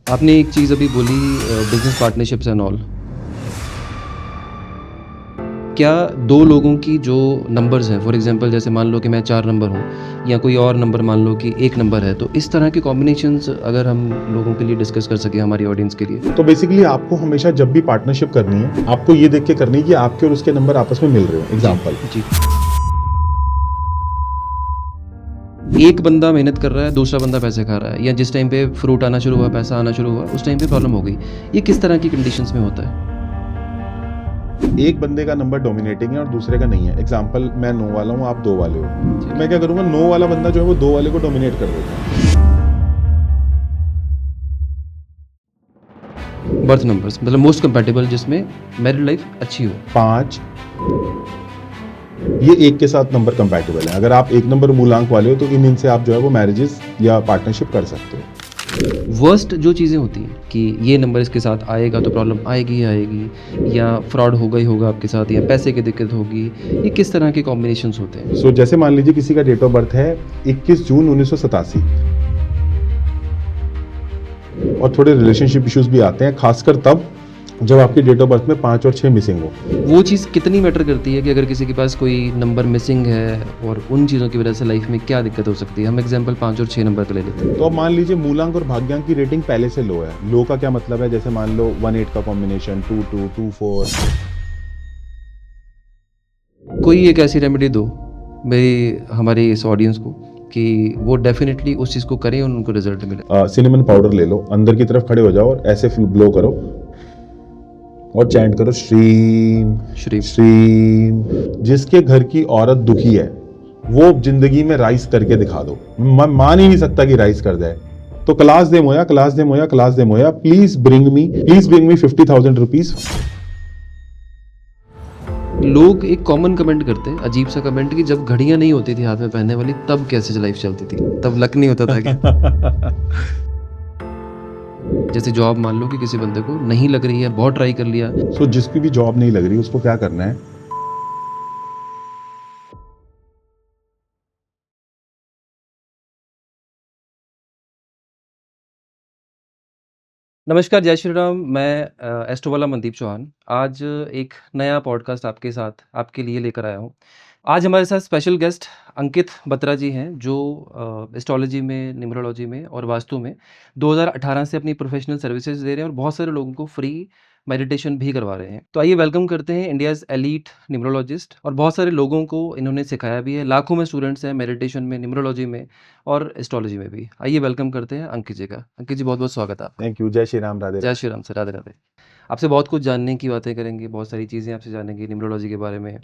आपने एक चीज़ अभी बोली बिज़नेस पार्टनरशिप्स एंड ऑल। क्या 2 लोगों की जो नंबर्स हैं फॉर एग्ज़ाम्पल जैसे मान लो कि मैं 4 नंबर हूँ या कोई और नंबर मान लो कि 1 नंबर है, तो इस तरह के कॉम्बिनेशंस अगर हम लोगों के लिए डिस्कस कर सकें हमारी ऑडियंस के लिए? तो बेसिकली आपको हमेशा जब भी पार्टनरशिप करनी है, आपको ये देख के करनी है कि आपके और उसके नंबर आपस में मिल रहे हो। एग्जाम्पल, जी। एक बंदा मेहनत कर रहा है, दूसरा बंदा पैसे खा रहा है या जिस टाइम पे फ्रूट आना शुरू हुआ, पैसा आना शुरू हुआ, उस टाइम पे प्रॉब्लम हो गई। ये किस तरह की कंडीशंस में होता है? एक बंदे का नंबर डोमिनेटिंग है और दूसरे का नहीं है। एग्जाम्पल, मैं 9 वाला हूँ, आप 2 वाले हो, तो मैं क्या करूंगा, 9 वाला बंदा जो है वो 2 वाले को डोमिनेट कर देता है। बर्थ नंबर्स मतलब मोस्ट कंपैटिबल जिसमें मैरिड लाइफ अच्छी हो। 5 ये एक के साथ नंबर कंपैटिबल है। अगर आप एक नंबर मूलांक वाले हो तो इनसे आप जो है वो मैरिजेस या पार्टनरशिप कर सकते हो। वर्स्ट जो चीज़ें होती हैं कि ये नंबर इसके साथ आएगा तो प्रॉब्लम आएगी ही आएगी, या फ्रॉड होगा ही होगा आपके साथ, या पैसे की दिक्कत होगी, ये किस तरह के कॉम्बिनेशंस होते हैं? सो जैसे मान लीजिए किसी का डेट ऑफ बर्थ है 21 जून 1987 और थोड़े रिलेशनशिप इश्यूज भी आते हैं, खासकर तब जब आपकी डेट ऑफ बर्थ में 5 और 6 मिसिंग हो। वो चीज़ कितनी मैटर करती है कि अगर किसी के पास कोई नंबर मिसिंग है और उन चीज़ों की वजह से लाइफ में क्या दिक्कत हो सकती है? हम एग्जाम्पल 5 और 6 नंबर का ले लेते हैं। तो अब मान लीजिए मूलांक और भाग्यांक की रेटिंग पहले से लो है। लो का क्या मतलब है, जैसे मान लो 1-8 का कॉम्बिनेशन, 2-2, 2-4। कोई एक ऐसी रेमेडी दो मेरी हमारी इस ऑडियंस को कि वो डेफिनेटली उस चीज़ को करें और उनको रिजल्ट मिले। सिनेमन पाउडर ले लो, अंदर की तरफ खड़े हो जाओ और ऐसे ब्लो करो और चैंट करो श्रीम श्री श्रीम। जिसके घर की औरत दुखी है वो जिंदगी में राइस करके दिखा दो। मैं मान ही नहीं सकता कि राइस कर जाए। तो क्लास दे मोया, क्लास दे मोया, क्लास दे मोया, प्लीज ब्रिंग मी 50,000 रुपीज। लोग एक कॉमन कमेंट करते हैं, अजीब सा कमेंट, कि जब घड़ियां नहीं होती थी हाथ में पहनने वाली तब कैसे लाइफ चलती थी, तब लक नहीं होता था क्या? जैसे जॉब मान लो कि किसी बंदे को नहीं लग रही है, बहुत ट्राई कर लिया। सो जिसकी भी जॉब नहीं लग रही उसको क्या करना है, नमस्कार, जय श्री राम। मैं एस्ट्रो वाला मनदीप चौहान आज एक नया पॉडकास्ट आपके साथ आपके लिए लेकर आया हूँ। आज हमारे साथ स्पेशल गेस्ट अंकित बत्रा जी हैं, जो एस्ट्रोलॉजी में, न्यूमरोलॉजी में और वास्तु में 2018 से अपनी प्रोफेशनल सर्विसेज दे रहे हैं और बहुत सारे लोगों को फ्री मेडिटेशन भी करवा रहे हैं। तो आइए वेलकम करते हैं इंडियाज़ एलीट न्यूमरोलॉजिस्ट, और बहुत सारे लोगों को इन्होंने सिखाया भी है। लाखों में स्टूडेंट्स हैं मेडिटेशन में, न्यूमरोलॉजी में और एस्ट्रोलॉजी में भी। आइए वेलकम करते हैं अंकित जी का। अंकित जी, बहुत बहुत स्वागत है आपका। Thank you. जय श्री राम, राधे जय राधे। श्री राम सर, राधे राधे। आपसे बहुत कुछ जानने की बातें करेंगे, बहुत सारी चीज़ें आपसे जानेंगे न्यूमरोलॉजी के बारे में,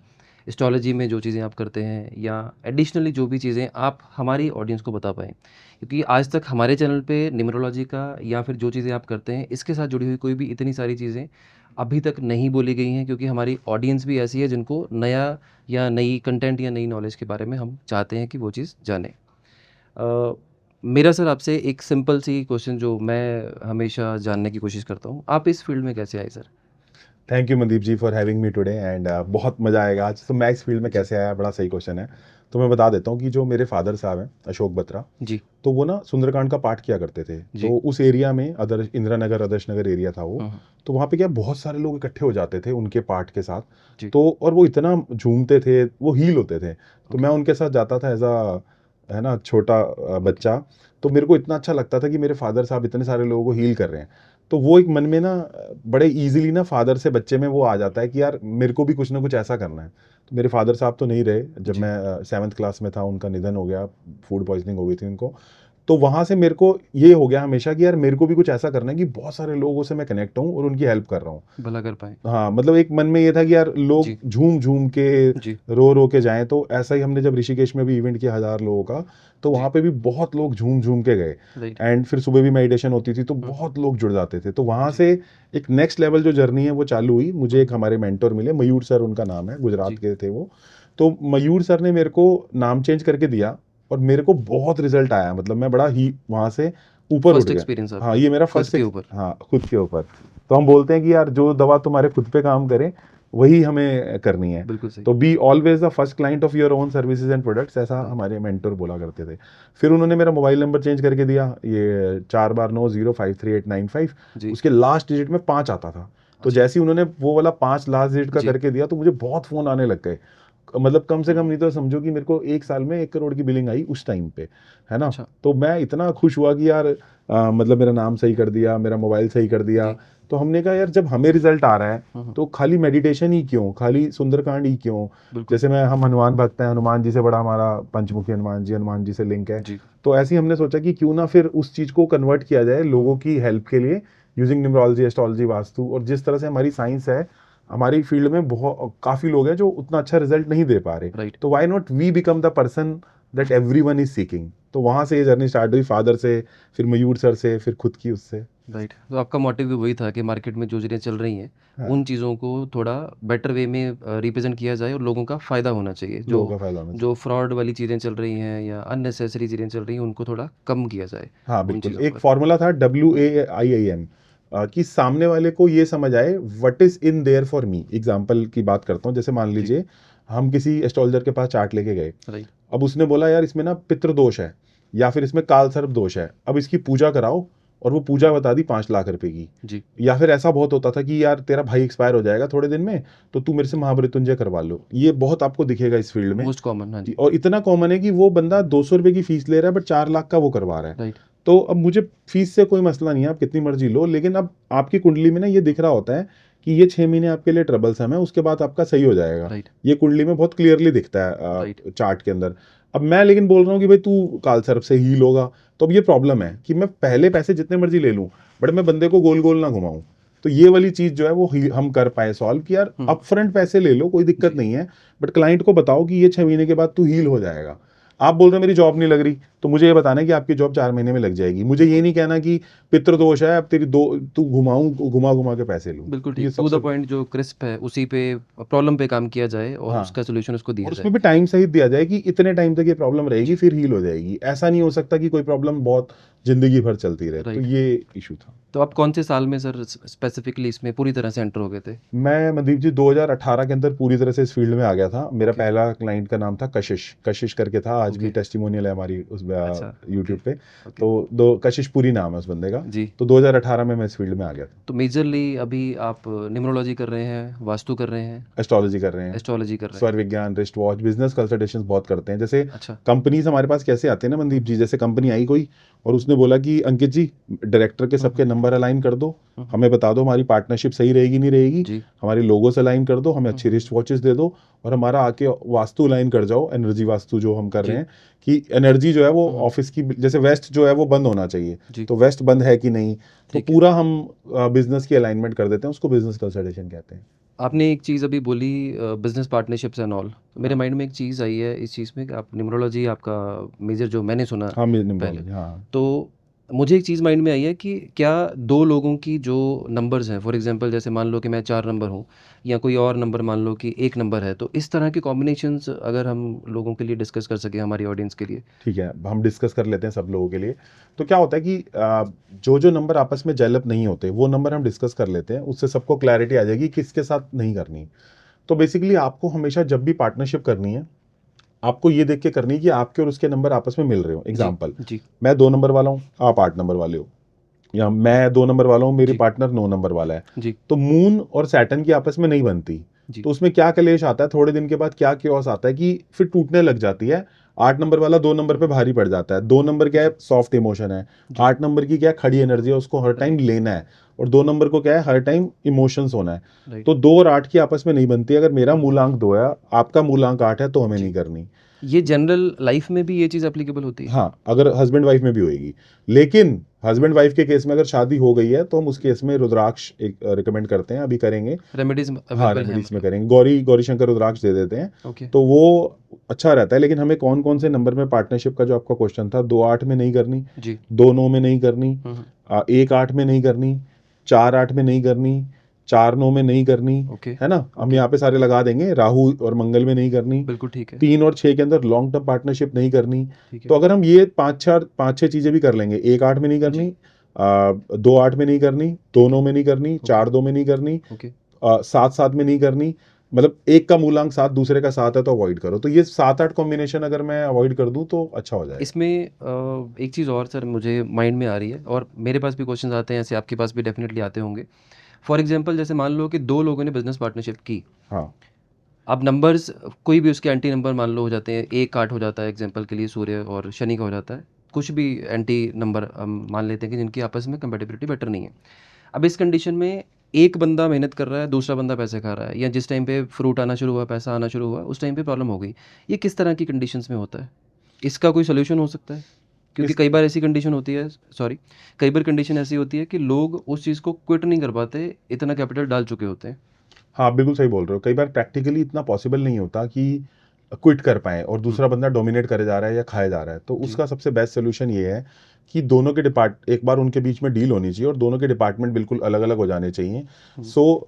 एस्ट्रोलॉजी में जो चीज़ें आप करते हैं, या एडिशनली जो भी चीज़ें आप हमारी ऑडियंस को बता पाएँ। क्योंकि आज तक हमारे चैनल पे न्यूमरोलॉजी का या फिर जो चीज़ें आप करते हैं इसके साथ जुड़ी हुई कोई भी इतनी सारी चीज़ें अभी तक नहीं बोली गई हैं, क्योंकि हमारी ऑडियंस भी ऐसी है जिनको नया या नई कंटेंट या नई नॉलेज के बारे में हम चाहते हैं कि वो चीज़ जानें। अ, मेरा सर आपसे एक सिंपल सी क्वेश्चन जो मैं हमेशा जानने की कोशिश करता हूँ, आप इस फील्ड में कैसे आए sir? Thank you Mandeep ji for having me today and बहुत मज़ा आएगा आज। तो मैं इस फील्ड में जी, कैसे आया, बड़ा सही क्वेश्चन है। तो मैं बता देता हूँ कि जो मेरे फादर साहब हैं अशोक बत्रा, जी, तो वो ना सुंदरकांड का पाठ किया करते थे। जी। तो उस एरिया में अदर इंदिरा नगर, आदर्श नगर एरिया था वो। हुँ, हुँ। तो वहाँ पे क्या बहुत सारे लोग इकट्ठे हो जाते थे उनके पाठ के साथ। जी, तो और वो इतना झूमते थे, वो हील होते थे। तो ओके, मैं उनके साथ जाता था एज अ, है ना, छोटा ओके। बच्चा। तो मेरे को इतना अच्छा लगता था कि मेरे फादर साहब इतने सारे लोगों को हील कर रहे हैं। तो वो एक मन में ना बड़े इजीली ना फादर से बच्चे में वो आ जाता है कि यार मेरे को भी कुछ ना कुछ ऐसा करना है। तो मेरे फादर साहब तो नहीं रहे जब जी, मैं 7th क्लास में था, उनका निधन हो गया, फूड पॉइजनिंग हो गई थी उनको। तो वहाँ से मेरे को ये हो गया हमेशा कि यार मेरे को भी कुछ ऐसा करना है कि बहुत सारे लोगों से मैं कनेक्ट हूँ और उनकी हेल्प कर रहा हूँ। भला कर पाएँ। हाँ, मतलब एक मन में ये था कि यार लोग जी, झूम-झूम के, जी, रो-रो के जाएँ। तो ऐसा ही हमने जब ऋषिकेश में भी इवेंट किया 1000 लोगों का, तो जी, वहाँ पे भी बहुत लोग झूम-झूम के गए। राइट। एंड फिर सुबह भी मेडिटेशन होती थी, तो हुँ, हुँ। बहुत लोग जुड़ जाते थे। तो वहाँ जी, से एक नेक्स्ट लेवल जो जर्नी है वो चालू हुई। मुझे हुँ, एक हमारे मेंटर मिले, मयूर सर उनका नाम है, गुजरात जी, के थे वो। तो मयूर सर ने मेरे को नाम चेंज करके दिया और मेरे को बहुत रिज़ल्ट आया। मतलब मैं बड़ा ही वहाँ से ऊपर उठ फर्स्ट गया। एक्सपीरियंस हाँ, आपका, ये मेरा खुद फर्स्ट के ऊपर। हाँ, खुद के ऊपर। तो हम बोलते हैं कि यार जो दवा तुम्हारे खुद पे काम करे, वही हमें करनी है। बिल्कुल सही। तो be always the first client of your own services and products, ऐसा हमारे मेंटर बोला करते थे। फिर उन्होंने मेरा मोबाइल नंबर चेंज करके दिया, ये 4 बार 9 0 5 3 8 9 5, जी। उसके लास्ट डिजिट में 5 आता था। तो जैसे ही उन्होंने वो वाला 5 लास्ट डिजिट का जी। करके दिया तो मुझे बहुत फ़ोन आने लग गए। मतलब कम से कम नहीं तो समझो कि मेरे को 1 साल में 1 करोड़ की बिलिंग आई उस टाइम पे, है ना? अच्छा। तो मैं इतना खुश हुआ कि यार मतलब मेरा नाम सही कर दिया, मेरा मोबाइल सही कर दिया। जी। तो हमने कहा यार जब हमें रिजल्ट आ रहा है हम्म, तो खाली मेडिटेशन ही क्यों, खाली सुंदरकांड ही क्यों? बिल्कुल। जैसे हम हनुमान भक्त हैं, हनुमान जी से बड़ा हमारा पंचमुखी हनुमान जी से लिंक है। जी। तो ऐसे ही हमने सोचा कि क्यों ना फिर उस चीज़ को कन्वर्ट किया जाए लोगों की हेल्प के लिए, यूजिंग न्यूमरोलॉजी, एस्ट्रोलॉजी, वास्तु। और जिस तरह से हमारी साइंस है, हमारी फील्ड में बहुत काफ़ी लोग हैं जो उतना अच्छा रिजल्ट नहीं दे पा रहे। राइट। तो why not we become the person that everyone is seeking. तो वहाँ से ये जर्नी स्टार्ट हुई, फादर से, फिर मयूर सर से, फिर खुद की उससे। राइट। तो आपका मोटिव भी वही था कि मार्केट में जो चीज़ें चल रही हैं हाँ, उन चीज़ों को थोड़ा बेटर वे में रिप्रेजेंट किया जाए और लोगों का फ़ायदा होना चाहिए। लोगों का फायदा होना जो चाहिए। फ्रॉड वाली चीज़ें चल रही हैं या अननेसेसरी चीज़ें चल रही हैं उनको थोड़ा कम किया जाए हाँ उन बिल्कुल, चीज़ों एक पर। फॉर्मूला था WAIIM, कि सामने वाले को ये समझ आए what is in their for me. Example की बात करता हूँ, जैसे मान जी। लीजिए हम किसी एस्ट्रोलॉजर के पास चार्ट लेके गए। राइट। अब उसने बोला यार इसमें ना पितृ दोष है या फिर इसमें काल सर्प दोष है, अब इसकी पूजा कराओ। और वो पूजा बता दी 5 लाख रुपए की। जी। या फिर ऐसा बहुत होता था कि यार तेरा भाई एक्सपायर हो जाएगा थोड़े दिन में, तो तू मेरे से महामृत्युंजय करवा लो। ये बहुत आपको दिखेगा इस फील्ड में। Most common. हाँ जी। और इतना कॉमन है कि वो बंदा 200 रुपए की फीस ले रहा है बट 4 लाख का वो करवा रहा है। राइट। तो अब मुझे फीस से कोई मसला नहीं है, आप कितनी मर्जी लो, लेकिन अब आपकी कुंडली में ना ये दिख रहा होता है कि ये 6 महीने आपके लिए ट्रबलसम है, उसके बाद आपका सही हो जाएगा। राइट। ये कुंडली में बहुत क्लियरली दिखता है राइट। चार्ट के अंदर। अब मैं लेकिन बोल रहा हूँ कि भाई तू काल सर्प से हील होगा। तो अब ये प्रॉब्लम है कि मैं पहले पैसे जितने मर्जी ले लूँ बट मैं बंदे को गोल गोल ना घुमाऊं। तो ये वाली चीज जो है वो हम कर पाए सॉल्व कि यार अपफ्रंट पैसे ले लो, कोई दिक्कत जी। नहीं है, बट क्लाइंट को बताओ कि ये 6 महीने के बाद तू हील हो जाएगा। आप बोल रहे हो मेरी जॉब नहीं लग रही, तो मुझे ये बताना है कि आपकी जॉब 4 महीने में लग जाएगी। मुझे ये नहीं कहना कि पितृदोष है अब तेरी दो तू घुमा घुमा के पैसे लूं। बिल्कुल ये ठीक। टू द सबसे, पॉइंट जो क्रिस्प है उसी पे प्रॉब्लम पे काम किया जाए और हाँ, उसका सोल्यूशन उसको दिया और जाए। उसमें भी टाइम सहित दिया जाए कि इतने टाइम तक ये प्रॉब्लम रहेगी जी। फिर हील हो जाएगी। ऐसा नहीं हो सकता कि कोई प्रॉब्लम बहुत जिंदगी भर चलती रहे। तो राइट। ये इशू था। तो आप कौन से साल में सर स्पेसिफिकली इसमें पूरी तरह से एंटर हो गए थे? मैं मनदीप जी 2018 के अंदर पूरी तरह से इस फील्ड में आ गया था। मेरा ओके। पहला क्लाइंट का नाम था कशिश करके था, आज भी ओके। टेस्टिमोनियल है हमारी उस अच्छा। यूट्यूब पे। ओके। तो दो कशिश पूरी नाम है उस बंदे का। जी। तो 2018 में मैं इस फील्ड में आ गया था। तो मेजरली अभी आप न्यूमरोलॉजी कर रहे हैं, वास्तु कर रहे हैं, एस्ट्रोलॉजी कर रहे हैं, एस्ट्रोलॉजी कर रहे स्वर हैं। विज्ञान, रिस्ट वॉच, बिजनेस कंसल्टेशंस बहुत करते हैं। जैसे अच्छा। कंपनीज हमारे पास कैसे आते हैं ना मनदीप जी, जैसे कंपनी आई कोई और उसने बोला कि अंकित जी डायरेक्टर के सबके नंबर अलाइन कर दो, हमें बता दो हमारी पार्टनरशिप सही रहेगी नहीं रहेगी, जी। हमारी लोगोस अलाइन कर दो, हमें अच्छी रिस्ट वॉचेस दे दो, और हमारा आके वास्तु अलाइन कर जाओ, एनर्जी वास्तु जो हम कर रहे जी। हैं कि एनर्जी जो है वो ऑफिस की, जैसे वेस्ट जो है वो बंद होना चाहिए, जी। तो वेस्ट बंद है कि नहीं, तो ठीक है। पूरा हम बिजनेस की अलाइनमेंट कर देते हैं, उसको बिजनेस कंसल्टेशन कहते हैं। आपने एक चीज़ अभी बोली बिजनेस पार्टनरशिप्स एंड ऑल, तो मेरे हाँ, माइंड में एक चीज़ आई है इस चीज़ में कि आप न्यूमरोलॉजी आपका मेजर जो मैंने सुना हाँ, पहले, न्यूमरोलॉजी, हाँ। तो मुझे एक चीज़ माइंड में आई है कि क्या दो लोगों की जो नंबर्स हैं, फॉर एग्जांपल जैसे मान लो कि मैं 4 नंबर हूँ या कोई और नंबर मान लो कि 1 नंबर है, तो इस तरह के कॉम्बिनेशंस अगर हम लोगों के लिए डिस्कस कर सकें, हमारी ऑडियंस के लिए। ठीक है, हम डिस्कस कर लेते हैं सब लोगों के लिए। तो क्या होता है कि जो जो नंबर आपस में जेलअप नहीं होते वो नंबर हम डिस्कस कर लेते हैं, उससे सबको क्लैरिटी आ जाएगी किसके साथ नहीं करनी। तो बेसिकली आपको हमेशा जब भी पार्टनरशिप करनी है, आपको ये देख के करनी है कि आपके और उसके नंबर आपस में मिल रहे हो। जी। एग्जाम्पल, जी। मैं 2 नंबर वाला हूँ, आप 8 नंबर वाले हो, या मैं 2 नंबर वाला हूँ, मेरी जी। पार्टनर 9 नंबर वाला है। जी। तो मून और सैटर्न की आपस में नहीं बनती। जी। तो उसमें क्या कलेश आता है, थोड़े दिन के बाद क्या क्योस आता है कि फिर टूटने लग जाती है। 8 नंबर वाला 2 नंबर पे भारी पड़ जाता है। 2 नंबर क्या है, सॉफ्ट इमोशन है। जी। 8 नंबर की क्या है, खड़ी एनर्जी है, उसको हर टाइम राइट। लेना है। और 2 नंबर को क्या है, हर टाइम इमोशंस होना है। राइट। तो 2 और 8 की आपस में नहीं बनती। अगर मेरा मूलांक 2 है, आपका मूलांक 8 है, तो हमें जी। नहीं करनी। ये जनरल लाइफ में भी ये चीज़ एप्लीकेबल होती है? हाँ, अगर हस्बैंड वाइफ में भी होएगी। लेकिन हस्बैंड वाइफ के केस में अगर शादी हो गई है तो हम उस केस में रुद्राक्ष एक रिकमेंड करते हैं, अभी करेंगे। रेमेडीज हाँ, अवेलेबल हैं रेमेडीज में मतलब? करेंगे, गौरी शंकर रुद्राक्ष दे देते हैं। ओके। तो वो अच्छा रहता है। लेकिन हमें कौन कौन से नंबर में पार्टनरशिप का जो आपका क्वेश्चन था, 2-8 में नहीं करनी, जी। 2-9 में नहीं करनी, हम्म। 1-8 में नहीं करनी, 4-8 में नहीं करनी, 4-9 में नहीं करनी, ओके। है ना? हम ओके। यहाँ पे सारे लगा देंगे, राहु और मंगल में नहीं करनी, बिल्कुल ठीक है। 3 और 6 के अंदर लॉन्ग टर्म पार्टनरशिप नहीं करनी। ठीक है। तो अगर हम ये 5-6 चीजें भी कर लेंगे, 1-8 में नहीं करनी, जी। 2-8 में नहीं करनी, ठीक है। 2-9 में नहीं करनी, ओके। 4-2 में नहीं करनी, ओके। साथ साथ में नहीं करनी, मतलब एक का मूलांक 7 दूसरे का 7 है तो अवॉइड करो। तो ये 7-8 कॉम्बिनेशन अगर मैं अवॉइड कर दूं तो अच्छा हो जाएगा। इसमें एक चीज़ और सर मुझे माइंड में आ रही है, और मेरे पास भी क्वेश्चंस आते हैं ऐसे, आपके पास भी डेफिनेटली आते होंगे। फॉर एग्जांपल जैसे मान लो कि दो लोगों ने बिजनेस पार्टनरशिप की, हाँ अब नंबर्स कोई भी उसके एंटी नंबर मान लो हो जाते हैं, एक आठ हो जाता है एग्जांपल के लिए, सूर्य और शनि का हो जाता है, कुछ भी एंटी नंबर हम मान लेते हैं कि जिनकी आपस में कंपेटिबिलिटी बेटर नहीं है। अब इस कंडीशन में एक बंदा मेहनत कर रहा है, दूसरा बंदा पैसे खा रहा है, या जिस टाइम पे फ्रूट आना शुरू हुआ, पैसा आना शुरू हुआ, उस टाइम पे प्रॉब्लम हो गई। ये किस तरह की कंडीशंस में होता है? इसका कोई सोल्यूशन हो सकता है? क्योंकि इस कई बार ऐसी कंडीशन होती है, सॉरी, कई बार कंडीशन ऐसी होती है कि लोग उस चीज़ को क्विट नहीं कर पाते, इतना कैपिटल डाल चुके होते हैं। हाँ बिल्कुल सही बोल रहे हो। कई बार प्रैक्टिकली इतना पॉसिबल नहीं होता कि क्विट कर पाए और दूसरा बंदा डोमिनेट करे जा रहा है या खाए जा रहा है, तो जी। उसका सबसे बेस्ट सोल्यूशन ये है कि दोनों के एक बार उनके बीच में डील होनी चाहिए और दोनों के डिपार्टमेंट बिल्कुल अलग अलग हो जाने चाहिए। सो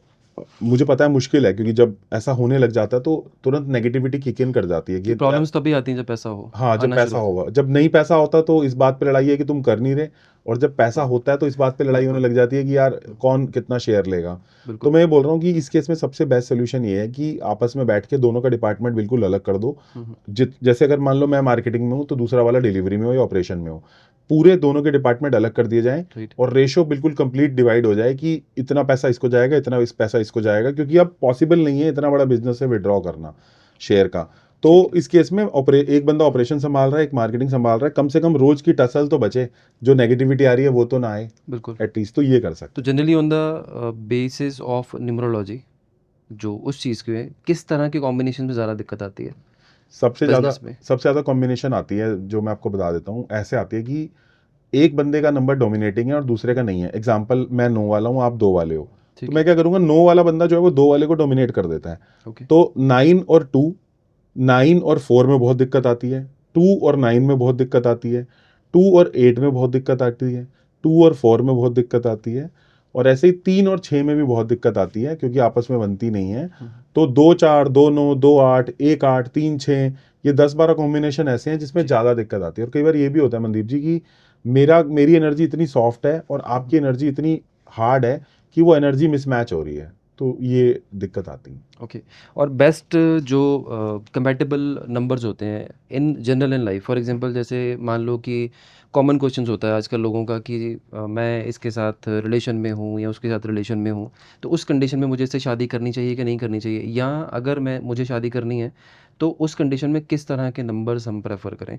मुझे पता है मुश्किल है, क्योंकि जब ऐसा होने लग जाता है तो तुरंत नेगेटिविटी किक इन कर जाती है कि कि प्रॉब्लम्स तभी आती हैं जब पैसा हो, हाँ जब आना पैसा शुरू हो। होगा, जब नहीं पैसा होता तो इस बात पे लड़ाई है कि तुम कर नहीं रहे, और जब पैसा होता है तो इस बात पे लड़ाई होने बिल्कुल, लग जाती है कि यार कौन कितना शेयर लेगा। तो बिल्कुल। मैं ये बोल रहा हूँ कि इस केस में सबसे बेस्ट सोल्यूशन ये है कि आपस में बैठ के दोनों का डिपार्टमेंट बिल्कुल अलग कर दो। जैसे अगर मान लो मैं मार्केटिंग में हूँ तो दूसरा वाला डिलीवरी में हो या ऑपरेशन में हो, पूरे दोनों के डिपार्टमेंट अलग कर दिए जाएं राइट। और रेशो बिल्कुल कंप्लीट डिवाइड हो जाए कि इतना पैसा इसको जाएगा, इतना इस पैसा इसको जाएगा, क्योंकि अब पॉसिबल नहीं है इतना बड़ा बिजनेस से विड्रॉ करना शेयर का। तो ठीक है। इस केस में एक बंदा ऑपरेशन संभाल रहा है, एक मार्केटिंग संभाल रहा है, कम से कम रोज की टसल तो बचे, जो नेगेटिविटी आ रही है वो तो ना आए बिल्कुल। एटलीस्ट, तो ये कर तो सकते हैं। Generally on the basis of numerology, जो उस चीज़ के किस तरह के कॉम्बिनेशन में ज़्यादा दिक्कत आती है बिजनेस में? सबसे ज़्यादा कॉम्बिनेशन आती है जो मैं आपको बता देता हूँ, ऐसे आती है कि एक बंदे का नंबर डोमिनेटिंग है और दूसरे का नहीं है। एग्जाम्पल, मैं 9 वाला हूँ, आप 2 वाले हो, तो ठीक मैं है। क्या करूँगा, 9 वाला बंदा जो है वो 2 वाले को डोमिनेट कर देता है। ओके। तो 9 और 4 में बहुत दिक्कत आती है, 2 और 9 में बहुत दिक्कत आती है, 2 और 8 में बहुत दिक्कत आती है, 2 और 4 में बहुत दिक्कत आती है, और ऐसे ही 3 और 6 में भी बहुत दिक्कत आती है क्योंकि आपस में बनती नहीं है। तो 2-4, 2-9, 2-8, 1-8, 3-6, ये 10-12 कॉम्बिनेशन ऐसे हैं जिसमें ज़्यादा दिक्कत आती है। और कई बार ये भी होता है मनदीप जी कि मेरी एनर्जी इतनी सॉफ्ट है और आपकी एनर्जी इतनी हार्ड है कि वो एनर्जी मिसमैच हो रही है, तो ये दिक्कत आती है। ओके। और बेस्ट जो कंपैटिबल नंबर्स होते हैं in general in life, for example जैसे मान लो कि कॉमन क्वेश्चंस होता है आजकल लोगों का कि मैं इसके साथ रिलेशन में हूँ या उसके साथ रिलेशन में हूँ, तो उस कंडीशन में मुझे इससे शादी करनी चाहिए कि नहीं करनी चाहिए, या अगर मुझे शादी करनी है तो उस कंडीशन में किस तरह के नंबर्स हम प्रेफर करें?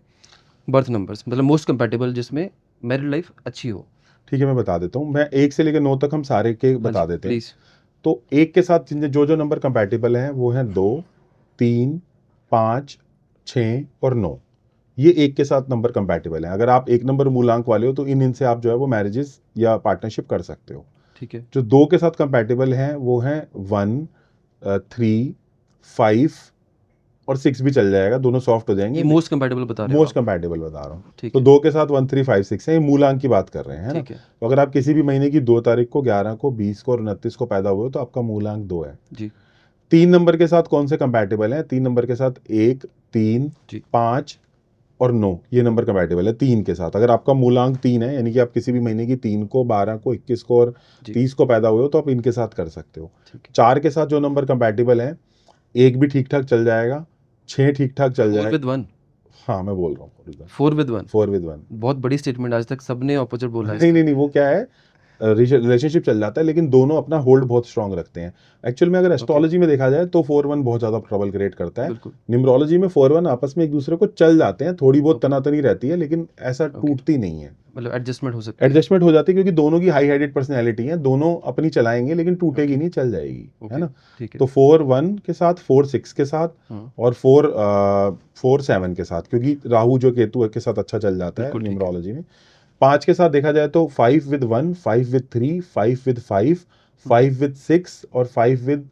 बर्थ नंबर्स मतलब मोस्ट कंपैटिबल जिसमें मैरिड लाइफ अच्छी हो। ठीक है, मैं बता देता हूँ। मैं 1 से लेकर 9 तक हम सारे के हाँ बता जी, देते हैं। प्लीज़। तो 1 के साथ जो जो नंबर कंपैटिबल हैं वो हैं 2, 3, 5, 6 और 9। ये 1 के साथ नंबर कंपैटिबल हैं। अगर आप 1 नंबर मूलांक वाले हो तो इन इनसे आप जो है वो मैरिजेस या पार्टनरशिप कर सकते हो। ठीक है। जो 2 के साथ कंपैटिबल हैं वो हैं 1, 3, 5 और 6 भी चल जाएगा, दोनों सॉफ्ट हो ये जाएंगे। मोस्ट कंपैटिबल बता रहे हो मोस्ट आप? कंपैटिबल बता रहा हूँ। ठीक तो है। 2 के साथ 1, 3, 5, 6 है, ये मूलांक की बात कर रहे हैं, है ना। ठीक है। तो अगर आप किसी भी महीने की 2 तारीख को, 11 को, 20 को और 29 को पैदा हुए हो तो आपका मूलांक 2 है। जी। 3 नंबर के साथ कौन से कंपैटिबल हैं? 3 नंबर के साथ 1, 3, जी। 5 और 9, ये नंबर कंपैटिबल है 3 के साथ। अगर आपका मूलांक 3 है, यानी कि आप किसी भी महीने की 3 को, 12 को, 21 को और जी। 30 को पैदा हुए हो तो आप इनके साथ कर सकते हो। ठीक है। 4 के साथ जो नंबर कंपैटिबल है, 1 भी ठीक ठाक चल जाएगा, 6 ठीक ठाक चल 4 जाएगा। विद 1? हाँ मैं बोल रहा हूँ 4 विद 1? 4 विद 1। बहुत बड़ी स्टेटमेंट, आज तक सबने ऑपोजिट बोला है नहीं इसका। नहीं नहीं, वो क्या है, रिलेशनशिप चल जाता है लेकिन दोनों अपना होल्ड बहुत स्ट्रांग रखते हैं। एक्चुअल में अगर ओके। एस्ट्रोलॉजी में देखा जाए तो 4-1 बहुत ज़्यादा ट्रबल क्रिएट करता है। बिल्कुल। न्यूमरोलॉजी में 4-1 आपस में एक दूसरे को चल जाते हैं, थोड़ी बहुत ओके। तनातनी रहती है लेकिन ऐसा ओके। टूटती नहीं है। मतलब एडजस्टमेंट हो सकती है। एडजस्टमेंट हो जाती है क्योंकि दोनों की हाई हाइडेड पर्सनैलिटी है, दोनों अपनी चलाएंगे लेकिन टूटेगी ओके। नहीं, चल जाएगी, है ओके। ना। ठीक है। तो 4-1 के साथ, 4-6 के साथ हाँ। और 4-7 के साथ, क्योंकि राहु जो केतु के साथ अच्छा चल जाता है बिल्कुल ठीक है। न्यूमरोलॉजी में। 5 के साथ देखा जाए तो 5 विद 1, 5 विद 3, 5 विद 5, 5 विद 6 और 5 विद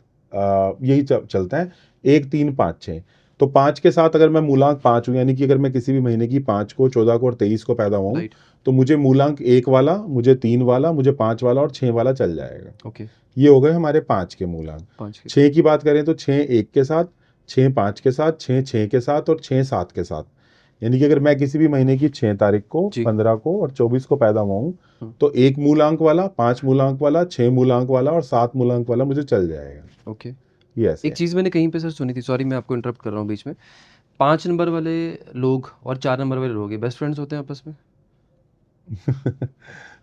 यही चलता है, 1, 3, 5, 6। तो 5 के साथ अगर मैं मूलांक 5 हूँ, यानी कि अगर मैं किसी भी महीने की 5 को, 14 को और 23 को पैदा हुआ हूँ, राइट। तो मुझे मूलांक 1 वाला, मुझे 3 वाला, मुझे 5 वाला और 6 वाला चल जाएगा। ओके। ये हो गए हमारे 5 के मूलांक। 5 के। 6 की बात करें तो 6 1 के साथ, 6 5 के साथ, 6 6 के साथ और 6 7 के साथ। यानी कि अगर मैं किसी भी महीने की 6 तारीख को, जी। 15 को और 24 को पैदा हुआ हूँ, हम्म। तो 1 मूलांक वाला, 5 मूलांक वाला, 6 मूलांक वाला और 7 मूलांक वाला मुझे चल जाएगा। ओके। ये ऐसे एक है। चीज़ मैंने कहीं पे सर सुनी थी, सॉरी मैं आपको इंटरप्ट कर रहा हूँ बीच में, 5 नंबर वाले लोग और 4 नंबर वाले लोग ये बेस्ट फ्रेंड्स होते हैं आपस में?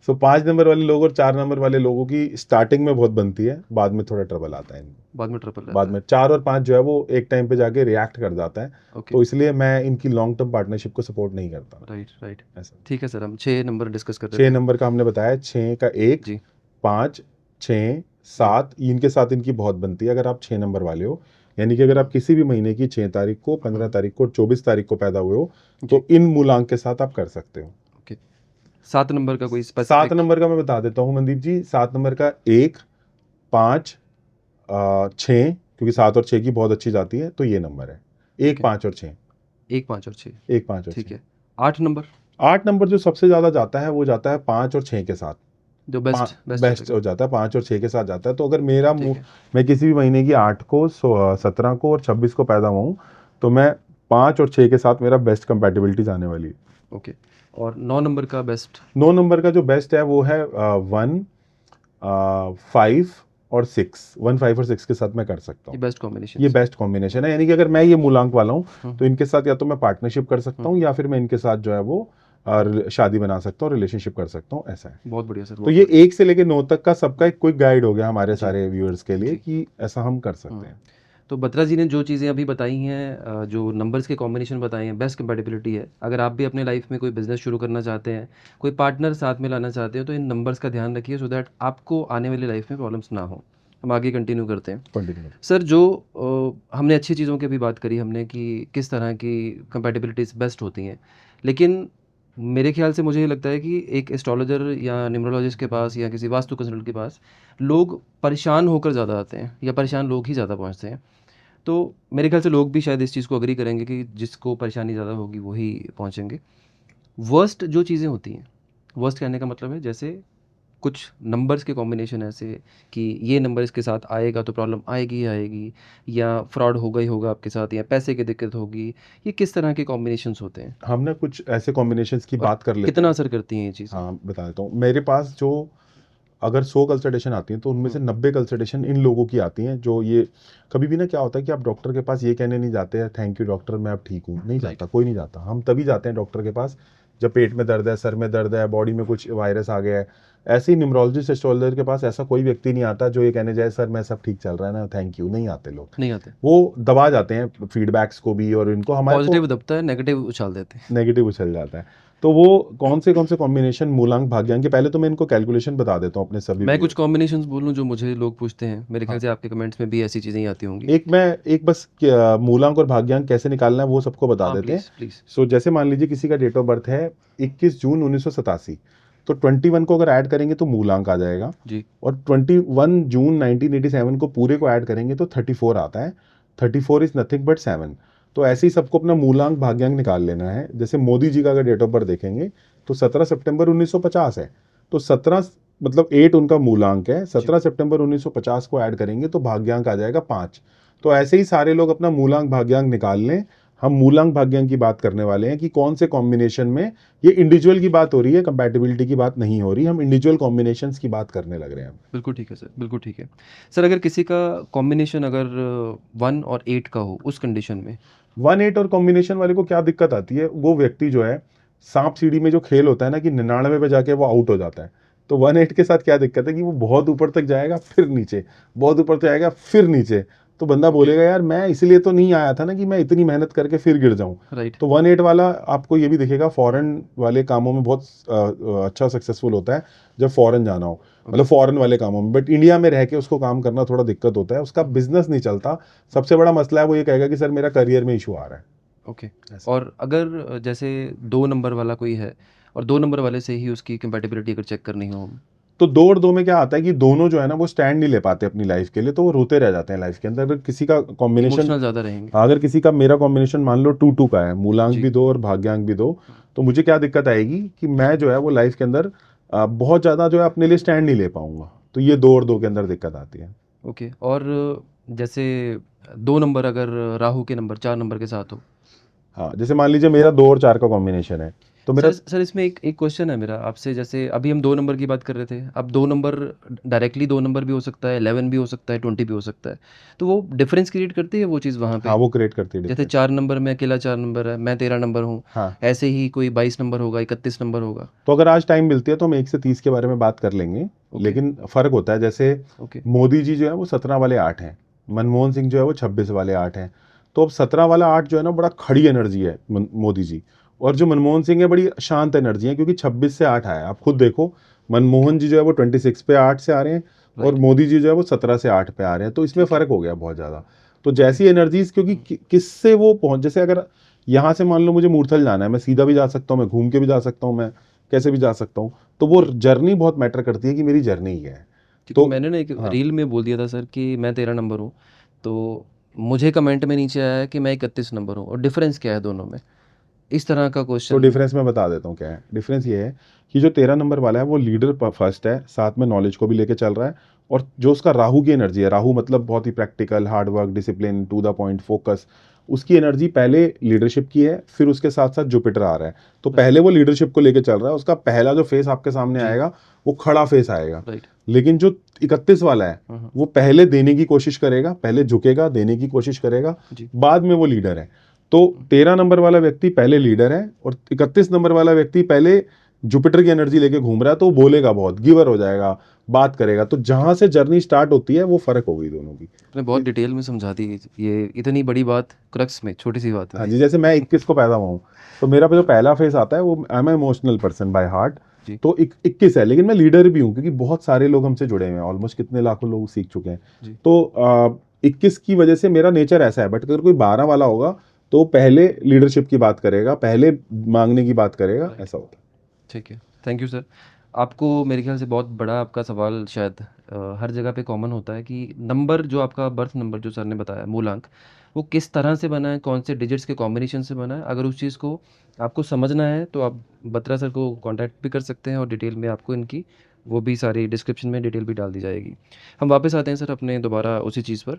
सो 5 नंबर वाले लोग और 4 नंबर वाले लोगों की स्टार्टिंग में बहुत बनती है, बाद में थोड़ा ट्रबल आता है इनको। बाद में ट्रबल बाद रहता में 4 और 5 जो है वो एक टाइम पे जाके रिएक्ट कर जाता है, है। ओके। तो इसलिए मैं इनकी लॉन्ग टर्म पार्टनरशिप को सपोर्ट नहीं करता। Right, right. ऐसा ठीक है सर, हम 6 नंबर डिस्कस कर 6 रहे थे। नंबर का हमने बताया, 6 का 1, जी। 5, 6, 7, इनके साथ इनकी बहुत बनती है अगर आप 6 नंबर वाले हो। यानी कि अगर आप किसी भी महीने की 6 तारीख को, 15 तारीख को, 24 तारीख को पैदा हुए हो, जी। तो इन मूलांक के साथ आप कर सकते हो। ओके। 7 नंबर का कोई 7 स्पेसिफिक? नंबर का मैं बता देता हूँ मनदीप जी। 7 नंबर का 1, 5, 6, क्योंकि 7 और 6 की बहुत अच्छी जाती है, तो ये नंबर है 1, ओके। 5 और 6। 1, 5 और 6। 1, 5 और ठीक 6। है। 8 नंबर 8 नंबर जो सबसे ज्यादा जाता है वो जाता है 5 और 6 के साथ। जो बेस्ट बेस्ट बेस्ट चलेगा। हो जाता है, 5 और 6 के साथ जाता है। तो अगर मेरा ठीक है। मैं किसी भी महीने की 8 को, 17 को और 26 को पैदा हुआ हूँ, तो मैं 5 और 6 के साथ मेरा बेस्ट कंपैटिबिलिटी जाने वाली है। ओके। और 9 नंबर का बेस्ट? 9 नंबर का जो बेस्ट है वो है 1, 5 और 6। 1, 5 और 6 के साथ मैं कर सकता ये हूँ। बेस्ट कॉम्बिनेशन ये है। बेस्ट कॉम्बिनेशन है। यानी कि अगर मैं ये मूलांक वाला हूँ, हम्म। तो इनके साथ या तो मैं पार्टनरशिप कर सकता हूँ, या फिर मैं इनके साथ जो है वो शादी बना सकता हूँ, रिलेशनशिप कर सकता हूँ, ऐसा है। बहुत बढ़िया सर, तो बहुत ये बढ़िया। 1 से लेके 9 तक का सबका एक क्विक गाइड हो गया हमारे जी। सारे व्यूअर्स के लिए जी। कि ऐसा हम कर सकते हैं। तो बत्रा जी ने जो चीज़ें अभी बताई हैं, जो नंबर्स के कॉम्बिनेशन बताए हैं, बेस्ट कंपैटिबिलिटी है। अगर आप भी अपने लाइफ में कोई बिजनेस शुरू करना चाहते हैं, कोई पार्टनर साथ में लाना चाहते हो, तो इन नंबर्स का ध्यान रखिए सो दैट आपको आने वाली लाइफ में प्रॉब्लम्स ना हो। हम आगे कंटिन्यू करते हैं। कंटिन्यू। सर, जो हमने अच्छी चीज़ों की भी बात करी हमने कि किस तरह की कंपैटिबिलिटीज़ बेस्ट होती हैं, लेकिन मेरे ख्याल से मुझे ये लगता है कि एक एस्ट्रोलॉजर या न्यूमरोलॉजिस्ट के पास या किसी वास्तु कंसल्टेंट के पास लोग परेशान होकर ज़्यादा आते हैं, या परेशान लोग ही ज़्यादा पहुँचते हैं। तो मेरे ख्याल से लोग भी शायद इस चीज़ को एग्री करेंगे कि जिसको परेशानी ज़्यादा होगी वही पहुँचेंगे। वर्स्ट जो चीज़ें होती हैं, वर्स्ट कहने का मतलब है जैसे कुछ नंबर्स के कॉम्बिनेशन ऐसे कि ये नंबर इसके साथ आएगा तो प्रॉब्लम आएगी ही आएगी, या फ्रॉड होगा ही होगा आपके साथ, या पैसे की दिक्कत होगी। ये किस तरह के कॉम्बिनेशंस होते हैं हम ना कुछ ऐसे कॉम्बिनेशंस की और बात कर लेते कितना हैं। असर करती हैं ये चीज़ें? हाँ, बता देता हूँ। मेरे पास जो अगर 100 कंसल्टेशन आती हैं, तो उनमें से 90 कंसल्टेशन इन लोगों की आती हैं जो ये कभी भी ना, क्या होता है कि आप डॉक्टर के पास ये कहने नहीं जाते हैं थैंक यू डॉक्टर मैं अब ठीक हूँ, नहीं जाता, कोई नहीं जाता। हम तभी जाते हैं डॉक्टर के पास जब पेट में दर्द है, सर में दर्द है, बॉडी में कुछ वायरस आ गया है। ऐसे ही न्यूमरोलॉजिस्ट एस्ट्रोलॉजर के पास ऐसा कोई व्यक्ति नहीं आता जो ये कहने जाए सर मैं सब ठीक चल रहा है ना, थैंक यू। नहीं आते लोग, नहीं आते। वो दबा जाते हैं फीडबैक्स को भी, और इनको हमारे को पॉजिटिव दबता है, नेगेटिव उछाल देते हैं। नेगेटिव उछल जाता है। तो वो कौन से कॉम्बिनेशन मूलांक भाग्यांक के, पहले तो मैं इनको कैलकुलेशन बता देता हूँ अपने सभी मैं कुछ viewers। कॉम्बिनेशंस बोलूँ जो मुझे लोग पूछते हैं, मेरे ख्याल हाँ, से आपके कमेंट्स में भी ऐसी चीज़ें ही आती होंगी। एक बस मूलांक और भाग्यांक कैसे निकालना है वो सबको बता हाँ, देते हैं। Please please. सो जैसे मान लीजिए किसी का डेट ऑफ बर्थ है 21 जून 1987, तो 21 को अगर ऐड करेंगे तो मूलांक आ जाएगा, जी। और 21 जून 1987 को पूरे को ऐड करेंगे तो 34 आता है। 34 इज नथिंग बट 7। तो ऐसे ही सबको अपना मूलांक भाग्यांक निकाल लेना है। जैसे मोदी जी का अगर डेट ऑफ बर्थ देखेंगे तो 17 सितंबर 1950 है, तो 17 मतलब 8 उनका मूलांक है। 17 सितंबर 1950 को ऐड करेंगे तो भाग्यांक आ जाएगा 5। तो ऐसे ही सारे लोग अपना मूलांक भाग्यांक निकाल लें। हम मूलांक भाग्यांक की बात करने वाले हैं कि कौन से कॉम्बिनेशन में, ये इंडिविजुअल की बात हो रही है, कंपैटिबिलिटी की बात नहीं हो रही, हम इंडिविजुअल कॉम्बिनेशंस की बात करने लग रहे हैं। बिल्कुल ठीक है सर, बिल्कुल ठीक है। सर, अगर किसी का कॉम्बिनेशन अगर 1 और 8 का हो उस कंडीशन में? 1, 8 और कॉम्बिनेशन वाले को क्या दिक्कत आती है, वो व्यक्ति जो है सांप सीढ़ी में जो खेल होता है ना कि 99 पे जाके वो आउट हो जाता है, तो 1, 8 के साथ क्या दिक्कत है कि वो बहुत ऊपर तक जाएगा फिर नीचे, बहुत ऊपर तक जाएगा फिर नीचे। तो बंदा बोलेगा यार मैं इसलिए तो नहीं आया था ना कि मैं इतनी मेहनत करके फिर गिर जाऊं। राइट। तो 1, 8 वाला आपको ये भी दिखेगा फॉरेन वाले कामों में बहुत अच्छा सक्सेसफुल होता है जब फॉरेन जाना हो, मतलब फॉरेन वाले कामों में। बट इंडिया में रह के उसको काम करना थोड़ा दिक्कत होता है, उसका बिजनेस नहीं चलता। सबसे बड़ा मसला है वो ये कहेगा कि सर मेरा करियर में इशू आ रहा है। ओके। और अगर जैसे 2 नंबर वाला कोई है और 2 नंबर वाले से ही उसकी कंपैटिबिलिटी अगर चेक करनी हो? तो 2 और 2 में क्या आता है कि दोनों जो है ना वो स्टैंड नहीं ले पाते अपनी लाइफ के लिए, तो वो रोते रह जाते हैं लाइफ के अंदर। अगर किसी का कॉम्बिनेशन, इमोशनल ज़्यादा रहेंगे। अगर किसी का मेरा कॉम्बिनेशन मान लो 2-2 का है, मूलांक जी। भी 2 और भाग्यांक भी 2, तो मुझे क्या दिक्कत आएगी कि मैं जो है वो लाइफ के अंदर बहुत ज़्यादा जो है अपने लिए स्टैंड नहीं ले पाऊंगा। तो ये 2 और 2 के अंदर दिक्कत आती है। ओके। और जैसे 2 नंबर अगर राहु के नंबर 4 नंबर के साथ हो? हाँ, जैसे मान लीजिए मेरा 2 और 4 का कॉम्बिनेशन है, तो मेरा सर इसमें एक क्वेश्चन है मेरा आपसे। जैसे अभी हम 2 नंबर की बात कर रहे थे, अब 2 नंबर डायरेक्टली 2 नंबर भी हो सकता है, 11 भी हो सकता है, 20 भी हो सकता है। तो वो डिफरेंस क्रिएट करती है वो चीज़ वहाँ हाँ, पे? वो क्रिएट करती है जैसे डिफरेंस। 4 नंबर में अकेला 4 नंबर है, मैं 13 नंबर हूँ, हाँ, ऐसे ही कोई 22 नंबर होगा, 31 नंबर होगा। तो अगर आज टाइम मिलती है तो हम 1 से 30 के बारे में बात कर लेंगे, ओके, लेकिन फ़र्क होता है। जैसे ओके, मोदी जी जो है वो 17 वाले 8 हैं, मनमोहन सिंह जो है वो 26 वाले 8 हैं। तो अब 17 वाला 8 जो है ना बड़ा खड़ी एनर्जी है मोदी जी, और जो मनमोहन सिंह है बड़ी शांत एनर्जी है, क्योंकि 26 से 8 आया है। आप खुद देखो, मनमोहन जी जो है वो 26 पे 8 से आ रहे हैं, और राइट, मोदी जी जो है वो 17 से 8 पे आ रहे हैं, तो इसमें ठीक है, फ़र्क हो गया बहुत ज़्यादा। तो ओके, जैसी एनर्जीज, क्योंकि किससे वो पहुंच, जैसे अगर यहाँ से मान लो मुझे मूर्थल जाना है, मैं सीधा भी जा सकता हूँ, मैं घूम के भी जा सकता हूँ, मैं कैसे भी जा सकता हूँ, तो वो जर्नी बहुत मैटर करती है कि मेरी जर्नी ही है। क्योंकि तो मैंने ना एक हाँ, रील में बोल दिया था सर कि मैं 13 नंबर हूँ, तो मुझे कमेंट में नीचे आया है कि मैं 31 नंबर हूँ और डिफरेंस क्या है दोनों में? इस तरह का तो क्वेश्चन। डिफरेंस मैं बता देता हूँ क्या है। डिफरेंस ये है कि जो 13 नंबर वाला है वो लीडर फर्स्ट है, साथ में नॉलेज को भी लेके चल रहा है, और जो उसका राहु की एनर्जी है, राहु मतलब बहुत ही practical, hard work, discipline, to the point, focus, उसकी एनर्जी पहले लीडरशिप की है, फिर उसके साथ साथ जुपिटर आ रहा है। तो पहले वो लीडरशिप को लेके चल रहा है, उसका पहला जो फेस आपके सामने जी, आएगा वो खड़ा फेस आएगा। राइट, लेकिन जो 31 वाला है हाँ, हाँ, वो पहले देने की कोशिश करेगा, पहले झुकेगा, देने की कोशिश करेगा, जी, बाद में वो लीडर है। तो 13 नंबर वाला व्यक्ति पहले लीडर है, और 31 नंबर वाला व्यक्ति पहले जुपिटर की एनर्जी लेके घूम रहा है, तो वो बोलेगा बहुत, गिवर हो जाएगा, बात करेगा। तो जहां से जर्नी स्टार्ट होती है वो फर्क हो गई दोनों की। आपने बहुत डिटेल में समझा दी ये इतनी बड़ी बात क्रक्स में, छोटी सी बात हाँ में। जी, जैसे मैं 21 को पैदा हुआ हूँ, तो मेरा जो पहला फेस आता है वो I am emotional person by heart. जी, तो 21 है, लेकिन मैं लीडर भी हूँ, क्योंकि बहुत सारे लोग हमसे जुड़े हुए हैं, ऑलमोस्ट कितने लाखों लोग सीख चुके हैं। जी, तो 21 की वजह से मेरा नेचर ऐसा है। बट अगर कोई 12 वाला होगा तो पहले लीडरशिप की बात करेगा, पहले मांगने की बात करेगा, राइट, ऐसा होता है। ठीक है, थैंक यू सर। आपको मेरे ख्याल से बहुत बड़ा आपका सवाल शायद हर जगह पे कॉमन होता है कि नंबर जो आपका बर्थ नंबर जो सर ने बताया मूलांक, वो किस तरह से बना है, कौन से डिजिट्स के कॉम्बिनेशन से बना है। अगर उस चीज़ को आपको समझना है तो आप बत्रा सर को कांटेक्ट भी कर सकते हैं और डिटेल में आपको इनकी वो भी सारी डिस्क्रिप्शन में डिटेल भी डाल दी जाएगी। हम वापस आते हैं सर अपने दोबारा उसी चीज़ पर।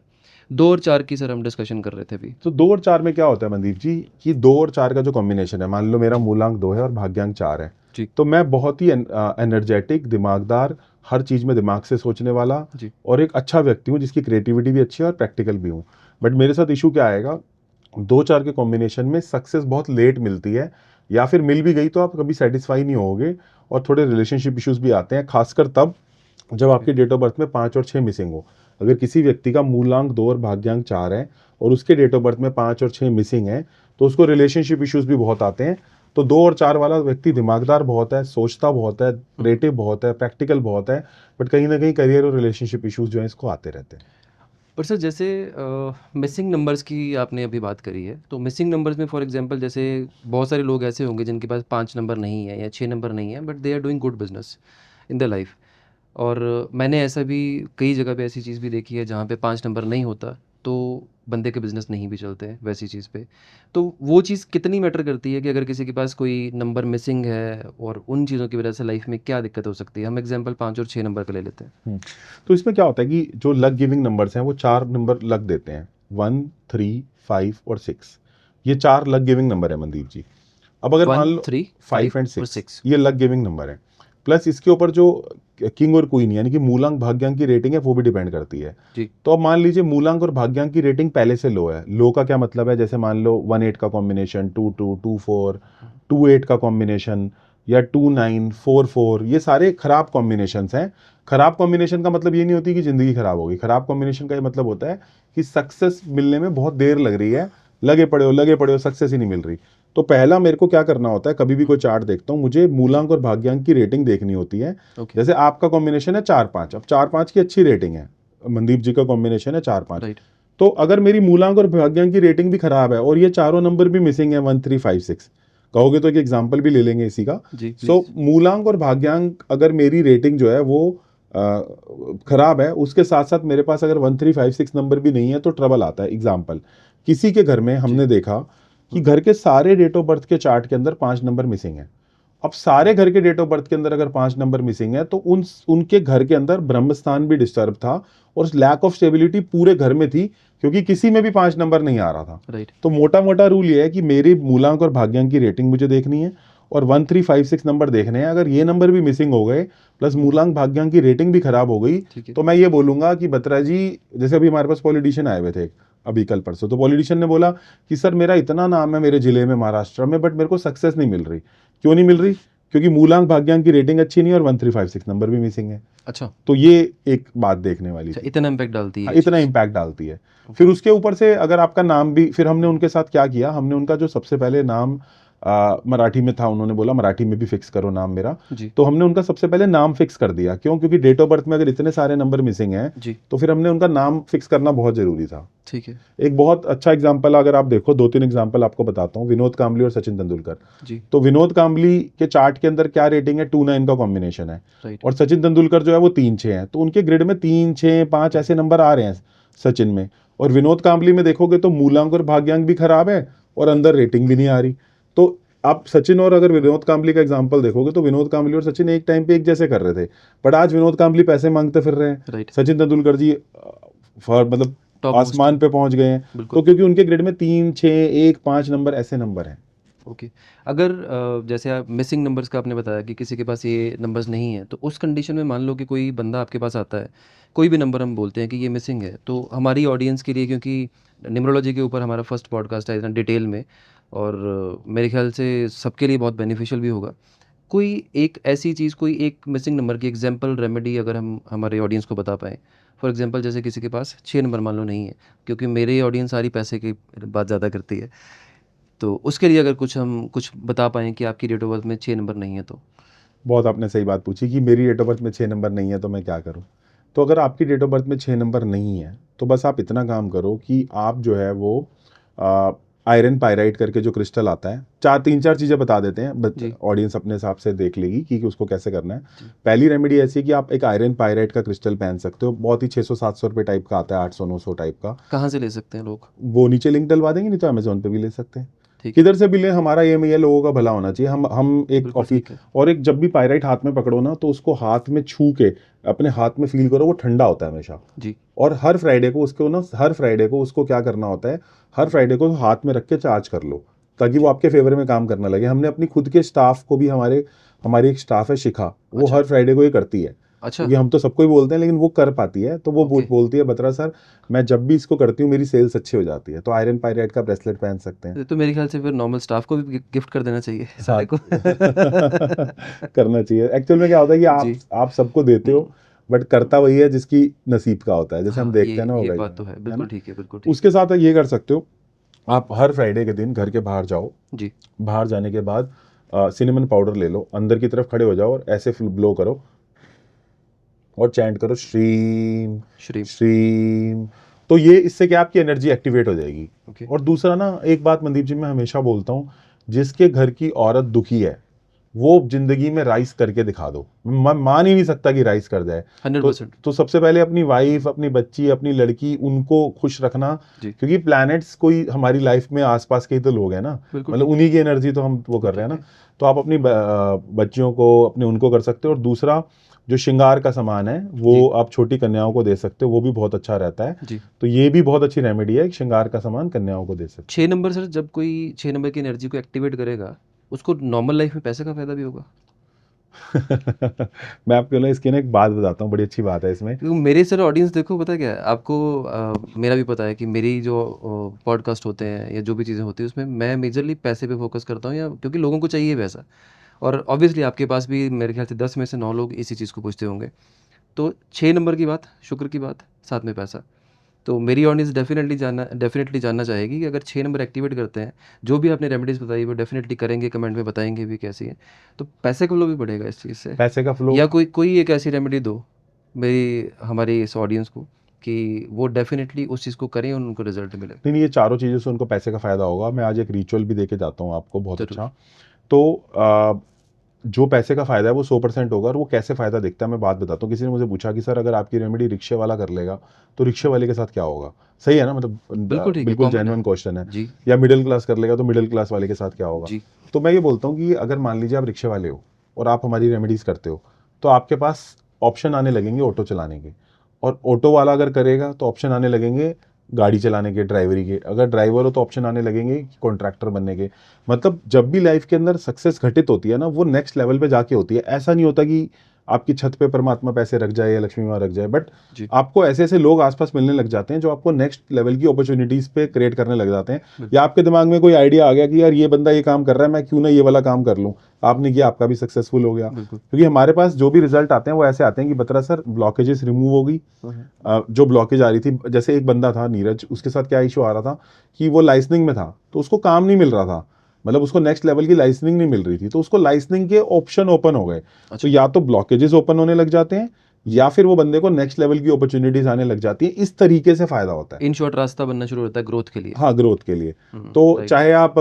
2 और 4 की सर हम डिस्कशन कर रहे थे अभी। तो 2 और 4 में क्या होता है मनदीप जी, कि 2 और 4 का जो कॉम्बिनेशन है, मान लो मेरा मूलांक 2 है और भाग्यांक 4 है, जी, तो मैं बहुत ही एनर्जेटिक, दिमागदार, हर चीज़ में दिमाग से सोचने वाला, जी, और एक अच्छा व्यक्ति हूँ जिसकी क्रिएटिविटी भी अच्छी है और प्रैक्टिकल भी हूँ। बट मेरे साथ इशू क्या आएगा, 2-4 के कॉम्बिनेशन में सक्सेस बहुत लेट मिलती है, या फिर मिल भी गई तो आप कभी सेटिस्फाई नहीं होगे, और थोड़े रिलेशनशिप इश्यूज भी आते हैं, खासकर तब जब ओके, आपकी डेट ऑफ बर्थ में 5 और 6 मिसिंग हो। अगर किसी व्यक्ति का मूलांक 2 और भाग्यांक 4 है, और उसके डेट ऑफ बर्थ में 5 और 6 मिसिंग है, तो उसको रिलेशनशिप इश्यूज भी बहुत आते हैं। तो 2 और 4 वाला व्यक्ति दिमागदार बहुत है, सोचता बहुत है, क्रिएटिव बहुत है, प्रैक्टिकल बहुत है, बट कहीं ना कहीं करियर और रिलेशनशिप इश्यूज जो है इसको आते रहते हैं। पर सर जैसे मिसिंग नंबर्स की आपने अभी बात करी है, तो मिसिंग नंबर्स में फॉर एग्जांपल जैसे बहुत सारे लोग ऐसे होंगे जिनके पास 5 नंबर नहीं है या 6 नंबर नहीं है, but they are doing good business in the life. और मैंने ऐसा भी कई जगह पे ऐसी चीज़ भी देखी है जहाँ पे 5 नंबर नहीं होता, तो बंदे के बिज़नेस नहीं भी चलते हैं वैसी चीज़ पे। तो वो चीज़ कितनी मैटर करती है कि अगर किसी के पास कोई नंबर मिसिंग है और उन चीज़ों की वजह से लाइफ में क्या दिक्कत हो सकती है? हम एग्जांपल 5 और 6 नंबर का ले लेते हैं। तो इसमें क्या होता है कि जो लक गिविंग नंबर्स हैं वो 4 नंबर लक देते हैं, 1, 3, 5 और 6। ये 4 लक गिविंग नंबर है मनदीप जी। अब अगर 1, मान लो 3, 5 5 एंड और 6 6। ये लक गिविंग नंबर है, प्लस इसके ऊपर जो किंग और क्वीन यानी कि मूलांक भाग्यांक की रेटिंग है वो भी डिपेंड करती है। जी, तो अब मान लीजिए मूलांक और भाग्यांक की रेटिंग पहले से लो है। लो का क्या मतलब है, जैसे मान लो 1-8 का कॉम्बिनेशन, 2-2, 2-4, 2-8 का कॉम्बिनेशन, या 2-9, 4-4, ये सारे खराब कॉम्बिनेशंस हैं। खराब कॉम्बिनेशन का मतलब ये नहीं होती कि जिंदगी खराब होगी। खराब कॉम्बिनेशन का ये मतलब होता है कि सक्सेस मिलने में बहुत देर लग रही है, लगे पड़े हो, सक्सेस ही नहीं मिल रही। तो पहला मेरे को क्या करना होता है, कभी भी कोई चार्ट देखता हूँ, मुझे मूलांक और भाग्यांक की रेटिंग देखनी होती है। ओके, जैसे आपका कॉम्बिनेशन है 4-5, अब 4-5 की अच्छी रेटिंग है, मनदीप जी का कॉम्बिनेशन है 4-5। राइट। तो अगर मेरी मूलांक और भाग्यांक की रेटिंग भी खराब है और ये चारों नंबर भी मिसिंग है, 1, 3, 5, 6, कहोगे तो एक एग्जाम्पल भी ले लेंगे इसी का। जी, सो प्लीज़। मूलांक और भाग्यांक अगर मेरी रेटिंग जो है वो खराब है, उसके साथ साथ मेरे पास अगर 1, 3, 5, 6 नंबर भी नहीं है तो ट्रबल आता है। एग्जाम्पल, किसी के घर में जी। हमने देखा कि हुँ, घर के सारे डेट ऑफ बर्थ के चार्ट के अंदर 5 नंबर मिसिंग है, अब सारे घर के डेट ऑफ बर्थ के अंदर अगर 5 नंबर मिसिंग है तो उनके घर के अंदर ब्रह्मस्थान भी डिस्टर्ब था और लैक ऑफ स्टेबिलिटी पूरे घर में थी, क्योंकि किसी में भी 5 नंबर नहीं आ रहा था। राइट। तो मोटा मोटा रूल ये है कि मेरी मूलांक और भाग्यांक की रेटिंग मुझे देखनी है और 1 3 5 6 नंबर देखने हैं। अगर ये नंबर भी मिसिंग हो गए प्लस मूलांक भाग्यांक की रेटिंग भी खराब हो गई ठीक है। तो मैं ये बोलूंगा कि बत्रा जी, जैसे अभी हमारे पास पॉलिटिशियन आए हुए थे अभी कल परसों, तो पॉलिटिशियन ने बोला कि सर मेरा इतना नाम है मेरे जिले में महाराष्ट्र में, बट मेरे को सक्सेस नहीं मिल रही। क्यों नहीं मिल रही? क्योंकि मूलांक भाग्यांक की रेटिंग अच्छी नहीं है और 1 3 5 6 नंबर भी मिसिंग है। अच्छा। तो ये एक बात देखने वाली अच्छा, थी। इतना इम्पैक्ट डालती है हाँ, ये इतना चीज़। इम्पैक्ट डालती है। फिर उसके ऊपर से अगर आपका नाम भी, फिर हमने उनके साथ क्या किया, हमने उनका जो सबसे पहले नाम मराठी में था, उन्होंने बोला मराठी में भी फिक्स करो नाम मेरा, जी। तो हमने उनका सबसे पहले नाम फिक्स कर दिया। क्यों? क्योंकि डेट ऑफ बर्थ में अगर इतने सारे नंबर मिसिंग हैं जी। तो फिर हमने उनका नाम फिक्स करना बहुत जरूरी था। ठीक है। एक बहुत अच्छा एग्जाम्पल अगर आप देखो, 2 3 एग्जाम्पल आपको बताता हूँ, विनोद कांबली और सचिन तेंदुलकर। जी। तो विनोद कांबली के चार्ट के अंदर क्या रेटिंग है? 2 9 का कॉम्बिनेशन है। राइट। और सचिन तेंदुलकर जो है वो 3 6 है। तो उनके ग्रिड में 3 6 5 ऐसे नंबर आ रहे हैं सचिन में। और विनोद कांबली में देखोगे तो मूलांक और भाग्यांक भी खराब है और अंदर रेटिंग भी नहीं आ रही। तो आप सचिन और अगर विनोद कांबली का एग्जांपल देखोगे तो विनोद कांबली और सचिन एक टाइम पे एक जैसे कर रहे थे, बट आज विनोद कांबली पैसे मांगते फिर रहे हैं। राइट। सचिन तेंदुलकर जी मतलब टॉप आसमान पे पहुंच गए हैं। बिल्कुल। तो क्योंकि उनके ग्रिड में 3 6 1 5 नंबर ऐसे नंबर हैं। ओके। अगर जैसे आप मिसिंग नंबर्स का आपने बताया कि किसी के पास ये नंबर्स नहीं है, तो उस कंडीशन में मान लो कि कोई बंदा आपके पास आता है, कोई भी नंबर हम बोलते हैं कि ये मिसिंग है, तो हमारी ऑडियंस के लिए, क्योंकि न्यूमरोलॉजी के ऊपर हमारा फर्स्ट पॉडकास्ट है इतना डिटेल में, और मेरे ख्याल से सबके लिए बहुत बेनिफिशियल भी होगा। कोई एक ऐसी चीज़, कोई एक मिसिंग नंबर की एग्जाम्पल रेमेडी अगर हम हमारे ऑडियंस को बता पाएँ। फॉर एग्जांपल जैसे किसी के पास 6 नंबर मान लो नहीं है, क्योंकि मेरी ऑडियंस सारी पैसे की बात ज़्यादा करती है, तो उसके लिए अगर कुछ बता पाएँ कि आपकी डेट ऑफ बर्थ में 6 नंबर नहीं है तो? बहुत आपने सही बात पूछी कि मेरी डेट ऑफ बर्थ में 6 नंबर नहीं है तो मैं क्या करूं। तो अगर आपकी डेट ऑफ बर्थ में 6 नंबर नहीं है तो बस आप इतना काम करो कि आप जो है वो आयरन पायराइट करके जो क्रिस्टल आता है, 3 4 चीज़ें बता देते हैं, ऑडियंस अपने हिसाब से देख लेगी कि उसको कैसे करना है। पहली रेमेडी ऐसी है कि आप एक आयरन पायराइट का क्रिस्टल पहन सकते हो, बहुत ही 600 700 रुपये टाइप का आता है, 800 900 टाइप का। कहाँ से ले सकते हैं लोग? वो नीचे लिंक डलवा देंगे, नहीं तो अमेजोन पे भी ले सकते हैं। ठीक है। किधर से भी ले, हमारा एम ये लोगों का भला होना चाहिए। हम एक बिल्कुल कॉफी, ठीक है। और एक जब भी पायराइट हाथ में पकड़ो ना तो उसको हाथ में छू के अपने हाथ में फील करो, वो ठंडा होता है हमेशा। जी। और हर फ्राइडे को उसको क्या करना होता है, हर फ्राइडे को हाथ में रख के चार्ज कर लो ताकि वो आपके फेवर में काम करने लगे। हमने अपनी खुद के स्टाफ को भी, हमारी एक स्टाफ है शिखा, वो अच्छा। हर फ्राइडे को ये करती है। अच्छा। क्योंकि हम तो सबको ही बोलते हैं लेकिन वो कर पाती है, तो वो ओके। बोलती है बत्रा सर मैं जब भी इसको करती हूँ मेरी सेल्स अच्छी हो जाती है। तो आयरन पायराइट का ब्रेसलेट पहन सकते हैं। तो मेरे ख्याल से फिर नॉर्मल स्टाफ को भी गिफ्ट कर देना चाहिए हाँ सारे को। करना चाहिए। एक्चुअल में क्या होता है कि जी। आप सबको देते हो, बट करता वही है जिसकी नसीब का होता है, जैसे हम हाँ, देखते हैं ना, ये होगा बात तो है। बिल्कुल ठीक है, बिल्कुल ठीक उसके साथ ये कर सकते हो, आप हर फ्राइडे के दिन घर के बाहर जाओ। है। जी। बाहर जाने के बाद सिनेमन पाउडर ले लो, अंदर की तरफ खड़े हो जाओ और ऐसे ब्लो करो और चैंट करो श्रीम श्री। श्रीम। तो ये इससे क्या आपकी एनर्जी एक्टिवेट हो जाएगी। ओके। और दूसरा ना, एक बात मनदीप जी मैं हमेशा बोलता हूँ, जिसके घर की औरत दुखी है वो जिंदगी में राइस करके दिखा दो। मैं मान ही नहीं सकता कि राइस कर जाए। 100%। तो सबसे पहले अपनी वाइफ, अपनी बच्ची, अपनी लड़की, उनको खुश रखना। जी। क्योंकि प्लैनेट्स कोई हमारी लाइफ में आसपास के ही तो लोग हैं ना, बिल्कुल मतलब ठीक उन्हीं की एनर्जी तो हम वो कर रहे हैं ना। तो आप अपनी बच्चियों को, अपने उनको कर सकते हो। और दूसरा जो श्रृंगार का सामान है वो आप छोटी कन्याओं को दे सकते हो, वो भी बहुत अच्छा रहता है। जी। तो ये भी बहुत अच्छी रेमेडी है, श्रृंगार का सामान कन्याओं को दे सकते 6 नंबर सर, जब कोई 6 नंबर की एनर्जी को एक्टिवेट करेगा, उसको नॉर्मल लाइफ में पैसे का फ़ायदा भी होगा? हो। मैं आपको ना इसकी ना एक बात बताता हूँ, बड़ी अच्छी बात है इसमें। क्योंकि मेरे सर ऑडियंस देखो, पता है क्या है आपको, मेरा भी पता है कि मेरी जो पॉडकास्ट होते हैं या जो भी चीज़ें होती हैं उसमें मैं मेजरली पैसे पे फोकस करता हूँ, या क्योंकि लोगों को चाहिए पैसा। और ऑब्वियसली आपके पास भी मेरे ख्याल से 10 में से 9 लोग इसी चीज़ को पूछते होंगे। तो 6 नंबर की बात, शुक्र की बात, साथ में पैसा। तो मेरी ऑडियंस डेफिनेटली जानना चाहेगी कि अगर 6 नंबर एक्टिवेट करते हैं, जो भी आपने रेमेडीज़ बताई वो डेफिनेटली करेंगे, कमेंट में बताएंगे भी कैसी है। तो पैसे का फ्लो भी बढ़ेगा इस चीज़ से, पैसे का फ्लो, या कोई एक ऐसी रेमेडी दो मेरी हमारी इस ऑडियंस को कि वो डेफिनेटली उस चीज़ को करें और उनको रिजल्ट मिले। नहीं ये चारों चीज़ों से उनको पैसे का फायदा होगा। मैं आज एक रिचुअल भी देके जाता हूँ आपको, बहुत ज़रूर। अच्छा। तो जो पैसे का फायदा है वो 100% होगा, और वो कैसे फायदा दिखता है मैं बात बताता हूँ। किसी ने मुझे पूछा कि सर अगर आपकी रेमेडी रिक्शे वाला कर लेगा तो रिक्शे वाले के साथ क्या होगा? सही है ना, मतलब बिल्कुल ठीक है, बिल्कुल कॉमन है। जेन्युइन क्वेश्चन है। जी, या मिडिल क्लास कर लेगा तो मिडिल क्लास वाले के साथ क्या होगा? जी, तो मैं ये बोलता हूँ कि अगर मान लीजिए आप रिक्शे वाले हो और आप हमारी रेमेडीज करते हो, तो आपके पास ऑप्शन आने लगेंगे ऑटो चलाने के, और ऑटो वाला अगर करेगा तो ऑप्शन आने लगेंगे गाड़ी चलाने के, ड्राइवरी के। अगर ड्राइवर हो तो ऑप्शन आने लगेंगे कॉन्ट्रैक्टर बनने के। मतलब जब भी लाइफ के अंदर सक्सेस घटित होती है ना, वो नेक्स्ट लेवल पे जाके होती है। ऐसा नहीं होता कि आपकी छत पे परमात्मा पैसे रख जाए या लक्ष्मी माँ रख जाए, बट जी, आपको ऐसे ऐसे लोग आसपास मिलने लग जाते हैं जो आपको नेक्स्ट लेवल की अपॉर्चुनिटीज पे क्रिएट करने लग जाते हैं। बिल्कुल, या आपके दिमाग में कोई आइडिया आ गया कि यार ये बंदा ये काम कर रहा है, मैं क्यों ना ये वाला काम कर लूं, आपने किया, आपका भी सक्सेसफुल हो गया। बिल्कुल। क्योंकि हमारे पास जो भी रिजल्ट आते हैं वो ऐसे आते हैं कि बतरा सर ब्लॉकेजेस रिमूव हो गई। हाँ, हाँ। जो ब्लॉकेज आ रही थी, जैसे एक बंदा था नीरज, उसके साथ क्या इशू आ रहा था कि वो लाइसनिंग में था तो उसको काम नहीं मिल रहा था, मतलब उसको नेक्स्ट लेवल की लाइसनिंग नहीं मिल रही थी, तो उसको लाइसनिंग के ऑप्शन ओपन हो गए। तो अच्छा, या तो ब्लॉकेजेस ओपन होने लग जाते हैं, या फिर वो बंदे को नेक्स्ट लेवल की अपॉर्चुनिटीज आने लग जाती है। इस तरीके से फायदा होता है, इन शॉर्ट रास्ता बनना शुरू होता है ग्रोथ के लिए। हाँ, ग्रोथ के लिए। तो राइट। चाहे आप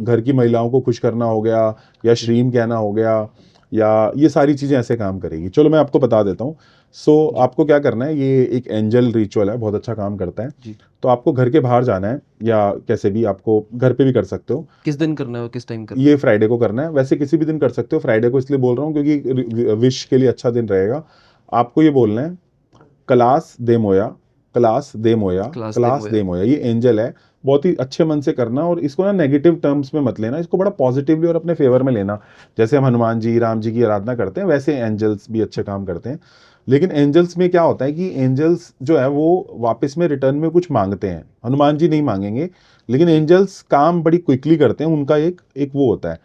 घर की महिलाओं को खुश करना हो गया, या जी, श्रीम कहना हो गया, या ये सारी चीज़ें ऐसे काम करेगी। चलो मैं आपको बता देता हूँ। सो जी, आपको क्या करना है, ये एक एंजल रिचुअल है, बहुत अच्छा काम करता है। जी। तो आपको घर के बाहर जाना है, या कैसे भी आपको घर पे भी कर सकते हो। किस दिन करना है और किस टाइम करना ये फ्राइडे को करना है, वैसे किसी भी दिन कर सकते हो, फ्राइडे को इसलिए बोल रहा हूँ क्योंकि विश के लिए अच्छा दिन रहेगा। आपको ये बोलना है, क्लास दे मोया, क्लास दे मोया, है? क्लास दे क्लास मोया। दे मोया। ये एंजल है, बहुत ही अच्छे मन से करना, और इसको ना नेगेटिव टर्म्स में मत लेना, इसको बड़ा पॉजिटिवली और अपने फेवर में लेना। जैसे हम हनुमान जी, राम जी की आराधना करते हैं, वैसे एंजल्स भी अच्छे काम करते हैं। लेकिन एंजल्स में क्या होता है कि एंजल्स जो है वो वापस में रिटर्न में कुछ मांगते हैं, हनुमान जी नहीं मांगेंगे, लेकिन जी, एंजल्स काम बड़ी क्विकली करते हैं। उनका एक एक वो होता है,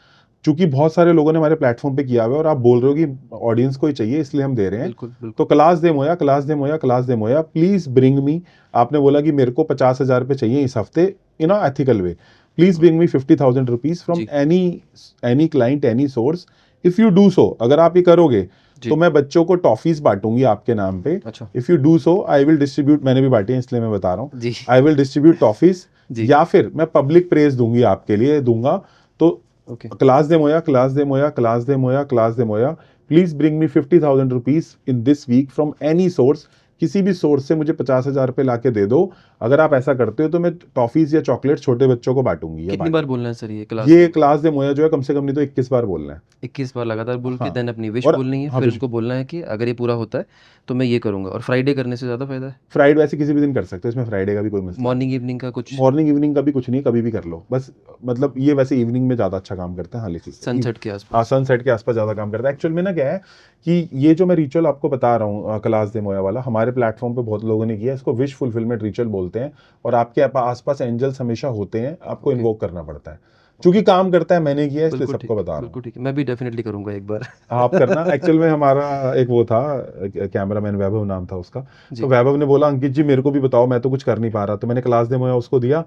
चूंकि बहुत सारे लोगों ने हमारे प्लेटफॉर्म पे किया हुआ है और आप बोल रहे हो कि ऑडियंस को ही चाहिए, इसलिए हम दे रहे हैं। बिल्कुल, तो बिल्कुल। क्लास दे मोया, क्लास दे मोया, क्लास दे मोया, प्लीज ब्रिंग मी। आपने बोला कि मेरे को 50,000 रुपये चाहिए इस हफ्ते in ethical way, please bring me 50,000 rupees from जी, any any client, any source. If you do so, अगर आप ये करोगे तो जी। मैं बच्चों को टॉफीज बांटूंगी आपके नाम पे। अच्छा, if you do so I will distribute, मैंने भी बांटी है इसलिए मैं बता रहा हूँ, जी, आई विल डिस्ट्रीब्यूट टॉफीज। जी। या फिर मैं पब्लिक प्रेज दूंगी आपके लिए दूंगा। तो ओके। क्लास दे मोया, क्लास दे मोया, क्लास दे मोया, क्लास दे मोया, please bring me 50,000 rupees in this week from any source. किसी भी सोर्स से मुझे 50,000 रुपये ला के दे दो। अगर आप ऐसा करते हो तो मैं टॉफीज या चॉकलेट छोटे बच्चों को बांटूंगी या कितनी बार बांटूंगी। बोलना है सर ये क्लास ये दे मोया? क्लास दे मोया जो है कम से कम नहीं तो 21 बार बोलना है। 21 बार लगातार बोल के हाँ, देन अपनी विश और बोलनी है, हाँ, फिर उनको बोलना है कि अगर ये पूरा होता है तो मैं ये करूँगा, और फ्राइडे करने से ज़्यादा फ़ायदा है? फ्राइडे वैसे किसी भी दिन कर सकते हो, इसमें फ्राइडे का भी कोई मसला नहीं। मॉर्निंग इवनिंग का कुछ मॉर्निंग इवनिंग का भी कुछ नहीं, कभी भी कर लो बस। मतलब ये वैसे इवनिंग में ज़्यादा अच्छा काम करता है, हाँ, लेकिन सनसेट के हाँ, आसपास? सनसेट के आसपास ज़्यादा काम करता है। एक्चुअल में ना क्या है कि ये जो मैं रिचुअल आपको बता रहा हूँ, क्लास दे मोया वाला, हमारे प्लेटफॉर्म पे बहुत लोगों ने किया है, इसको विश फुलफिलमेंट रिचुअल बोलते हैं। और आपके आसपास एंजल्स हमेशा होते हैं, आपको ओके, इन्वोक करना पड़ता है। ओके। चूंकि काम करता है, मैंने किया है इसलिए बिल्कुल ठीक सबको है, बता रहा हूँ। बिल्कुल ठीक है। मैं भी डेफ़िनिटली करूँगा एक बार। आप करना। एक्चुअल में हमारा एक वो था, कैमरामैन वैभव नाम था उसका। तो जी, वैभव ने बोला अंकित जी मेरे को भी बताओ, मैं तो कुछ कर नहीं पा रहा, तो मैंने क्लास डेमो उसको दिया।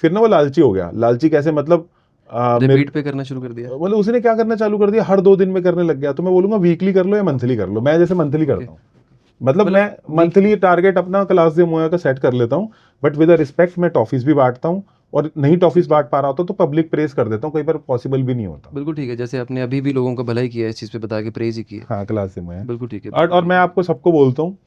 फिर ना वो लालची हो गया। लालची कैसे, मतलब मेरे रिपीट पे करना शुरू कर दिया? मतलब उसने क्या करना चालू कर दिया, हर 2 दिन में करने लग गया। तो मैं बोलूंगा वीकली कर लो या मंथली कर लो, मैं जैसे मंथली ओके, करता हूँ। मतलब मैं मतलब वीक मंथली टारगेट अपना क्लास डेमो का सेट कर लेता हूँ, बट विद रिस्पेक्ट मैं टॉफीज भी बांटता हूँ, और नहीं टॉफीज ठीक है। बांट पा रहा होता तो पब्लिक प्रेस कर देता हूँ, कई बार पॉसिबल भी नहीं होता। बिल्कुल ठीक है, जैसे आपने अभी भी लोगों का भला ही किया है इस चीज़ पे बता के, प्रेज़ ही की है। हाँ, क्लास डेमो है। बिल्कुल ठीक है, और बिल्कुल ठीक मैं है। आपको सबको बोलता हूँ,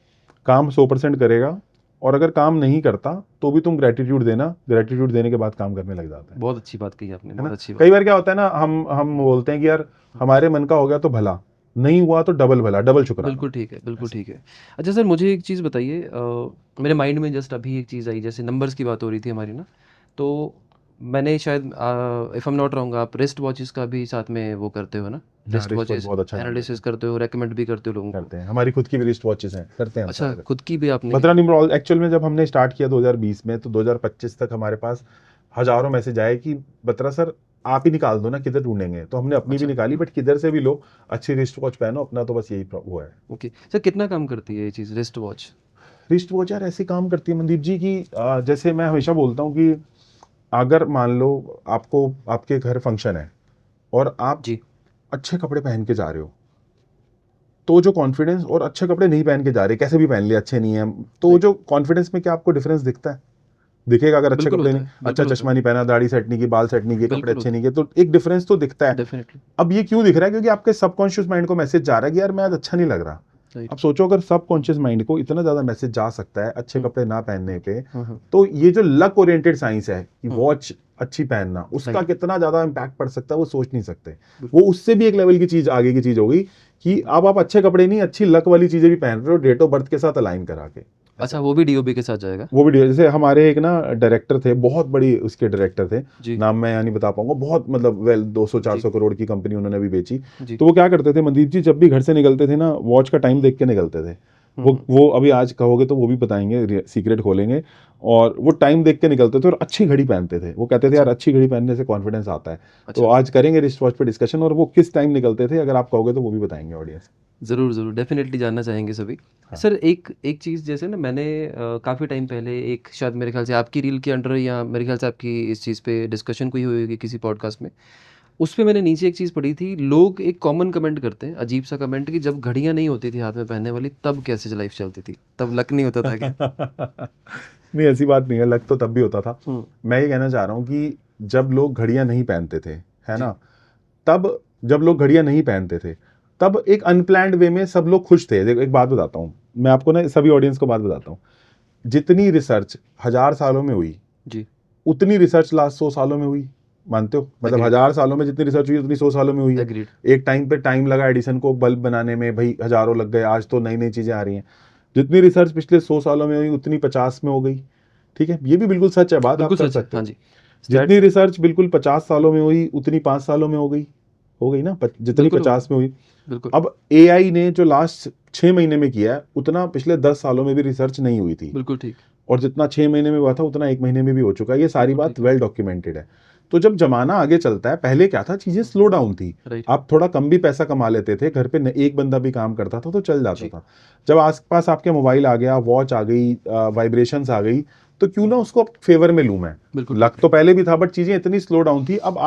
काम 100% करेगा, और अगर काम नहीं करता तो भी तुम ग्रेटिट्यूड देना, ग्रेटिट्यूड देने के बाद काम करने लग जाता बहुत अच्छी बात कही आपने, है बहुत ना। अच्छी कई बात। बार क्या होता है ना, हम बोलते हैं कि यार हमारे मन का हो गया तो भला, नहीं हुआ तो डबल भला, डबल शुक्राना। बिल्कुल ठीक है, बिल्कुल ऐसा। ठीक है। अच्छा सर, मुझे एक चीज़ बताइए, मेरे माइंड में जस्ट अभी एक चीज़ आई, जैसे नंबर्स की बात हो रही थी हमारी ना, तो मैंने शायद if I am not wrong, आप रिस्ट वॉचेस का भी साथ में वो करते हो ना? हाँ, रिस्ट रिस्ट वॉच वॉचेस बहुत अच्छा काम करते एनालिसिस हैं। करते हो, रेकमेंड भी करते हो लोगों को? करते हैं, हमारी खुद की भी रिस्ट वॉचेस हैं, करते हैं हम अच्छा, सारे। खुद की भी आपने? बतरा निम्रोल एक्चुअल में जब हमने स्टार्ट किया 2020 में, तो 2025 तक हमारे पास हजारों मैसेज आए कि बतरा सर आप ही निकाल दो ना, किधर ढूंढेंगे। तो हमने अपनी भी अच्छा, निकाली, बट किधर से भी लो, अच्छी रिस्ट वॉच पहनो अपना, तो बस यही वो है। ओके। सर कितना काम करती है ये चीज़ रिस्ट वॉच? रिस्ट वॉच यार ऐसे काम करती है मनदीप जी की, जैसे मैं हमेशा बोलता हूँ कि अगर मान लो आपको, आपके घर फंक्शन है और आप जी, अच्छे कपड़े पहन के जा रहे हो, तो जो कॉन्फिडेंस, और अच्छे कपड़े नहीं पहन के जा रहे, कैसे भी पहन लिए अच्छे नहीं है, तो राइट। जो कॉन्फिडेंस में क्या आपको डिफरेंस दिखता है? दिखेगा अगर अच्छे बिल्कुल कपड़े होता नहीं, है, अच्छा बिल्कुल चश्मा नहीं पहना, दाढ़ी सेट नहीं की, बाल सेट नहीं किए, कपड़े बिल्कुल अच्छे होता नहीं किए, तो एक डिफरेंस तो दिखता है, है। डेफिनेटली, अब ये क्यों दिख रहा है? क्योंकि आपके सबकॉन्शियस माइंड को मैसेज जा रहा है कि यार मैं आज अच्छा नहीं लग रहा। राइट। अब सोचो अगर सबकॉन्शियस माइंड को इतना ज्यादा मैसेज जा सकता है अच्छे हुँ, कपड़े ना पहनने पे, हुँ, तो ये जो लक ओरिएंटेड साइंस है कि हुँ, वॉच अच्छी पहनना, उसका राइट, कितना ज्यादा इम्पैक्ट पड़ सकता है वो सोच नहीं सकते। वो बिल्कुल। उससे भी एक लेवल की चीज, आगे की चीज हो गई कि अब आप अच्छे कपड़े नहीं, अच्छी लक वाली चीजें भी पहन रहे हो डेट ऑफ बर्थ के साथ अलाइन करा के। ऐसा अच्छा, वो भी डीओबी के साथ जाएगा? वो वीडियो, जैसे हमारे एक ना डायरेक्टर थे, बहुत बड़ी उसके डायरेक्टर थे, जी, नाम मैं यहाँ नहीं बता पाऊंगा, बहुत मतलब वेल 200-400 जी, करोड़ की कंपनी उन्होंने भी बेची। जी। तो वो क्या करते थे मनदीप जी, जब भी घर से निकलते थे ना, वॉच का टाइम देख के निकलते थे। हुँ, वो हुँ, वो अभी आज कहोगे तो वो भी बताएंगे, सीक्रेट खोलेंगे। और वो टाइम देख के निकलते थे और अच्छी घड़ी पहनते थे। वो कहते थे यार अच्छा, अच्छी घड़ी पहनने से कॉन्फिडेंस आता है। तो अच्छा। आज करेंगे रिस्ट वॉच पे डिस्कशन, और वो किस टाइम निकलते थे, अगर आप कहोगे तो वो भी बताएंगे ऑडियंस। ज़रूर, ज़रूर, डेफ़िनेटली जानना चाहेंगे सभी। हाँ सर एक एक चीज़ जैसे ना मैंने काफ़ी टाइम पहले एक शायद मेरे ख़्याल से आपकी रील के अंडर या मेरे ख़्याल से आपकी इस चीज़ पे डिस्कशन कोई हुई होगी किसी पॉडकास्ट में। उसपे मैंने नीचे एक चीज़ पढ़ी थी, लोग एक कॉमन कमेंट करते हैं, अजीब-सा कमेंट कि जब घड़ियाँ नहीं होती थी हाथ में पहनने वाली तब कैसे लाइफ़ चलती थी? तब लक नहीं होता था क्या? नहीं, ऐसी बात नहीं है, लक तो तब भी होता था। हुँ, मैं ये कहना चाह रहा हूँ कि जब लोग घड़ियां नहीं पहनते थे, है जी, ना, तब जब लोग घड़ियां नहीं पहनते थे, तब एक अनप्लैंड वे में सब लोग खुश थे। देखो एक बात बताता हूँ, मैं आपको ना सभी ऑडियंस को बात बताता हूँ। जितनी रिसर्च 1000 सालों में हुई, जी, उतनी रिसर्च लास्ट 100 सालों में हुई। मानते हो? मतलब एग्रीड, 1000 सालों में जितनी रिसर्च हुई उतनी 100 सालों में हुई है। एग्रीड, एक टाइम पे टाइम लगा एडिसन को बल्ब बनाने में, भाई हजारों लग गए, आज तो नई नई चीजें आ रही हैं। जितनी रिसर्च पिछले 100 सालों में हुई उतनी 50 में हो गई। ठीक है, ये भी बिल्कुल सच है, बात आप बिल्कुल कर सच है। सकते हाँ हो। जी, जितनी स्टैट्स रिसर्च बिल्कुल 50 सालों में हुई उतनी 5 सालों में हो गई ना, जितनी बिल्कुल हो गई, 50 में हुई। बिल्कुल, अब एआई ने जो लास्ट 6 महीने में किया है, उतना पिछले 10 सालों में भी रिसर्च नहीं हुई थी। बिल्कुल ठीक, और जितना 6 महीने में हुआ था उतना 1 महीने में भी हो चुका है। ये सारी बिल्कुल बात ठीक। वेल डॉक्यूमेंटेड है। तो जब जमाना आगे चलता है, पहले क्या था, चीजें हुँ, स्लो डाउन थी। राइट, आप थोड़ा कम भी पैसा कमा लेते थे, घर पे एक बंदा भी काम करता था तो चल जाता जी, था। जब आसपास आपके मोबाइल आ गया, वॉच आ गई, वाइब्रेशंस आ गई, तो क्यों हुँ, ना उसको फेवर में लूं मैं। बिल्कुल लक ठीक, तो पहले भी था, बट चीजें इतनी स्लो डाउन थी। अब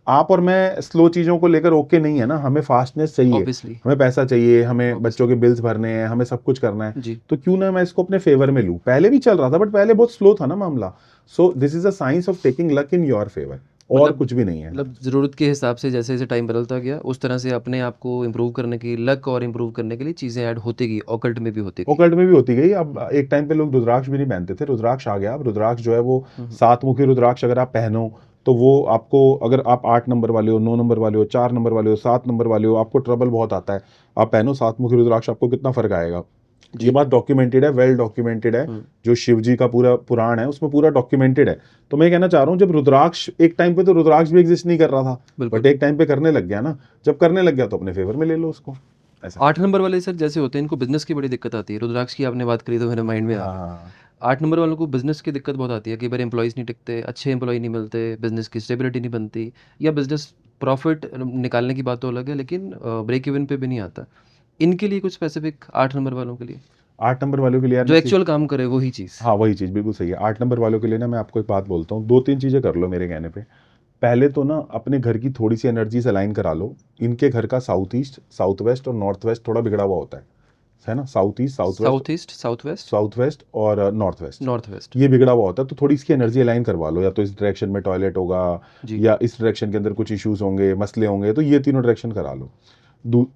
आप और मैं स्लो चीजों को लेकर ओके नहीं है ना, हमें फास्टनेस चाहिए, ऑब्वियसली, हमें पैसा चाहिए, हमें बच्चों ऑब्वियसली, के बिल्स भरने हैं, हमें सब कुछ करना है। जी। तो क्यों ना मैं इसको अपने फेवर में लूं। पहले भी चल रहा था, बट पहले बहुत स्लो था ना मामला। So this is a science of taking luck in your favour, और मतलब कुछ भी नहीं है। मतलब ज़रूरत के हिसाब से जैसे-जैसे टाइम बदलता गया, उस तरह से अपने आप को इम्प्रूव करने की लक और इम्प्रूव करने के लिए चीज़ें ऐड होती गई, ऑकल्ट में भी होती गई। ओकल्ट में भी होती गई। अब हुँ, एक टाइम पे लोग रुद्राक्ष भी नहीं पहनते थे, रुद्राक्ष आ गया। अब रुद्राक्ष जो है वो हुँ, हुँ, 7 मुखी रुद्राक्ष अगर आप पहनो, तो वो आपको, अगर आप 8 नंबर वाले हो, 9 नंबर वाले हो, 4 नंबर वाले हो, 7 नंबर वाले हो, आपको ट्रबल बहुत आता है, आप पहनो 7 मुखी रुद्राक्ष, आपको कितना फर्क आएगा। ये जी, बात डॉक्यूमेंटेड है, वेल डॉक्यूमेंटेड है। हुँ, जो शिव जी का पूरा पुराण है उसमें पूरा डॉक्यूमेंटेड है। तो मैं कहना चाह रहा हूँ, जब रुद्राक्ष, एक टाइम पे तो रुद्राक्ष भी एग्जिस्ट नहीं कर रहा था, बिल्कुल। बट एक टाइम पे करने लग गया ना। जब करने लग गया तो अपने फेवर में ले लो उसको, ऐसा। 8 नंबर वाले सर जैसे होते हैं, इनको बिज़नेस की बड़ी दिक्कत आती है। रुद्राक्ष की आपने बात करी तो मेरे माइंड में आ गया। हाँ 8 नंबर वालों को बिज़नेस की दिक्कत बहुत आती है, कई बार एम्प्लॉइज़ नहीं टिकते, अच्छे एम्प्लॉयी नहीं मिलते, बिज़नेस की स्टेबिलिटी नहीं बनती या बिज़नेस प्रॉफ़िट निकालने की बात तो अलग है लेकिन ब्रेक इवन पे भी नहीं आता। इनके लिए कुछ स्पेसिफ़िक 8 नंबर वालों के लिए, 8 नंबर वालों के लिए यार जो मैं एक्चुअल काम करे वही चीज़? हाँ वही चीज़ बिल्कुल सही है। 8 नंबर वालों के लिए ना मैं आपको एक बात बोलता हूँ, 2-3 चीज़ें कर लो मेरे कहने पे। पहले तो ना अपने घर की थोड़ी सी एनर्जीज अलाइन करा लो। इनके घर का साउथ ईस्ट, साउथ वेस्ट और नॉर्थ वेस्ट थोड़ा बिगड़ा हुआ होता है ना, south east, south west, south east, south west, south west और नॉर्थ वेस्ट, नॉर्थ वेस्ट। ये बिगड़ा हुआ होता है। तो थोड़ी इसकी एनर्जी अलाइन करवा लो। या तो इस डायरेक्शन में टॉयलेट होगा, जी, या इस डायरेक्शन के अंदर कुछ इश्यूज होंगे, मसले होंगे, तो ये तीनों डायरेक्शन करा लो।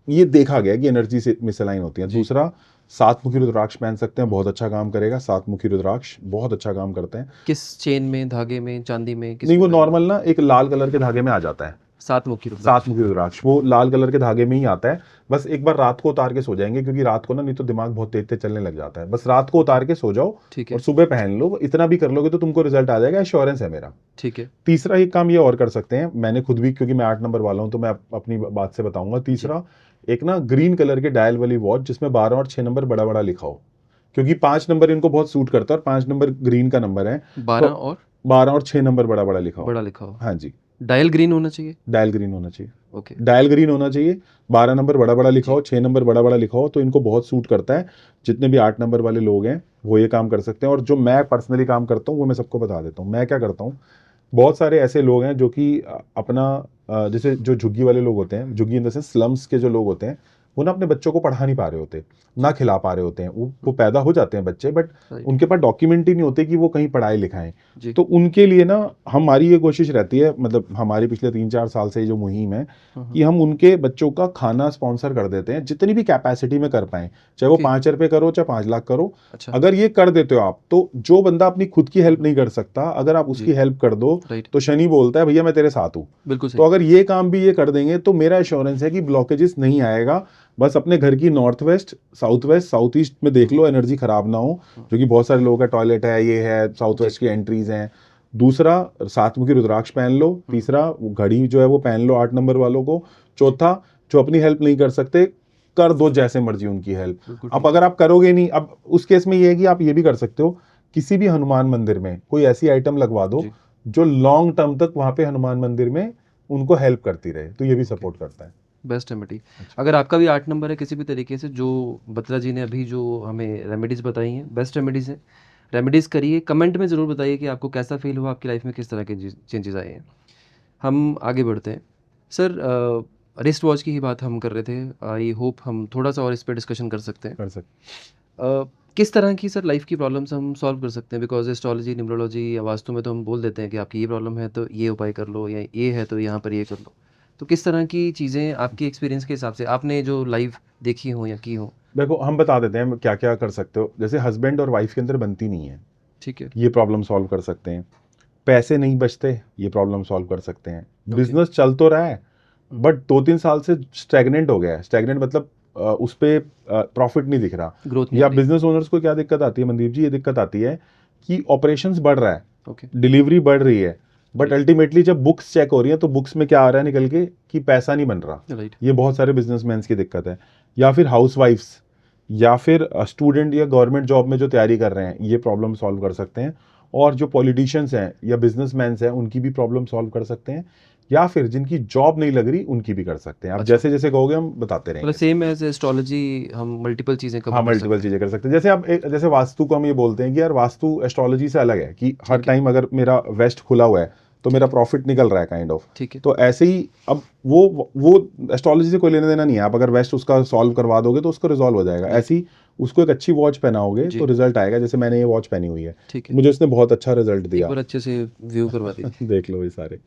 ये देखा गया कि एनर्जी से मिसअलाइन होती है। जी। दूसरा, 7 मुखी रुद्राक्ष पहन सकते हैं, बहुत अच्छा काम करेगा। 7 मुखी रुद्राक्ष बहुत अच्छा काम करते हैं। किस चेन में, धागे में, चांदी में, नहीं, किसमें वो पहनना? नॉर्मल ना एक लाल कलर के धागे में आ जाता है। 7 मुखी सात रुद्राक्ष। मुखी रुद्राक्ष वो लाल कलर के धागे में ही आता है। बस एक बार रात को उतार के सो जाएंगे, क्योंकि रात को ना नहीं तो दिमाग बहुत तेज तेज चलने लग जाता है। बस रात को उतार के सो जाओ ठीक और है, सुबह पहन लो। इतना भी कर लोगे तो तुमको रिजल्ट आ जाएगा, एश्योरेंस है मेरा। ठीक है। तीसरा एक काम ये और कर सकते हैं, मैंने खुद भी, क्योंकि मैं 8 नंबर वाला हूं तो मैं अपनी बात से बताऊंगा। जी। तीसरा, एक ना ग्रीन कलर के डायल वाली वॉच जिसमें 12 और 6 नंबर बड़ा बड़ा लिखा हो, क्योंकि 5 नंबर इनको बहुत सूट करता है और 5 नंबर ग्रीन का नंबर है। 12 तो और 12 और 6 नंबर बड़ा बड़ा लिखा हो। बड़ा लिखा हो। हाँ जी, डायल ग्रीन होना चाहिए? डायल ग्रीन होना चाहिए। ओके, डायल ग्रीन होना चाहिए। 12 नंबर बड़ा बड़ा लिखा जी। हो, 6 नंबर बड़ा बड़ा लिखा हो, तो इनको बहुत सूट करता है। जितने भी 8 नंबर वाले लोग हैं वो ये काम कर सकते हैं। और जो मैं पर्सनली काम करता हूँ वो मैं सबको बता देता हूँ। मैं क्या करता हूँ, बहुत सारे ऐसे लोग हैं जो कि अपना जैसे जो झुग्गी वाले लोग होते हैं, झुग्गी इन द सेंस स्लम्स के जो लोग होते हैं, वो ना अपने बच्चों को पढ़ा नहीं पा रहे होते, ना खिला पा रहे होते हैं, वो पैदा हो जाते हैं बच्चे, बट राइट। उनके पास डॉक्यूमेंट ही नहीं होते कि वो कहीं पढ़ाए लिखाएं। जी। तो उनके लिए ना हमारी ये कोशिश रहती है, मतलब हमारी पिछले 3-4 साल से ये जो मुहिम है कि हम उनके बच्चों का खाना स्पॉन्सर कर देते हैं, जितनी भी कैपेसिटी में कर पाएं, चाहे वो ओके। 5 रुपए करो चाहे 5 लाख करो। अच्छा। अगर ये कर देते हो आप, तो जो बंदा अपनी खुद की हेल्प नहीं कर सकता, अगर आप उसकी जी। हेल्प कर दो राइट। तो शनि बोलता है भैया मैं तेरे साथ हूँ। बिल्कुल तो सही। अगर ये काम भी ये कर देंगे तो मेरा एश्योरेंस है कि ब्लॉकेजेस नहीं आएगा। बस अपने घर की नॉर्थ वेस्ट, साउथ ईस्ट में देख लो, एनर्जी खराब ना हो, जो कि बहुत सारे लोगों का टॉयलेट है, ये है, साउथ वेस्ट की एंट्रीज हैं। दूसरा, सातमुखी रुद्राक्ष पहन लो। तीसरा, घड़ी जो है वो पहन लो 8 नंबर वालों को। चौथा, जो अपनी हेल्प नहीं कर सकते, कर दो जैसे मर्जी उनकी हेल्प। बिल्कुल अब ठीक। अगर आप करोगे नहीं, अब उस केस में ये है कि आप ये भी कर सकते हो, किसी भी हनुमान मंदिर में कोई ऐसी आइटम लगवा दो जी। जो लॉन्ग टर्म तक वहां पे हनुमान मंदिर में उनको हेल्प करती रहे, तो ये भी सपोर्ट करता है। Best remedy. अगर आपका भी 8 नंबर है किसी भी तरीके से, जो बत्रा जी ने अभी जो हमें रेमेडीज़ बताई हैं, बेस्ट रेमेडीज़ हैं। रेमेडीज़ करिए, कमेंट में ज़रूर बताइए कि आपको कैसा फ़ील हुआ, आपकी लाइफ़ में किस तरह के चेंजेज़ आए हैं। हम आगे बढ़ते हैं। सर, रिस्ट वॉच की ही बात हम कर रहे थे। आई होप हम थोड़ा-सा और इस पे डिस्कशन कर सकते हैं। कर सकते। किस तरह की सर लाइफ़ की प्रॉब्लम्स हम सॉल्व कर सकते हैं? बिकॉज़ एस्ट्रोलॉजी, न्यूमरोलॉजी या वास्तु में तो हम बोल देते हैं कि आपकी ये प्रॉब्लम है तो ये उपाय कर लो, या ये है तो यहाँ पर ये कर लो। तो किस तरह की चीज़ें आपकी एक्सपीरियंस के हिसाब से आपने जो लाइव देखी हों या की हों? देखो हम बता देते हैं क्या क्या कर सकते हो। जैसे हस्बैंड और वाइफ के अंदर बनती नहीं है, ठीक है। ये प्रॉब्लम सॉल्व कर सकते हैं। पैसे नहीं बचते, ये प्रॉब्लम सॉल्व कर सकते हैं। ओके। बिजनेस चल तो रहा है बट 2-3 साल से स्टैग्नेंट हो गया है। स्टैग्नेंट मतलब उस पे प्रॉफिट नहीं दिख रहा। ग्रोथ नहीं या आ रही। बिजनेस ओनर्स को क्या दिक्कत आती है मनदीप जी, ये दिक्कत आती है कि ऑपरेशंस बढ़ रहा है, ओके। डिलीवरी बढ़ रही है, बट राइट। अल्टीमेटली जब बुक्स चेक हो रही है तो बुक्स में क्या आ रहा है निकल के कि पैसा नहीं बन रहा। राइट। ये बहुत सारे बिजनेसमैन की दिक्कत है। या फिर हाउसवाइफ्स, या फिर स्टूडेंट या गवर्नमेंट जॉब में जो तैयारी कर रहे हैं, ये प्रॉब्लम सॉल्व कर सकते हैं। और जो पॉलिटिशियंस हैं या बिजनेसमैन हैं, उनकी भी प्रॉब्लम सॉल्व कर सकते हैं। या फिर जिनकी जॉब नहीं लग रही, उनकी भी कर सकते हैं। आप अच्छा। जैसे जैसे कहोगे हम बताते मतलब रहेंगे। सेम एज़ एस्ट्रोलॉजी हम मल्टीपल चीज़ें हाँ, कवर कर मल्टीपल सकते हैं। चीजें कर सकते हैं। जैसे आप जैसे वास्तु को हम ये बोलते हैं कि यार वास्तु एस्ट्रोलॉजी से अलग है, कि हर ठीक है। टाइम अगर मेरा वेस्ट खुला हुआ है तो मेरा प्रॉफिट निकल रहा है काइंड ऑफ। ठीक है। तो ऐसे ही अब वो एस्ट्रोलॉजी से कोई लेना देना नहीं है। आप अगर वेस्ट उसका सॉल्व करवा दोगे तो उसको रिजॉल्व हो जाएगा। राइट। ऐसे ही उसको एक अच्छी वॉच पहनाओगे जी। तो रिजल्ट आएगा। जैसे मैंने ये वॉच पहनी हुई है, ठीक है। मुझे उसने बहुत अच्छा रिजल्ट एक दिया। बार अच्छे से व्यू करवा दीजिए। देख लो ये सारे,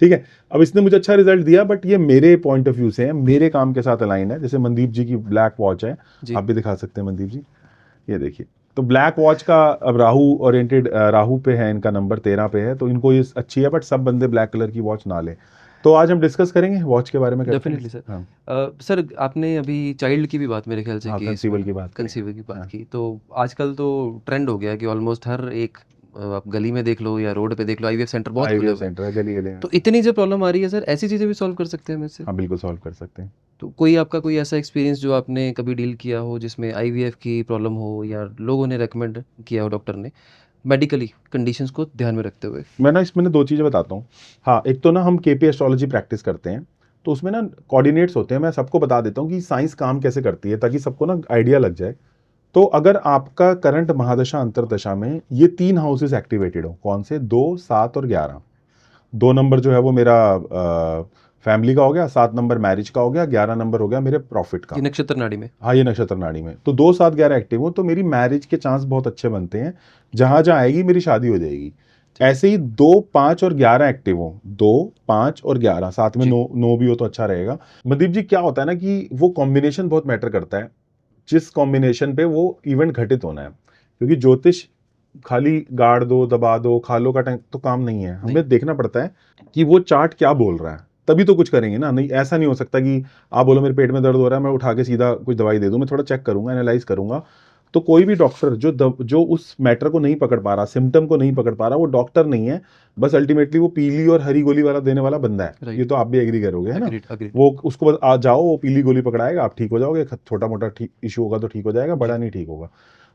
ठीक है। अब इसने मुझे अच्छा रिजल्ट दिया, बट ये मेरे पॉइंट ऑफ व्यू से है, मेरे काम के साथ अलाइन है। जैसे मनदीप जी की ब्लैक वॉच है, जी। आप भी दिखा सकते हैं मनदीप जी, ये देखिए। तो ब्लैक वॉच का अब राहु ओरिएंटेड, राहु पे है, इनका नंबर 13 पे है, तो इनको ये अच्छी है, बट सब बंदे ब्लैक कलर की वॉच ना लें। तो आज हम डिस्कस करेंगे वॉच के बारे में, करते हैं। Definitely sir. हाँ, सर, आपने अभी चाइल्ड की भी बात मेरे ख्याल से हाँ, की कंसीवल इसमें, की बात करें। कंसीवर की बात हाँ, की। तो आजकल तो ट्रेंड हो गया है कि ऑलमोस्ट हर एक, आप गली में देख लो या रोड पे देख लो, आईवीएफ सेंटर बहुत खुले आईवीएफ हुए हैं। सेंटर है गली गली में। तो इतनी जो प्रॉब्लम आ रही है सर, ऐसी चीज़ें भी सॉल्व कर सकते हैं हम इससे? हाँ, बिल्कुल सॉल्व कर सकते हैं। तो कोई आपका कोई ऐसा एक्सपीरियंस जो आपने कभी डील किया हो जिसमें आईवीएफ की प्रॉब्लम हो, या लोगों ने रेकमेंड किया हो डॉक्टर ने, मेडिकली कंडीशंस को ध्यान में रखते हुए? मैं ना इसमें ना 2 चीज़ें बताता हूँ। हाँ, एक तो ना हम केपी एस्ट्रोलॉजी प्रैक्टिस करते हैं, तो उसमें ना कोऑर्डिनेट्स होते हैं। मैं सबको बता देता हूँ कि साइंस काम कैसे करती है, ताकि सबको ना आइडिया लग जाए। तो अगर आपका करंट महादशा अंतरदशा में ये 3 हाउसेस एक्टिवेटेड हो, कौन से? 2, 7 और 11। 2 नंबर जो है वो मेरा फैमिली का हो गया, 7 नंबर मैरिज का हो गया, 11 नंबर हो गया मेरे प्रॉफिट का। ये नक्षत्र नाड़ी में? हाँ, ये नक्षत्र नाड़ी में। तो 2, 7, 11 एक्टिव हो तो मेरी मैरिज के चांस बहुत अच्छे बनते हैं। जहां जहां आएगी मेरी शादी हो जाएगी। ऐसे ही 2, 5 और 11 एक्टिव हो, 2, 5 और 11, साथ में जी। 9 भी हो तो अच्छा रहेगा। मनदीप जी, क्या होता है ना कि वो कॉम्बिनेशन बहुत मैटर करता है, जिस कॉम्बिनेशन पे वो इवेंट घटित होना है। क्योंकि ज्योतिष खाली गाड़ दो, दबा दो, खा लो का टाइम तो काम नहीं है। हमें देखना पड़ता है कि वो चार्ट क्या बोल रहा है, तभी तो कुछ करेंगे ना। नहीं, ऐसा नहीं हो सकता कि आप बोलो मेरे पेट में दर्द हो रहा है, मैं उठा के सीधा कुछ दवाई दे दूं। मैं थोड़ा चेक करूंगा, एनालाइज करूंगा। तो कोई भी डॉक्टर जो उस मैटर को नहीं पकड़ पा रहा, सिम्टम को नहीं पकड़ पा रहा, वो डॉक्टर नहीं है। बस अल्टीमेटली वो पीली और हरी गोली वाला देने वाला बंदा है। Right. ये तो आप भी एग्री करोगे, है ना? Agreed, agreed. वो उसको बस आ जाओ, वो पीली गोली पकड़ाएगा, आप ठीक हो जाओगे। छोटा मोटा इशू होगा तो ठीक हो जाएगा, बड़ा जी। नहीं ठीक होगा।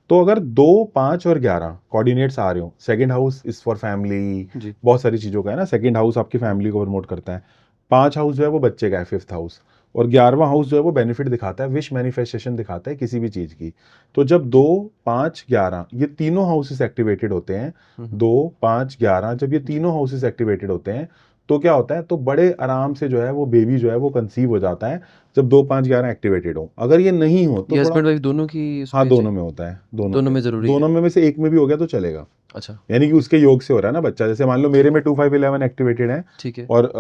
तो अगर 2, 5 और 11 कोऑर्डिनेट्स आ रहे हो, second house is for family, जी। बहुत सारी चीज़ों का है ना। सेकंड हाउस आपकी फैमिली को प्रमोट करता है। 5 हाउस जो है वो बच्चे का है, 5th हाउस। और 11वां हाउस जो है वो बेनिफिट दिखाता है, विश मैनिफेस्टेशन दिखाता है किसी भी चीज़ की। तो जब 2, 5, 11 ये तीनों हाउसेस एक्टिवेटेड होते हैं, 2, 5, 11 जब ये तीनों हाउसेस एक्टिवेटेड होते हैं, तो क्या होता है, तो बड़े आराम से जो है वो बेबी जो है वो कंसीव हो जाता है जब 2 5 11 एक्टिवेटेड हो। अगर ये नहीं हो तो ये थोड़ा, हस्बैंड वाइफ दोनों की हाँ उसमें दोनों में होता है, दोनों में ज़रूरी है। दोनों में से एक में भी हो गया तो चलेगा। अच्छा, यानी कि उसके योग से हो रहा है ना बच्चा। जैसे मान लो मेरे में 2 5 11 एक्टिवेटेड है, ठीक है। और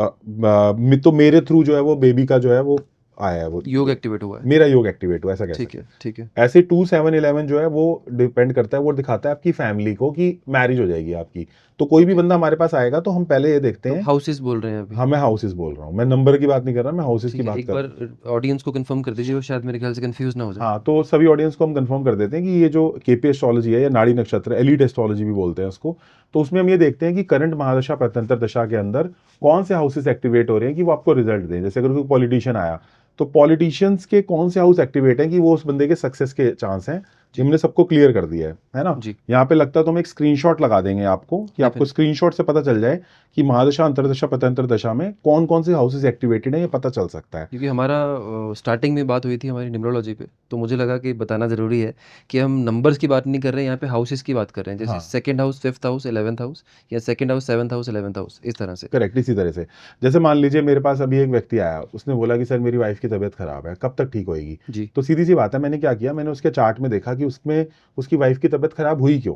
तो मेरे थ्रू जो है वो बेबी का जो है वो आया है, वो योग एक्टिवेट हुआ है। मेरा योग एक्टिवेट हुआ, ऐसा कह ठीक सकते है, हैं। ठीक है। ऐसे 2 7 11 जो है वो डिपेंड करता है, वो दिखाता है आपकी फैमिली को कि मैरिज हो जाएगी आपकी। तो कोई भी ओके। बंदा हमारे पास आएगा तो हम पहले ये देखते तो हैं। हाउसेस बोल रहे हैं अभी। हाँ मैं हाउसेस बोल रहा हूँ, मैं नंबर की बात नहीं कर रहा, मैं हाउसेस की ठीक है, बात एक कर रहा बार हूँ। ऑडियंस को कंफर्म कर दीजिए, वो शायद मेरे ख्याल से कंफ्यूज ना हो जाए। हाँ तो सभी ऑडियंस को हम कंफर्म कर देते हैं कि ये जो केपी एस्ट्रोलॉजी है या नाड़ी नक्षत्र, एलीट एस्ट्रोलॉजी भी बोलते हैं उसको, तो उसमें हम ये देखते हैं कि करंट महादशा प्रत्यंतर दशा के अंदर कौन से हाउसेस एक्टिवेट हो रहे हैं कि वो आपको रिजल्ट दें। जैसे अगर कोई पॉलिटिशियन आया तो पॉलिटिशियंस के कौन से हाउस एक्टिवेट हैं कि वो उस बंदे के सक्सेस के चांस हैं। ये जी, हमने सबको क्लियर कर दिया है ना। जी, यहाँ पे लगता है तो हम एक स्क्रीनशॉट लगा देंगे आपको, कि आपको डेफिनेटली। स्क्रीनशॉट से पता चल जाए कि महादशा अंतरदशा प्रत्यंतर दशा में कौन कौन से हाउसेस एक्टिवेटेड हैं, ये पता चल सकता है। क्योंकि हमारा स्टार्टिंग में बात हुई थी हमारी न्यूमरोलॉजी पे, तो मुझे लगा कि बताना ज़रूरी है कि हम नंबर्स की बात नहीं कर रहे हैं, यहाँ पे हाउसेस की बात कर रहे हैं। जैसे हाँ second house, fifth house, 11th house, या second house, seventh house, 11th house, इस तरह से। करेक्ट, इसी तरह से। जैसे मान लीजिए मेरे पास अभी एक व्यक्ति आया, उसने बोला कि सर मेरी वाइफ की तबीयत खराब है, कब तक ठीक होएगी। जी, तो सीधी सी बात है, मैंने क्या किया, मैंने उसके चार्ट में देखा कि उसमें उसकी वाइफ की तबीयत खराब हुई क्यों।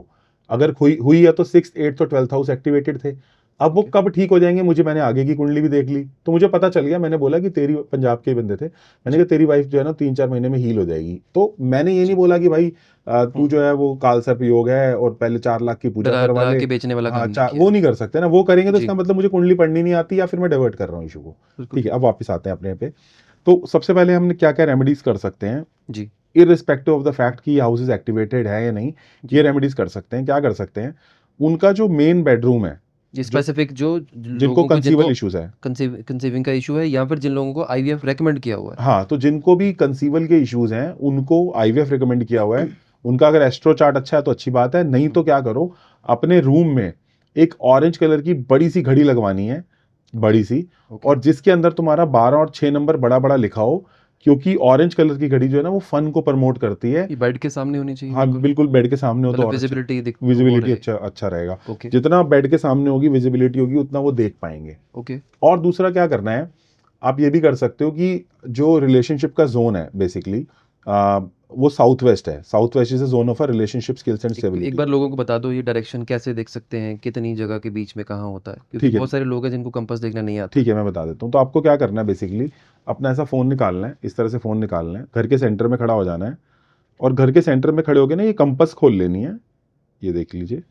अगर हुई हुई है तो 6th 8th और 12th हाउस एक्टिवेटेड थे। अब वो ओके, कब ठीक हो जाएंगे, मुझे, मैंने आगे की कुंडली भी देख ली तो मुझे पता चल गया। मैंने बोला कि तेरी, पंजाब के ही बंदे थे, मैंने जी, कहा तेरी वाइफ जो है ना 3 4 महीने में हील हो जाएगी। तो मैंने ये नहीं जी। बोला कि भाई तू हुँ, जो है वो काल सर्प योग है और पहले 4 लाख की पूजा डरा करवा डरा ले। के बेचने वाला हाँ काम नहीं किया वो है। नहीं कर सकते ना, वो करेंगे तो जी, इसका मतलब मुझे कुंडली पढ़नी नहीं आती या फिर मैं डाइवर्ट कर रहा हूँ इशू को। बिल्कुल। ठीक है, अब वापस आते हैं अपने यहाँ पे। तो सबसे पहले हमने क्या क्या रेमेडीज कर सकते हैं, जी, इररिस्पेक्टिव ऑफ द फैक्ट कि ये हाउसेज एक्टिवेटेड है या नहीं। ये जी। रेमेडीज कर सकते हैं, क्या कर सकते हैं, उनका जो मेन बेडरूम है, ये जो स्पेसिफिक जो जिनको लोगों को जिनको कंसीवल इश्यूज है, कंसीविंग का इशू है, या फिर जिन लोगों को आईवीएफ रेकमेंड किया हुआ है। हाँ तो जिनको भी कंसीवल के इश्यूज हैं उनको आईवीएफ रिकमेंड किया हुआ है। उनका अगर एस्ट्रो चार्ट अच्छा है तो अच्छी बात है, नहीं तो क्या करो, अपने रूम में एक ऑरेंज कलर की बड़ी सी घड़ी लगवानी है, ओके, बड़ी सी, ओके। और जिसके अंदर तुम्हारा 12 और 6 नंबर बड़ा बड़ा लिखा हो। क्योंकि ऑरेंज कलर की घड़ी जो है ना वो फन को प्रमोट करती है। ये बेड के सामने होनी चाहिए हाँ बिल्कुल, बिल्कुल, बेड के सामने हो तो मतलब और अच्छा, विजिबिलिटी दिख वो विजिबिलिटी रहे। अच्छा अच्छा रहेगा। ओके, जितना बेड के सामने होगी विजिबिलिटी होगी उतना वो देख पाएंगे। ओके, और दूसरा क्या करना है, आप ये भी कर सकते हो कि जो रिलेशनशिप का जोन है बेसिकली, वो साउथ वेस्ट है। South west is a zone of a relationship skills and एक स्टेबिलिटी। बार लोगों को बता दो ये डायरेक्शन कैसे देख सकते हैं, कितनी जगह के बीच में कहाँ होता है, क्योंकि ठीक है, बहुत सारे लोग हैं जिनको कंपास देखना नहीं आता। ठीक है मैं बता देता हूँ। तो आपको क्या करना है बेसिकली, अपना ऐसा फ़ोन निकालना है, इस तरह से फ़ोन निकालना है, घर के सेंटर में खड़ा हो जाना है, और घर के सेंटर में खड़े होकर ना ये कंपास खोल लेनी है। ये देख लीजिए,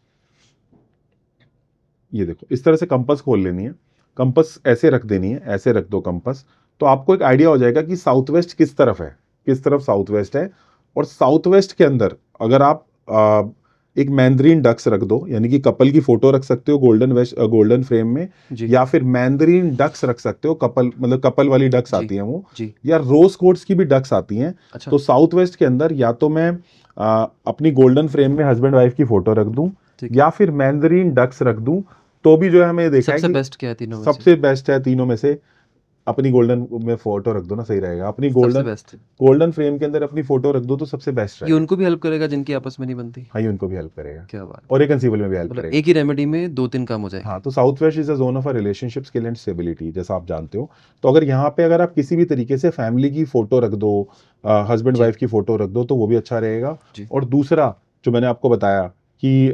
ये देखो इस तरह से कंपास खोल लेनी है। कंपास ऐसे रख देनी है, ऐसे रख दो कंपास, तो आपको एक आइडिया हो जाएगा कि साउथ वेस्ट किस तरफ है, किस तरफ साउथ वेस्ट है। और साउथ वेस्ट के अंदर अगर आप एक मैंद्रीन डक्स रख दो, यानी कि कपल की फोटो रख सकते हो गोल्डन वेस्ट, गोल्डन फ्रेम में, जी, या फिर मैंद्रीन डक्स रख सकते हो, कपल मतलब कपल वाली डक्स जी, आती हैं वो, जी। या रोज कोट्स की भी डक्स आती हैं। अच्छा, तो साउथ वेस्ट के अंदर या तो मैं अपनी गोल्डन फ्रेम में हस्बैंड वाइफ की फोटो रख दूं, ठीक है। या फिर मैंदरीन डक्स रख दूं, तो भी जो है हमें देखा है सबसे कि बेस्ट क्या है तीनों में से? सबसे बेस्ट है तीनों में से। अपनी गोल्डन में फोटो रख दो ना, सही रहेगा। अपनी सबसे गोल्डन बेस्ट। गोल्डन फ्रेम के अंदर अपनी फोटो रख दो तो सबसे बेस्ट ये रहेगा। उनको भी हेल्प करेगा जिनकी आपस में नहीं बनती। हाँ ये उनको भी हेल्प करेगा, क्या बात और है! ये कंसीबल में भी हेल्प मतलब करेगा। एक ही रेमेडी में 2-3 काम हो हाँ जाएँगे। तो south west is a zone of a relationship skill and stability, जैसा आप जानते हो। तो अगर यहाँ पे अगर आप किसी भी तरीके से फैमिली की फोटो रख दो, हस्बैंड जी, वाइफ की फोटो रख दो, तो वो भी अच्छा रहेगा। जी। और दूसरा जो मैंने आपको बताया कि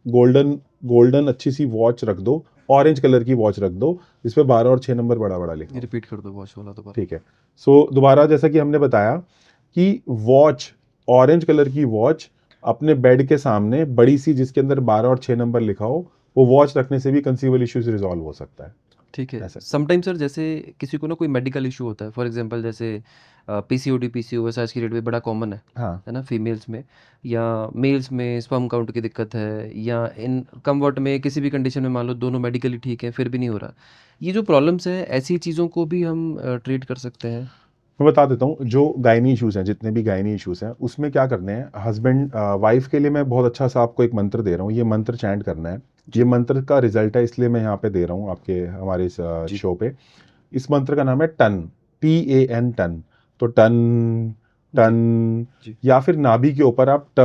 गोल्डन गोल्डन अच्छी सी वॉच रख दो, ऑरेंज कलर की वॉच रख दो, जिसपे 12 और 6 नंबर बड़ा बड़ा लिखा ये हो। रिपीट कर दो वॉच वाला दोबारा। ठीक है, सो दोबारा जैसा कि हमने बताया कि वॉच, ऑरेंज कलर की वॉच अपने बेड के सामने बड़ी सी, जिसके अंदर 12 और 6 नंबर लिखा हो, वो वॉच रखने से भी कंसीवल इश्यूज रिजॉल्व हो सकता है। ठीक है। ऐसा। समटाइम सर जैसे किसी को ना कोई मेडिकल इश्यू होता है, फॉर एग्जांपल जैसे पीसीओडी, पीसीओएस आज की डेट में बड़ा कॉमन हाँ है ना? फीमेल्स में, या मेल्स में स्पर्म काउंट की दिक्कत है, या इन कमवर्ट में किसी भी कंडीशन में मान लो दोनों मेडिकली ठीक है फिर भी नहीं हो रहा। ये जो प्रॉब्लम्स हैं ऐसी चीज़ों को भी हम ट्रीट कर सकते हैं। मैं बता देता हूँ, जो गायनी इश्यूज हैं, जितने भी गायनी इश्यूज हैं, उसमें क्या करने हैं, हस्बैंड वाइफ के लिए मैं बहुत अच्छा सा आपको एक मंत्र दे रहा हूँ, ये मंत्र चैंट करना है। ये जी, मंत्र का रिजल्ट है, इसलिए मैं यहाँ पे दे रहा हूँ आपके हमारे इस जी, शो पे। इस मंत्र का नाम है टन, TAN, टन। तो टन जी, टन, जी, या फिर नाभि के ऊपर आप ट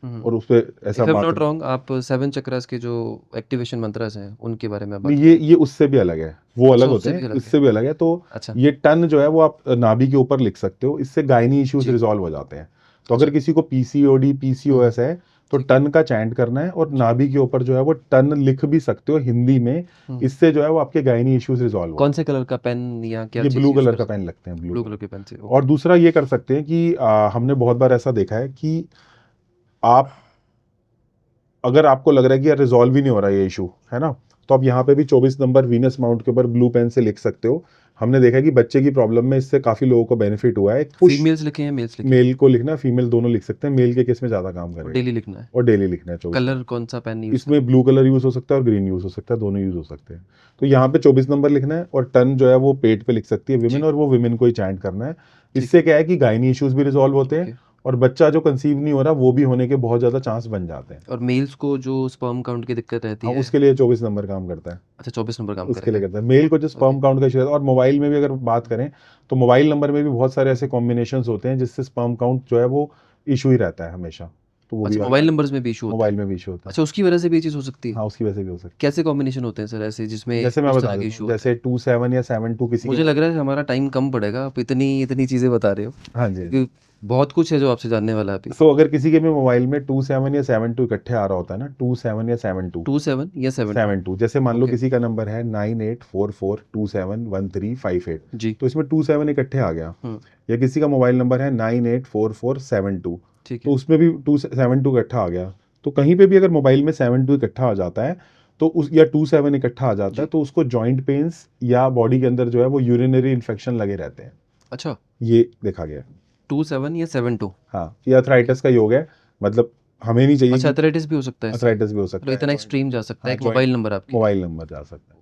और उस पे ऐसा इफ आई एम बात नॉट रॉन्ग, आप 7 चक्रास के जो एक्टिवेशन मंत्रास हैं उनके बारे में आप बात नहीं, ये उससे भी अलग है, वो अच्छा, अलग होते उससे भी हैं, अलग है। इससे भी अलग है। तो अच्छा, ये टन जो है वो आप नाभि के ऊपर लिख सकते हो, इससे गायनी इश्यूज जी। रिजॉल्व हो जाते हैं। तो अगर अच्छा। किसी को पीसीओडी पीसीओएस है तो ठीक है। टन का चैंट करना है और नाभि के ऊपर जो है वो टन लिख भी सकते हो हिंदी में। हम्म। इससे जो है वो आपके गायनी इश्यूज रिजॉल्व कौन होते से कलर का पेन या हैं। क्या ये चीज़ ब्लू यूज कलर कर का सकते पेन हैं? लगते हैं, ब्लू ब्लू कलर के पेन से, कलर। और ओके। दूसरा ये कर सकते हैं कि हमने बहुत बार ऐसा देखा है कि आप, अगर आपको लग रहा है कि यार रिजॉल्व ही नहीं हो रहा ये इशू है ना, तो आप यहाँ पे भी 24 नंबर वीनस माउंट के ऊपर ब्लू पेन से लिख सकते हो। हमने देखा है कि बच्चे की प्रॉब्लम में इससे काफी लोगों को बेनिफिट हुआ है। पुश फीमेल्स लिखे हैं, मेल्स लिखे हैं? मेल को लिखना, फीमेल दोनों लिख सकते हैं, मेल के केस में ज्यादा काम और करेगा। डेली लिखना है? और डेली लिखना है 24 कलर नंबर। कौन सा पेन यूज इसमें ब्लू कलर यूज हो सकता है और ग्रीन यूज हो सकता है, दोनों यूज हो सकते हैं। तो यहाँ पे 24 नंबर लिखना है और टन जो है वो पेट पे लिख सकती है विमेन, जी। और वो विमेन को ही चैंट करना है। ठीक इससे है। क्या है कि गायनी इश्यूज भी रिजॉल्व होते हैं ओके। और बच्चा जो कंसीव नहीं हो रहा वो भी होने के बहुत ज्यादा चांस बन जाते हैं। और मेल्स को जो स्पर्म काउंट की दिक्कत रहती हाँ, है? उसके लिए 24 नंबर काम करता है। अच्छा, 24 नंबर काम उसके लिए करेगा। करता है। मेल को जो ओके। स्पर्म काउंट का इशू है, और मोबाइल में भी अगर बात करें तो मोबाइल नंबर में भी बहुत सारे ऐसे कॉम्बिनेशंस होते हैं जिससे स्पर्म काउंट जो है वो इशू ही रहता है हमेशा। तो वो भी अच्छा, मोबाइल नंबर्स में भी इशू होता है? मोबाइल में भी इशू होता है। अच्छा, उसकी वजह से भी ये चीज़ हो सकती है? हाँ, उसकी वजह से भी हो सकता कैसे कॉम्बिनेशन होते हैं सर ऐसे है। जिसमें जैसे मैं उस बता तरह के देता इशू हूँ, होते हैं? जैसे 27 या 72 किसी मुझे के। लग रहा है हमारा टाइम कम पड़ेगा, आप इतनी इतनी चीज़ें बता रहे हो, हाँ जी। क्योंकि बहुत कुछ है जो आपसे जानने वाला है अभी। सो अगर किसी के भी मोबाइल में 27 या 72 इकट्ठे आ रहा होता है ना, 27 या 72 27 या 7? 72, जैसे मान लो ओके। किसी का नंबर है 9844271358, जी। तो इसमें 27 इकट्ठे आ गया। हम्म। या किसी का मोबाइल नंबर है 984472, ठीक तो है। उसमें भी 272 इकट्ठा आ गया। तो कहीं पे भी अगर मोबाइल में 72 इकट्ठा आ जाता है तो उस, या 27 इकट्ठा आ जाता है, जी। तो उसको जॉइंट पेन्स या बॉडी के अंदर जो है वो यूरिनरी इन्फेक्शन लगे रहते हैं। अच्छा, ये देखा गया है। 27 या 72? हाँ, ये अर्थराइटिस का योग है। मतलब हमें नहीं चाहिए अच्छा, कि अथराइटिस भी हो सकता है इससे? अर्थराइटिस भी हो मतलब सकता है। इतना एक्सट्रीम जा सकता है हाँ, एक मोबाइल नंबर आपके लिए? मोबाइल नंबर जा सकता है।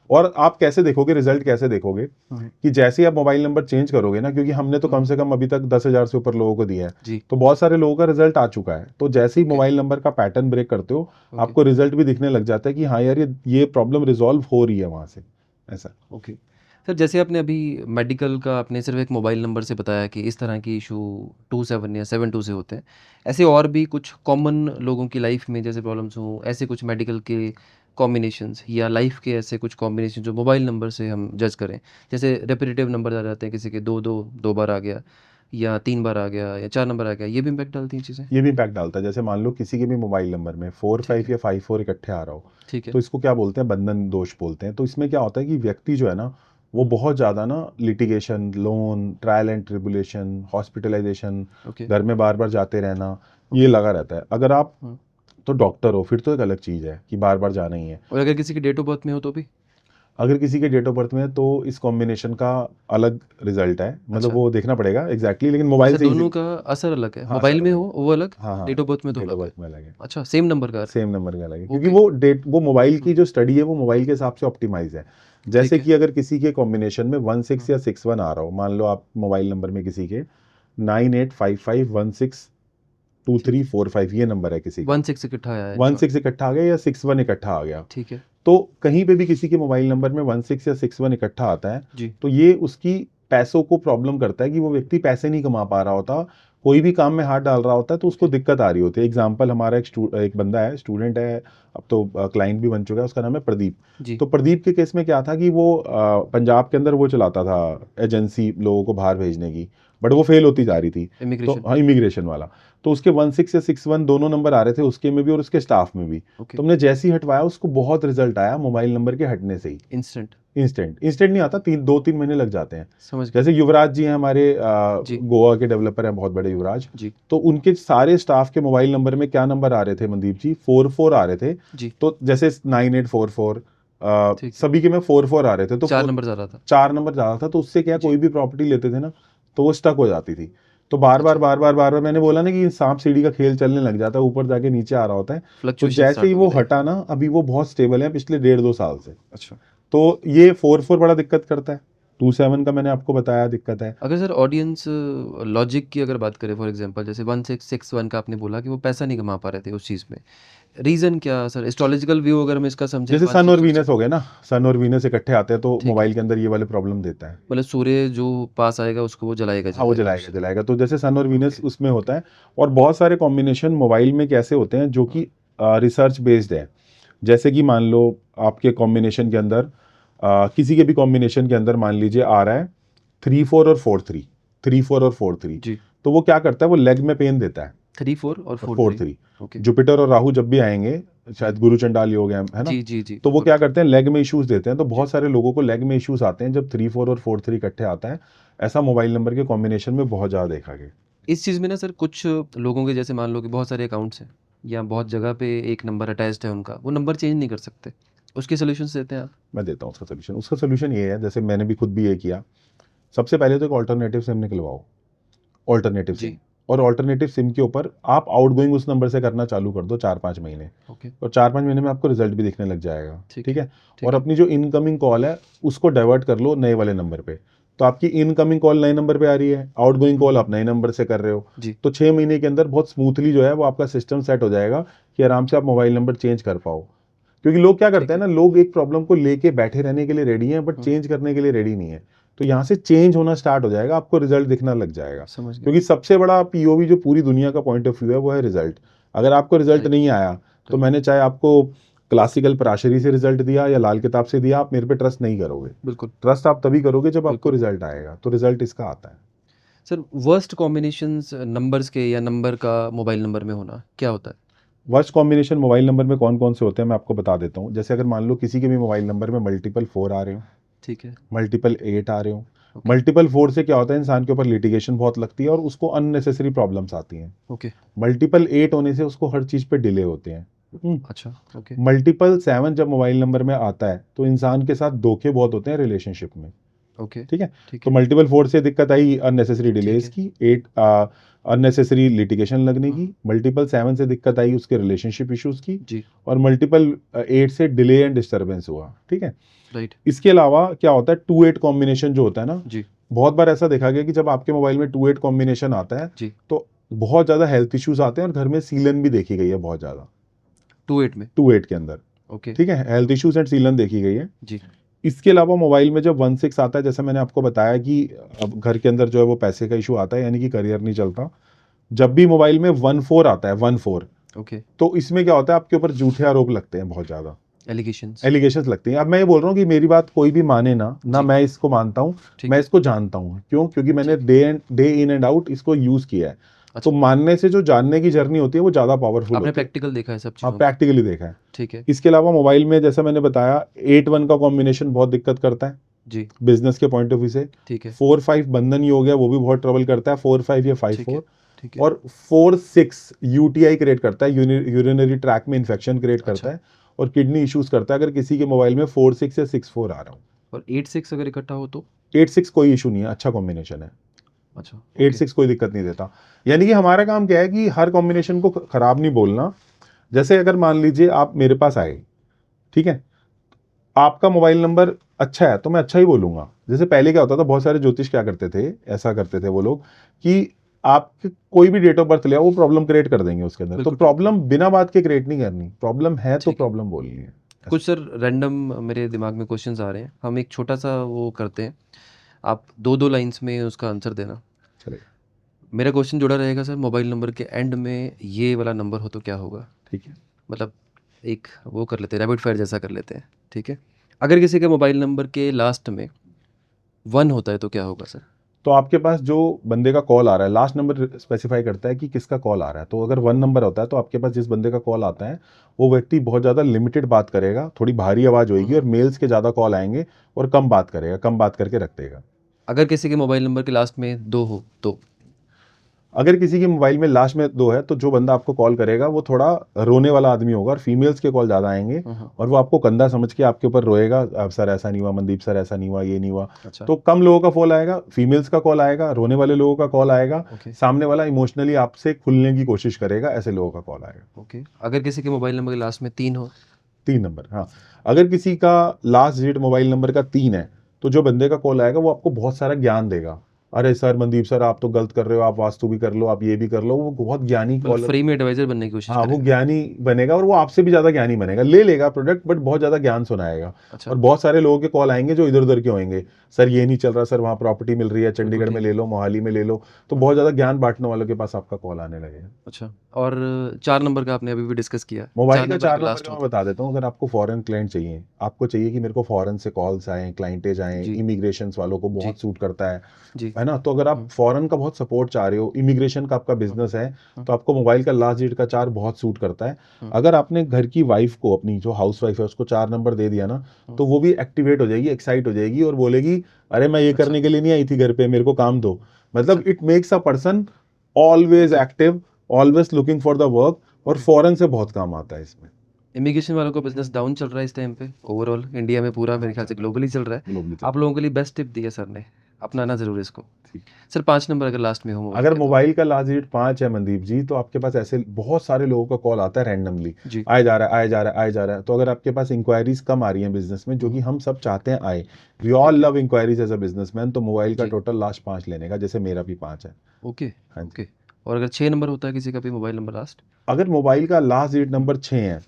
और आप कैसे देखोगे, रिजल्ट कैसे देखोगे हम्म। कि जैसे ही आप मोबाइल नंबर चेंज करोगे ना, क्योंकि हमने तो कम से कम अभी तक 10,000 से ऊपर लोगों को दिया है, जी। तो बहुत सारे लोगों का रिजल्ट आ चुका है। तो जैसे ही ओके। मोबाइल नंबर का पैटर्न ब्रेक करते हो, ओके। आपको रिजल्ट भी दिखने लग जाता है कि हाँ यार ये प्रॉब्लम रिजॉल्व हो रही है वहां से, ऐसा। ओके। सर, जैसे आपने अभी मेडिकल का आपने सिर्फ एक मोबाइल नंबर से बताया कि इस तरह की इशू 27 या 72 से होते हैं, ऐसे और भी कुछ कॉमन लोगों की लाइफ में जैसे प्रॉब्लम्स हों, ऐसे कुछ मेडिकल के कॉम्बिनेशंस या लाइफ के ऐसे कुछ कॉम्बिनेशन जो मोबाइल नंबर से हम जज करें, जैसे रेपिटेटिव नंबर आ जाते हैं, किसी के दो बार आ गया या 3 बार आ गया या 4 नंबर आ गया, ये भी इम्पैक्ट डालती हैं चीज़ें? ये भी इम्पैक्ट डालता है। जैसे मान लो किसी के भी मोबाइल नंबर में 45 या 54 इकट्ठे आ रहा हो, ठीक है। तो इसको क्या बोलते हैं, बंधन दोष बोलते हैं। तो इसमें क्या होता है कि व्यक्ति जो है ना, वो बहुत ज़्यादा ना litigation, loan, trial and tribulation, hospitalisation, okay. घर में बार बार जाते रहना, ये लगा रहता है। अगर आप हाँ। तो डॉक्टर हो, फिर तो एक अलग चीज़ है कि बार बार जाना ही है। और अगर किसी की डेट ऑफ बर्थ में हो तो भी? अगर किसी के डेट ऑफ बर्थ में है तो इस कॉम्बिनेशन का अलग रिजल्ट है, मतलब अच्छा। वो देखना पड़ेगा एग्जैक्टली, लेकिन मोबाइल अच्छा, से दोनों का असर अलग है, हाँ, मोबाइल सर में अलग हो वो अलग, है। हाँ हाँ, डेट ऑफ बर्थ में तो डेट ऑफ अलग है? बर्थ में अलग है। अच्छा, सेम नंबर का? सेम नंबर का अलग है, क्योंकि ओके। वो मोबाइल की जो स्टडी है वो मोबाइल के हिसाब से ऑप्टिमाइज है। जैसे ठीक है। कि अगर किसी के कॉम्बिनेशन में 16 या 61 आ रहा हो, मान लो आप मोबाइल नंबर में किसी के 9855162345 ये नंबर है किसी का, 16 इकट्ठा आया है, अच्छा। 16 इकट्ठा आ गया या 61 इकट्ठा आ गया, ठीक है। तो कहीं पे भी किसी के मोबाइल नंबर में 16 या 61 इकट्ठा आता है, जी। तो ये उसकी पैसों को प्रॉब्लम करता है कि वो व्यक्ति पैसे नहीं कमा पा रहा होता, कोई भी काम में हाथ डाल रहा होता है तो उसको दिक्कत आ रही होती है। एग्जाम्पल, हमारा एक बंदा है, स्टूडेंट है, अब तो क्लाइंट भी बन चुका है, उसका नाम है प्रदीप। जी। तो प्रदीप के केस में क्या था कि वो पंजाब के अंदर वो चलाता था एजेंसी लोगों को बाहर भेजने की, बट वो फेल होती जा रही थी। तो इमिग्रेशन। हाँ, इमिग्रेशन वाला। तो उसके 16 या 61 दोनों नंबर आ रहे थे, उसके में भी और उसके स्टाफ में भी। ओके। तुमने जैसे ही हटवाया उसको बहुत रिजल्ट आया मोबाइल नंबर के हटने से ही। इंस्टेंट। इंस्टेंट नहीं आता, 2-3 महीने लग जाते हैं। समझ गया। जैसे युवराज जी हैं हमारे, जी। गोवा के डेवलपर हैं बहुत बड़े युवराज, जी। तो उनके सारे स्टाफ के मोबाइल नंबर में क्या नंबर आ रहे थे मनदीप जी, 44 आ रहे थे। जी। तो जैसे 9844 ठीक है। सभी के में 44 आ रहे थे, तो 4 नंबर ज़्यादा था। 4 नंबर ज्यादा था, तो उससे क्या जी। कोई भी प्रॉपर्टी लेते थे ना तो वो स्टक हो जाती थी। तो बार बार मैंने बोला ना कि सांप सीढ़ी का खेल चलने लग जाता है, ऊपर जाके नीचे आ रहा होता है। तो फ्लक्चुएशन जैसे स्टार्ट ही हो वो गई हटा ना, अभी वो बहुत स्टेबल है पिछले 1.5-2 साल से। अच्छा। तो ये 44 बड़ा दिक्कत करता है। 27 का मैंने आपको बताया दिक्कत है। अगर सर ऑडियंस लॉजिक की अगर बात करें, फॉर एग्जांपल जैसे 1661 का आपने बोला कि वो पैसा नहीं कमा पा रहे थे उस चीज़ में, रीज़न क्या सर? एस्ट्रोलॉजिकल व्यू अगर हम इसका समझें जैसे सन बातचीत और को वीनस तो, हो गए ना, सन और वीनस इकट्ठे आते हैं तो ठीक है, मोबाइल के अंदर ये वाले प्रॉब्लम देता है। मतलब सूर्य जो पास आएगा उसको वो जलाएगा हाँ वो जलाएगा जलाएगा उससे। जलाएगा, तो जैसे सन और वीनस ओके, उसमें होता है। और बहुत सारे कॉम्बिनेशन मोबाइल में कैसे होते हैं जो कि रिसर्च बेस्ड है। जैसे कि मान लो आपके कॉम्बिनेशन के अंदर किसी के भी कॉम्बिनेशन के अंदर मान लीजिए आ रहा है 3 4 और 4 3, 3 4 और 4 3, जी, तो वो क्या करता है, वो लेग में पेन देता है। 3 4 और और 4 4 3। 3 ओके, जुपिटर और राहु जब भी आएंगे, शायद गुरु चंडाल योग है ना, जी जी जी, तो वो बिल्कुल, क्या करते हैं, लेग में इश्यूज देते हैं। तो जी। बहुत सारे लोगों को लेग में इश्यूज आते हैं जब 3 4 और 4 3 इकट्ठे आता है। ऐसा मोबाइल नंबर के कॉम्बिनेशन में बहुत ज़्यादा देखा गया। इस चीज़ में ना सर कुछ लोगों के जैसे मान लो कि बहुत सारे अकाउंट्स हैं या बहुत जगह पे एक नंबर अटैच्ड है उनका, वो नंबर चेंज नहीं कर सकते, उसके सॉल्यूशंस देते हैं आप? मैं देता हूँ उसका सोल्यूशन। उसका सोल्यूशन ये है, जैसे मैंने भी खुद भी ये किया। सबसे पहले तो एक ऑल्टरनेटिव सिम निकलवाओ, ऑल्टरनेटिव सिम। जी, और ऑल्टरनेटिव सिम के ऊपर आप आउटगोइंग उस नंबर से करना चालू कर दो 4 5 महीने। ओके, और 4 5 महीने में आपको रिजल्ट भी दिखने लग जाएगा, ठीक ठीक है, है। और ठीक है, अपनी जो इनकमिंग कॉल है उसको डाइवर्ट कर लो नए वाले नंबर पे। तो आपकी इनकमिंग कॉल नए नंबर पे आ रही है, आउटगोइंग कॉल आप नए नंबर से कर रहे हो। जी, तो 6 महीने के अंदर बहुत स्मूथली जो है वो आपका सिस्टम सेट हो जाएगा कि आराम से आप मोबाइल नंबर चेंज कर पाओ। क्योंकि लोग क्या करते ठीक हैं है, ना, लोग एक प्रॉब्लम को लेके बैठे रहने के लिए रेडी हैं बट हाँ, चेंज करने के लिए रेडी नहीं है। तो यहाँ से चेंज होना स्टार्ट हो जाएगा, आपको रिजल्ट दिखना लग जाएगा। समझ गया, क्योंकि सबसे बड़ा पीओवी जो पूरी दुनिया का पॉइंट ऑफ व्यू है वो है रिजल्ट। अगर आपको रिजल्ट राइट, नहीं आया तो राइट, मैंने चाहे आपको क्लासिकल पराशरी से रिजल्ट दिया या लाल किताब से दिया, आप मेरे पे ट्रस्ट नहीं करोगे। बिल्कुल, ट्रस्ट आप तभी करोगे जब आपको बिल्कुल। रिजल्ट आएगा, तो रिजल्ट इसका आता है। सर वर्स्ट कॉम्बिनेशंस नंबर्स के या नंबर का मोबाइल नंबर में होना क्या होता है? वर्स्ट कॉम्बिनेशन मोबाइल नंबर में कौन कौन से होते हैं मैं आपको बता देता हूँ। जैसे अगर मान लो किसी के भी मोबाइल नंबर में मल्टीपल 4 आ रहे हो, ठीक है, मल्टीपल 8 आ रहे हो। ओके, मल्टीपल 4 से क्या होता है, इंसान के ऊपर लिटिगेशन बहुत लगती है और उसको अननेसेसरी प्रॉब्लम्स आती हैं। ओके, मल्टीपल 8 होने से उसको हर चीज़ पे डिले होते हैं। अच्छा, ओके, मल्टीपल 7 जब मोबाइल नंबर में आता है तो इंसान के साथ धोखे बहुत होते हैं रिलेशनशिप में, ओके, ठीक है। ठीक तो है, मल्टीपल 4 से दिक्कत आई अननेसेसरी ठीक डिलेज है, की, 8 अननेसेसरी लिटिगेशन लगने हाँ, की। मल्टीपल 7 से दिक्कत आई उसके रिलेशनशिप इश्यूज की। जी, और मल्टीपल 8 से डिले एंड डिस्टर्बेंस हुआ, ठीक है। राइट, इसके अलावा क्या होता है, 2 8 कॉम्बिनेशन जो होता है ना, जी, बहुत बार ऐसा देखा गया कि जब आपके मोबाइल में 2 8 कॉम्बिनेशन आता है जी, तो बहुत ज़्यादा हेल्थ इश्यूज आते हैं और घर में सीलन भी देखी गई है बहुत ज़्यादा 28 में, 2 8 के अंदर, ओके, ठीक है। हेल्थ इश्यूज एंड सीलन देखी गई है। जी, इसके अलावा मोबाइल में जब 1 6 आता है, जैसे मैंने आपको बताया कि अब घर के अंदर जो है वो पैसे का इशू आता है, यानी कि करियर नहीं चलता। जब भी मोबाइल में 1 4 आता है, 1 4, ओके, तो इसमें क्या होता है, आपके ऊपर झूठे आरोप लगते हैं, बहुत ज़्यादा एलिगेशंस, एलिगेशंस लगती हैं। अब मैं ये बोल रहा हूँ कि मेरी बात कोई भी माने ना ना, जी, मैं इसको मानता हूँ, ठीक मैं है, इसको जानता हूँ। क्यों? क्योंकि मैंने ठीक है, डे इन एंड आउट इसको यूज़ किया है। तो अच्छा, मानने से जो जानने की जर्नी होती है वो ज़्यादा पावरफुल आपने होती है। प्रैक्टिकल देखा है सब हाँ चीज़ों को, प्रैक्टिकली देखा है। ठीक है, इसके अलावा मोबाइल में जैसा मैंने बताया 8 1 का कॉम्बिनेशन बहुत दिक्कत करता है जी, बिजनेस के पॉइंट ऑफ व्यू से। ठीक है, 4 5 बंधन योग है, वो भी बहुत ट्रबल करता है, 4 5 या 5 ठीक है, 4। ठीक है, और 4 6 यूटीआई क्रिएट करता है, यूरिनरी ट्रैक में इन्फेक्शन क्रिएट करता अच्छा, है और किडनी इश्यूज करता है अगर किसी के मोबाइल में 4 6 या 6 4 आ रहा हो। और 8 6 अगर इकट्ठा हो तो? 8 6 कोई इशू नहीं है, अच्छा कॉम्बिनेशन है। अच्छा, 8 ओके, 6 कोई दिक्कत नहीं देता। यानी कि हमारा काम क्या है कि हर कॉम्बिनेशन को खराब नहीं बोलना। जैसे अगर मान लीजिए आप मेरे पास आए, ठीक है, आपका मोबाइल नंबर अच्छा है तो मैं अच्छा ही बोलूंगा। जैसे पहले क्या होता था, बहुत सारे ज्योतिष क्या करते थे, ऐसा करते थे वो लोग कि आप कोई भी डेट ऑफ बर्थ ले आओ, वो प्रॉब्लम क्रिएट कर देंगे उसके अंदर। तो बिल्कुल, बिल्कुल, प्रॉब्लम बिना बात के क्रिएट नहीं करनी, प्रॉब्लम है तो ठीक है। प्रॉब्लम बोलनी है। कुछ सर रैंडम मेरे दिमाग में क्वेश्चंस आ रहे हैं, हम एक छोटा सा वो करते हैं, आप 2 लाइन्स में उसका आंसर देना। चलेगा, मेरा क्वेश्चन जुड़ा रहेगा सर, मोबाइल नंबर के एंड में ये वाला नंबर हो तो क्या होगा? ठीक है। मतलब एक वो कर लेते हैं, रैपिड फायर जैसा कर लेते हैं, ठीक है? अगर किसी के मोबाइल नंबर के लास्ट में 1 होता है तो क्या होगा सर? तो आपके पास जो बंदे का कॉल आ रहा है, लास्ट नंबर स्पेसिफाई करता है कि किसका कॉल आ रहा है। तो अगर 1 नंबर होता है तो आपके पास जिस बंदे का कॉल आता है वो व्यक्ति बहुत ज़्यादा लिमिटेड बात करेगा, थोड़ी भारी आवाज़ होगी और मेल्स के ज़्यादा कॉल आएंगे और कम बात करेगा, कम बात करके रख देगा। अगर किसी के मोबाइल नंबर के लास्ट में 2 हो तो? अगर किसी के मोबाइल में लास्ट में 2 है तो जो बंदा आपको कॉल करेगा वो थोड़ा रोने वाला आदमी होगा और फीमेल्स के कॉल ज़्यादा आएंगे हाँ, हाँ, और वो आपको कंधा समझ के आपके ऊपर रोएगा, "अब सर ऐसा नहीं हुआ, मनदीप सर ऐसा नहीं हुआ, ये नहीं हुआ।" अच्छा, तो कम लोगों का कॉल आएगा, फीमेल्स का कॉल आएगा, रोने वाले लोगों का कॉल आएगा, ओके, सामने वाला इमोशनली आपसे खुलने की कोशिश करेगा, ऐसे लोगों का कॉल आएगा। ओके। अगर किसी के मोबाइल नंबर के लास्ट में 3 हो? 3 नंबर, हाँ। अगर किसी का लास्ट डिजिट मोबाइल नंबर का 3 है तो जो बंदे का कॉल आएगा वो आपको बहुत सारा ज्ञान देगा। अरे सर मनदीप सर आप तो गलत कर रहे हो, आप वास्तु भी कर लो, आप ये भी कर लो। वो बहुत ज्ञानी मतलब कॉलर, फ्री में एडवाइजर बनने की कोशिश हाँ वो करेगा। ज्ञानी बनेगा और वो आपसे भी ज्यादा ज्ञानी बनेगा। ले लेगा प्रोडक्ट बट बहुत ज्यादा ज्ञान सुनाएगा। अच्छा। और बहुत सारे लोगों के कॉल आएंगे जो इधर उधर के होंगे, सर ये नहीं चल रहा, सर वहाँ प्रॉपर्टी मिल रही है, चंडीगढ़ में ठीक। ले लो, मोहाली में ले लो। तो बहुत ज्यादा ज्ञान बांटने वालों के पास आपका कॉल आने लगेगा। अच्छा, और 4 नंबर का आपने अभी भी डिस्कस किया। 4 मोबाइल का नंबर 4 के नंबर लास्ट का मैं होते हैं। बता देता हूँ। अगर आपको फॉरेन क्लाइंट चाहिए, आपको चाहिए कि मेरे को फॉरेन से कॉल्स आए, क्लाइंटेज आए, जी, इमिग्रेशन वालों को जी, बहुत सूट करता जी। है ना। तो अगर आप फॉरेन का बहुत सपोर्ट चाह रहे हो, इमिग्रेशन का आपका बिजनेस है, हुँ, तो आपको मोबाइल का लास्ट डिजिट का 4 बहुत सूट करता है। हुँ, अगर आपने घर की वाइफ को, अपनी जो हाउस वाइफ है उसको 4 नंबर दे दिया ना, हुँ। तो वो भी एक्टिवेट हो जाएगी, एक्साइट हो जाएगी और बोलेगी अरे मैं ये अच्छा, करने के लिए नहीं आई थी घर पे, मेरे को काम दो। अच्छा, मतलब it makes a person always okay, active, always looking for the work. और ओके। फॉरेन से बहुत काम आता है इसमें। इमिग्रेशन वालों का बिज़नेस डाउन चल रहा है इस टाइम पे ओवरऑल इंडिया में, पूरा मेरे ख्याल से ग्लोबली चल रहा है। ग्लोबली आप लोगों के लिए बेस्ट टिप दी है सर ने, अपनाना ज़रूर है इसको। ठीक। सर 5 नंबर अगर लास्ट में हो मोबाइल अगर के तो? मोबाइल का लास्ट डिजिट 5 है मनदीप जी, तो आपके पास ऐसे बहुत सारे लोगों का कॉल आता है रैंडमली, जी। आए जा रहा है, आए जा रहा है, आए जा रहा है। तो अगर आपके पास इंक्वायरीज कम आ रही हैं बिजनेस में, जो कि हम सब चाहते हैं आए, वी ऑल ठीक है। Love enquiries as a businessman, तो मोबाइल का जी, टोटल लास्ट 5 लेने का, जैसे मेरा भी 5 है। ओके, हाँ जी। ओके। और अगर 6 नंबर होता है किसी का भी मोबाइल नंबर लास्ट? अगर मोबाइल का लास्ट डिजिट नंबर 6 है,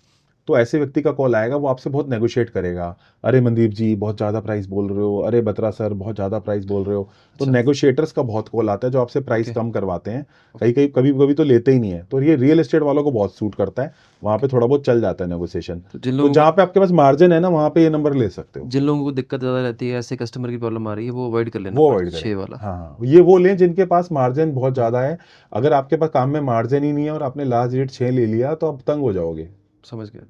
तो ऐसे व्यक्ति का कॉल आएगा, वो आपसे बहुत नेगोशिएट करेगा। अरे मनदीप जी बहुत ज़्यादा प्राइस बोल रहे हो, अरे बत्रा सर बहुत ज़्यादा प्राइस बोल रहे हो। तो अच्छा, नेगोशिएटर्स का बहुत कॉल आता है जो आपसे प्राइस ओके, कम करवाते हैं। ओके, कहीं कहीं कभी कभी तो लेते ही नहीं है। तो ये रियल एस्टेट वालों को बहुत सूट करता है, वहाँ पे ओके। थोड़ा बहुत चल जाता है नेगोशिएशन। तो जिन तो लोगों को जहाँ पे आपके पास मार्जिन है ना, वहाँ पे ये नंबर ले सकते हो। जिन लोगों को दिक्कत ज़्यादा रहती है, ऐसे कस्टमर की प्रॉब्लम आ रही है, वो अवॉइड कर लें वो नंबर अवॉइड करें। 6 वाला। हाँ हाँ, ये वो लें जिनके पास मार्जिन बहुत हुँ, ज़्यादा है। अगर आपके पास काम में मार्जिन ही नहीं है और आपने लास्ट डिजिट 6 ले लिया, तो आप तंग हो जाओगे। समझ गया।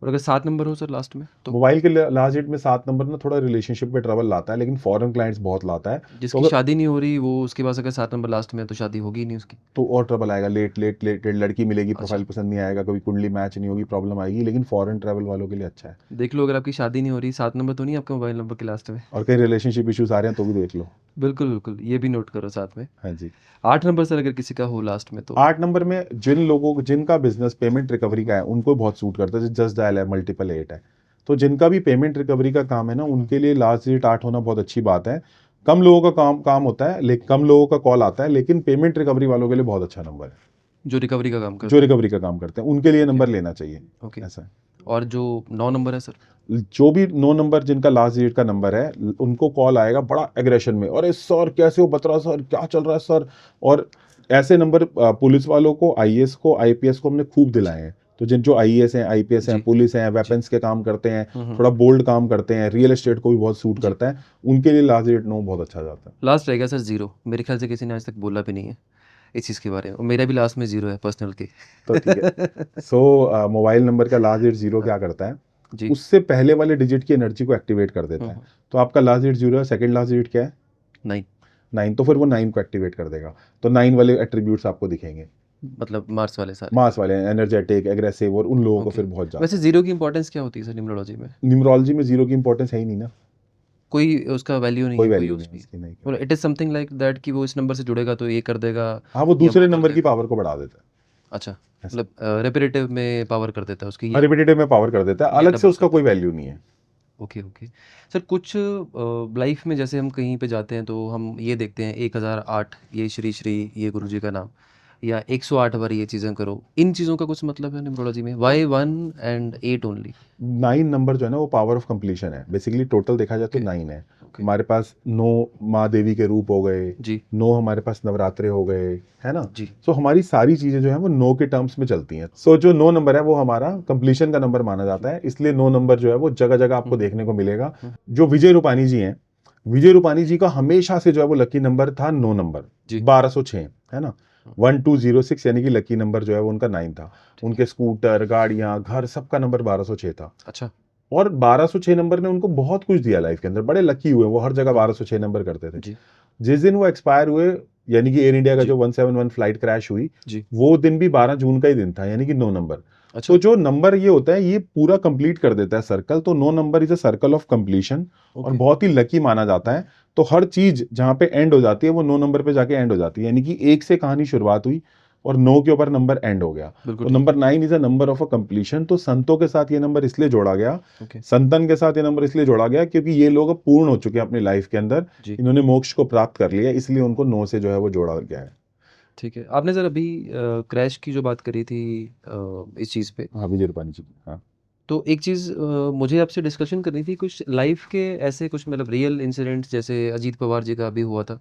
और अगर 7 नंबर हो सर लास्ट में तो? मोबाइल के लास्ट डेट में 7 नंबर ना थोड़ा रिलेशनशिप पे ट्रबल लाता है, लेकिन फॉरेन क्लाइंट्स बहुत लाता है। तो जिसकी अगर, शादी नहीं हो रही वो, उसके पास अगर 7 नंबर लास्ट में है तो शादी होगी ही नहीं उसकी। तो और ट्रबल आएगा, लेट लेट लेट लेट, लड़की मिलेगी, अच्छा, प्रोफाइल पसंद नहीं आएगा, कभी कुंडली मैच नहीं होगी, प्रॉब्लम आएगी। लेकिन फॉरेन ट्रैवल वालों के लिए अच्छा है। देख लो अगर आपकी शादी नहीं हो रही, 7 नंबर तो नहीं है आपके मोबाइल नंबर के लास्ट में? और कहीं रिलेशनशिप इश्यूज आ रहे हैं तो भी देख लो। बिल्कुल, बिल्कुल, ये भी नोट करो साथ में। हाँ जी। 8 नंबर सर अगर किसी का हो लास्ट में तो? 8 नंबर में जिन लोगों जिनका बिजनेस पेमेंट रिकवरी का है, उनको बहुत सूट करता है। जस्ट डायल है, मल्टीपल 8 है, तो जिनका भी पेमेंट रिकवरी का काम है ना, उनके लिए लास्ट डिजिट 8 होना बहुत अच्छी बात है। कम लोगों का काम काम होता है, लेकिन कम लोगों का कॉल आता है, लेकिन पेमेंट रिकवरी वालों के लिए बहुत अच्छा नंबर है। जो रिकवरी का काम जो करते हैं। रिकवरी का काम करते हैं उनके लिए ओके, नंबर लेना चाहिए। ओके। ऐसा है। और जो 9 नंबर है सर? जो भी 9 नंबर जिनका लास्ट डिजिट का नंबर है, उनको कॉल आएगा बड़ा एग्रेशन में, अरे सर कैसे हो बत्रा सर, क्या चल रहा है सर। और ऐसे नंबर पुलिस वालों को, आईएएस को, आईपीएस को हमने खूब अच्छा, दिलाए हैं। तो जिन जो आईएएस हैं, आईपीएस हैं, जी, पुलिस हैं, जी। वेपन्स के काम करते हैं, हुँ, हुँ, थोड़ा बोल्ड काम करते हैं, रियल एस्टेट को भी बहुत सूट जी। करता है, उनके लिए लास्ट डिजिट 9 बहुत अच्छा जाता है। लास्ट रह गया सर 0, मेरे ख्याल से किसी ने आज तक बोला भी नहीं है इस चीज़ के बारे में, और मेरा भी लास्ट में 0 है पर्सनल की। तो ठीक है। सो मोबाइल नंबर का लास्ट डिजिट 0 क्या करता है, जी। उससे पहले वाले डिजिट की एनर्जी को एक्टिवेट कर देता हुँ, है। हुँ। तो आपका लास्ट डिजिट 0 है, सेकंड लास्ट डिजिट क्या है? 9 9, तो फिर वो 9 को एक्टिवेट कर देगा। तो 9 वाले एट्रीब्यूट्स आपको दिखेंगे, मतलब मार्स वाले सारे। मास वाले, एनर्जेटिक, एग्रेसिव, और उन लोगों को ओके। फिर बहुत वैसे जाता है। 0 की इंपॉर्टेंस क्या होती है सर न्यूमरोलॉजी में? न्यूमरोलॉजी में 0 की इंपॉर्टेंस है ही नहीं ना, कोई उसका वैल्यू नहीं कोई है, कोई वैल्यू यूज़ नहीं है नहीं है। उसकी, नहीं। मतलब it is something like that कि वो इस नंबर से जुड़ेगा तो ये कर देगा हाँ, वो या दूसरे वो कर नंबर की देगा। पावर को बढ़ा देता अच्छा, है। मतलब रिपीटेटिव में पावर कर देता है उसकी, हाँ, ये रिपीटेटिव में पावर कर देता है, या अलग से डबल उसका कर कोई देता है। वैल्यू नहीं है। Okay, okay. सर कुछ लाइफ में जैसे हम कहीं पे जाते हैं तो हम ये देखते हैं 1008 ये श्री श्री ये गुरुजी का नाम, या 108 बार ये चीज़ें करो। इन चीज़ों का कुछ मतलब है न्यूमरोलॉजी में? Why 1 and 8 only? 9 नंबर जो है ना, वो पावर ऑफ कंप्लीशन है। बेसिकली टोटल देखा जाए तो ओके, 9 है। ओके। हमारे पास 9 माँ देवी के रूप हो गए, जी, 9 हमारे पास नवरात्रे हो गए, है ना। जी। सो हमारी सारी चीजें जो है वो 9 के टर्म्स में चलती हैं। सो जो 9 नंबर है वो हमारा कंप्लीशन का नंबर माना जाता है, इसलिए 9 नंबर जो है वो जगह जगह आपको हुँ, देखने को मिलेगा। हुँ। जो विजय रूपानी जी हैं, विजय रूपानी जी का हमेशा से जो है वो लकी नंबर था 9 नंबर, जी। 1206, है ना। 1206 यानी कि लकी नंबर जो है वो उनका 9 था। ठीक। उनके स्कूटर, गाड़ियां, घर, सबका नंबर 1206 था। अच्छा। और 1206 नंबर ने उनको बहुत कुछ दिया लाइफ के अंदर, बड़े लकी हुए वो, हर जगह हुँ, 1206 नंबर करते थे। जी, जिस दिन वो एक्सपायर हुए, यानी कि एयर इंडिया का जी, जो 171 फ्लाइट क्रैश हुई, जी। वो दिन भी 12 जून का ही दिन था, यानी कि 9 नंबर। अच्छा, तो जो नंबर ये होता है, ये पूरा कंप्लीट कर देता है सर्कल। तो 9 number is a circle of completion, और ओके। बहुत ही लकी माना जाता है। तो हर चीज जहां पे एंड हो जाती है वो 9 नंबर पे जाके एंड हो जाती है। यानी कि 1 से कहानी शुरुआत हुई, और 9 के ऊपर नंबर एंड हो गया, बिल्कुल तो number 9 is a number of a completion. तो संतों के साथ ये नंबर इसलिए जोड़ा गया, ओके संतन के साथ ये नंबर इसलिए जोड़ा गया क्योंकि ये लोग अब पूर्ण हो चुके हैं अपनी लाइफ के अंदर, जी इन्होंने मोक्ष को प्राप्त कर लिया, इसलिए उनको 9 से जो है वो जोड़ा गया है। ठीक है। आपने सर अभी क्रैश की जो बात करी थी इस चीज़ पे, हाँ विजय रूपानी जी, हाँ तो एक चीज़ मुझे आपसे डिस्कशन करनी थी, कुछ लाइफ के ऐसे कुछ मतलब रियल इंसिडेंट्स जैसे अजीत पवार जी का अभी हुआ था,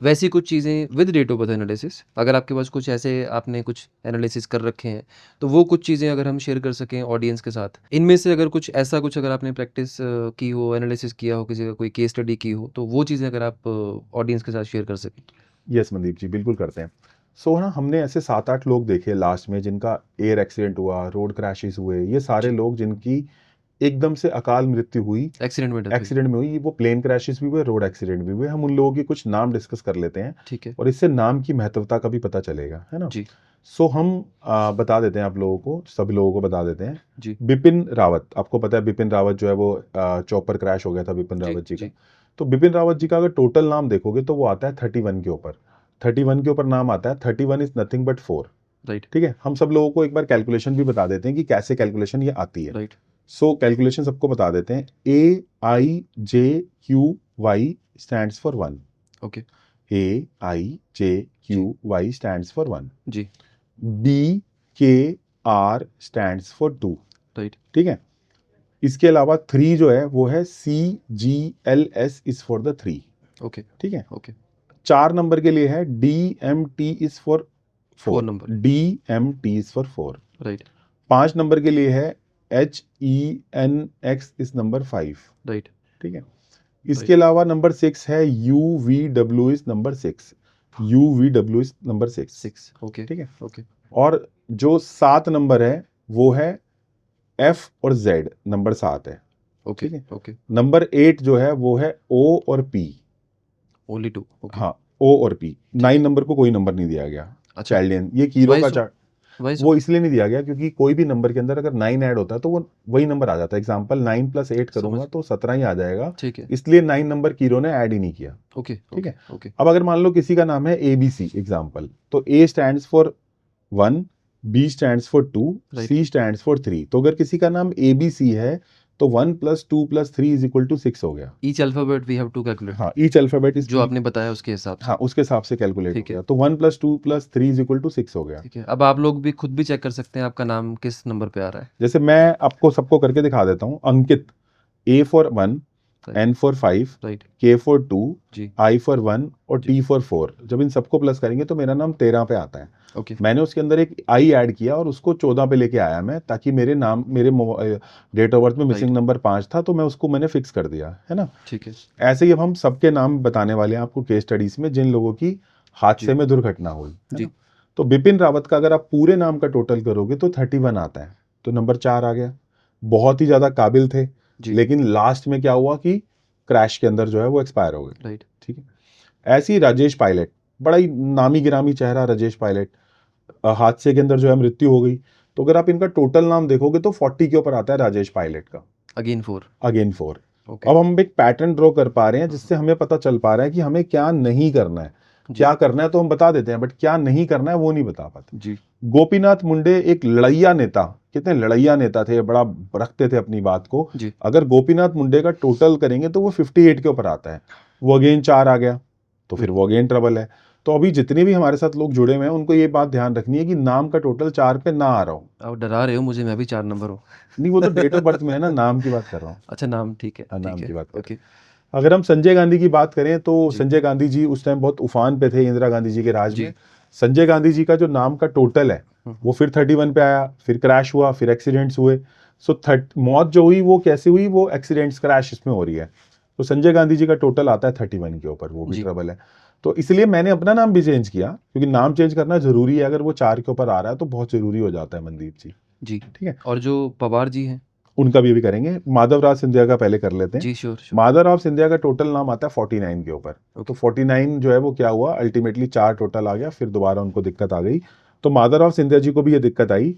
वैसी कुछ चीज़ें with date of birth analysis, अगर आपके पास कुछ ऐसे आपने कुछ एनालिसिस कर रखे हैं तो वो कुछ चीज़ें अगर हम शेयर कर सकें ऑडियंस के साथ, इनमें से अगर कुछ ऐसा कुछ अगर आपने प्रैक्टिस की हो, एनालिसिस किया हो, किसी का कोई केस स्टडी की हो, तो वो चीज़ें अगर आप ऑडियंस के साथ शेयर कर सकें। यस मनदीप जी, बिल्कुल करते हैं। सो ना हमने ऐसे 7-8 लोग देखे लास्ट में जिनका एयर एक्सीडेंट हुआ, रोड क्रैशेस हुए, ये सारे जी लोग जिनकी एकदम से अकाल मृत्यु हुई, एक्सीडेंट में डेथ हुई। एक्सीडेंट में हुई, वो प्लेन क्रैशेस भी हुए, रोड एक्सीडेंट भी हुए। हम उन लोगों के कुछ नाम डिस्कस कर लेते हैं ठीक है। और इससे नाम की महत्वता का भी पता चलेगा, है ना। जी सो हम बता देते हैं आप लोगों को, सभी लोगों को बता देते हैं। जी बिपिन रावत, आपको पता है बिपिन रावत जो है वो चॉपर क्रैश हो गया था बिपिन जी रावत जी का। जी तो बिपिन रावत जी का अगर टोटल नाम देखोगे तो वो आता है 31 के ऊपर, 31 के ऊपर नाम आता है। 31 इज नथिंग बट 4। राइट ठीक है, हम सब लोगों को एक बार कैलकुलेशन भी बता देते हैं कि कैसे कैलकुलेशन ये आती है। राइट सो कैलकुलेशन सबको बता देते हैं। AIJQY stands for 1। Okay AIJQY stands for 1। जी BKR स्टैंड्स फॉर 2। राइट ठीक है, इसके अलावा 3 जो है वो है CGLS is for the 3। Okay ठीक है, ओके 4 नंबर के लिए है DMT is for 4 4। Number DMT is for 4। Right 5 number के लिए है HENX इज नंबर 5। राइट ठीक है, इसके अलावा नंबर 6 है UVW is number 6। UVW is number 6। 6 okay ठीक है, ओके और जो 7 नंबर है वो है F और Z, नंबर 7 है। ओके ठीक है, ओके नंबर 8 जो है वो है O और P। ओनली 2 ओके हाँ, O और P। 9 नंबर को कोई नंबर नहीं दिया गया। अच्छा चाइल्डियन, ये कीरो वाई का सो चार्ट, वाई सो वो इसलिए नहीं दिया गया क्योंकि कोई भी नंबर के अंदर अगर 9 ऐड होता है तो वो वही नंबर आ जाता है। एग्जांपल 9 + 8 करूंगा समझ तो 17 ही आ जाएगा, ठीक है इसलिए 9 नंबर कीरो ने ऐड ही नहीं किया। ओके ठीक ओके है, ओके अब अगर मान लो किसी का नाम है ABC एग्जांपल, तो A stands for 1, B stands for 2, right C stands for 3। तो अगर किसी का नाम ABC है तो 1 + 2 + 3 = 6 हो गया। Each alphabet we have to calculate हाँ, ईच अल्फाबेट इज जो आपने बताया उसके हिसाब से हाँ, उसके हिसाब से कैलकुलेट हो ठीक है गया, तो 1 + 2 + 3 = 6 हो गया। ठीक है। अब आप लोग भी खुद भी चेक कर सकते हैं आपका नाम किस नंबर पे आ रहा है। जैसे मैं आपको सबको करके दिखा देता हूँ। Ankit, A for 1, right N for 5, right K for 2, जी I फॉर 1 और जी T फॉर 4। जब इन सबको प्लस करेंगे तो मेरा नाम 13 पे आता है। ओके मैंने उसके अंदर एक I ऐड किया और उसको 14 पे लेके आया मैं, ताकि मेरे नाम मेरे डेट ऑफ बर्थ में मिसिंग राइट नंबर 5 था, तो मैं उसको मैंने फिक्स कर दिया, है ना। ठीक है ऐसे ही अब हम सबके नाम बताने वाले हैं आपको केस स्टडीज में, जिन लोगों की हादसे जी में दुर्घटना हुई, है जी ना। तो बिपिन रावत का अगर आप पूरे नाम का टोटल करोगे तो 31 आता है, तो नंबर 4 आ गया। बहुत ही ज्यादा काबिल थे, जी लेकिन लास्ट में क्या हुआ कि क्रैश के अंदर जो है वो एक्सपायर हो गए। राइट ठीक है, ऐसे ही राजेश पायलट, बड़ा ही नामी गिरामी चेहरा राजेश पायलट, हादसे के अंदर जो है मृत्यु हो गई। तो अगर आप इनका टोटल नाम देखोगे तो 40 के ऊपर आता है राजेश पायलट का, अगेन 4 अगेन 4। ओके अब हम एक पैटर्न ड्रॉ कर पा रहे हैं जिससे हमें पता चल पा रहा है कि हमें क्या नहीं करना है। जी क्या करना है तो हम बता देते हैं, बट क्या नहीं करना है वो नहीं बता पाते। जी गोपीनाथ मुंडे एक लड़ैया नेता, कितने लड़ैया नेता थे, बड़ा रखते थे अपनी बात को। जी अगर गोपीनाथ मुंडे का टोटल करेंगे तो वो 58 के ऊपर आता है, वो अगेन 4 आ गया, तो फिर वो अगेन ट्रबल है। तो अभी जितने भी हमारे साथ लोग जुड़े हुए हैं उनको ये बात ध्यान रखनी है कि नाम का टोटल 4 पे ना आ रहा हो। आप डरा रहे हो मुझे, मैं भी 4 नंबर हूँ। नहीं, वो तो डेट ऑफ बर्थ में है ना, नाम की बात कर रहा हूँ। अच्छा नाम ठीक है नाम ठीक की है बात कर रहा ओके हूँ। अगर हम संजय गांधी की बात करें तो जी संजय गांधी जी उस टाइम बहुत उफान पे थे इंदिरा गांधी जी के राज जी में। संजय गांधी जी का जो नाम का टोटल है वो फिर 31 पे आया, फिर क्रैश हुआ, फिर एक्सीडेंट्स हुए। सो मौत जो हुई वो कैसे हुई, वो एक्सीडेंट्स क्रैश इसमें हो रही है। तो संजय गांधी जी का टोटल आता है 31 के ऊपर, वो भी जी ट्रबल है। तो इसलिए मैंने अपना नाम भी चेंज किया, क्योंकि नाम चेंज करना जरूरी है। अगर वो 4 के ऊपर आ रहा है तो बहुत जरूरी हो जाता है मनदीप जी। जी ठीक है, और जो पवार जी हैं उनका भी अभी करेंगे। माधवराज सिंधिया का पहले कर लेते हैं। जी श्योर श्योर माधवराव सिंधिया का टोटल नाम आता है 49 के ऊपर। तो ओके 49 जो है वो क्या हुआ, अल्टीमेटली 4 टोटल आ गया, फिर दोबारा उनको दिक्कत आ गई। तो माधवराव सिंधिया जी को भी ये दिक्कत आई।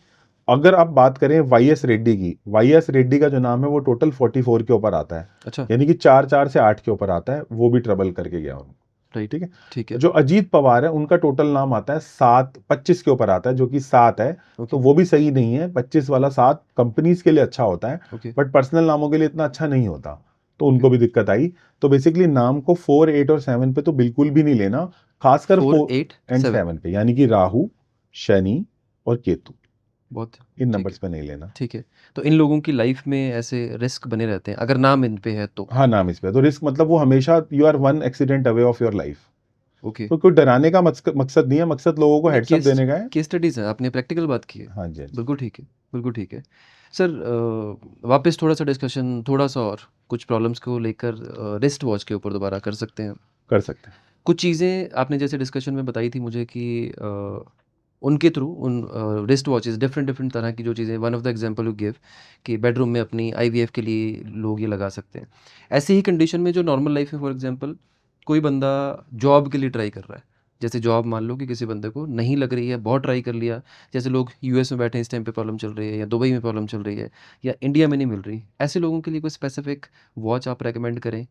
अगर आप बात करें YS रेड्डी की, YS रेड्डी का जो नाम है वो टोटल 44 के ऊपर आता है, अच्छा यानी कि 4 4 से 8 के ऊपर आता है, वो भी ट्रबल करके गया उनको। राइट, ठीक है। ठीक है, जो अजीत पवार है उनका टोटल नाम आता है 7-25 के ऊपर आता है, जो कि 7 है, तो ओके, वो भी सही नहीं है। 25 वाला 7 कंपनीज के लिए अच्छा होता है, ओके, बट पर्सनल नामों के लिए इतना अच्छा नहीं होता, तो ओके। उनको भी दिक्कत आई। तो बेसिकली नाम को 4, 8 और 7 पे तो बिल्कुल भी नहीं लेना, खासकर 4, 4 8, एंड 7 7 पे, यानी कि राहु, शनि और केतु, बहुत इन ठीक नंबर्स है, पे नहीं लेना। ठीक है। तो इन लोगों की लाइफ में ऐसे रिस्क बने रहते हैं, अगर नाम इन पे है तो? हाँ, नाम इस पे तो रिस्क मतलब वो हमेशा you are one accident away of your life. Okay. तो कोई डराने का मकसद नहीं है, मकसद लोगों को नहीं, हेड्सअप देने का है। केस स्टडीज़ है, आपने प्रैक्टिकल बात की है। हाँ जी, हाँ जी। बिल्कुल ठीक है, बिल्कुल ठीक है। सर वापस थोड़ा-सा डिस्कशन थोड़ा-सा और कुछ प्रॉब्लम्स को लेकर रिस्ट वॉच के ऊपर दोबारा कर सकते हैं। कर सकते हैं। कुछ चीज़ें आपने जैसे डिस्कशन में बताई थी मुझे कि उनके थ्रू उन रिस्ट वॉचेस डिफरेंट डिफरेंट तरह की जो चीज़ें, one of the example you give कि बेडरूम में अपनी आईवीएफ के लिए लोग ये लगा सकते हैं। ऐसे ही कंडीशन में जो नॉर्मल लाइफ में फॉर एग्जांपल कोई बंदा जॉब के लिए ट्राई कर रहा है, जैसे जॉब मान लो कि किसी बंदे को नहीं लग रही है, बहुत ट्राई कर लिया, जैसे लोग यूएस में बैठे हैं इस टाइम पे प्रॉब्लम चल रही है, या दुबई में प्रॉब्लम चल रही है, या इंडिया में नहीं मिल रही, ऐसे लोगों के लिए कोई स्पेसिफिक वॉच आप रेकमेंड करें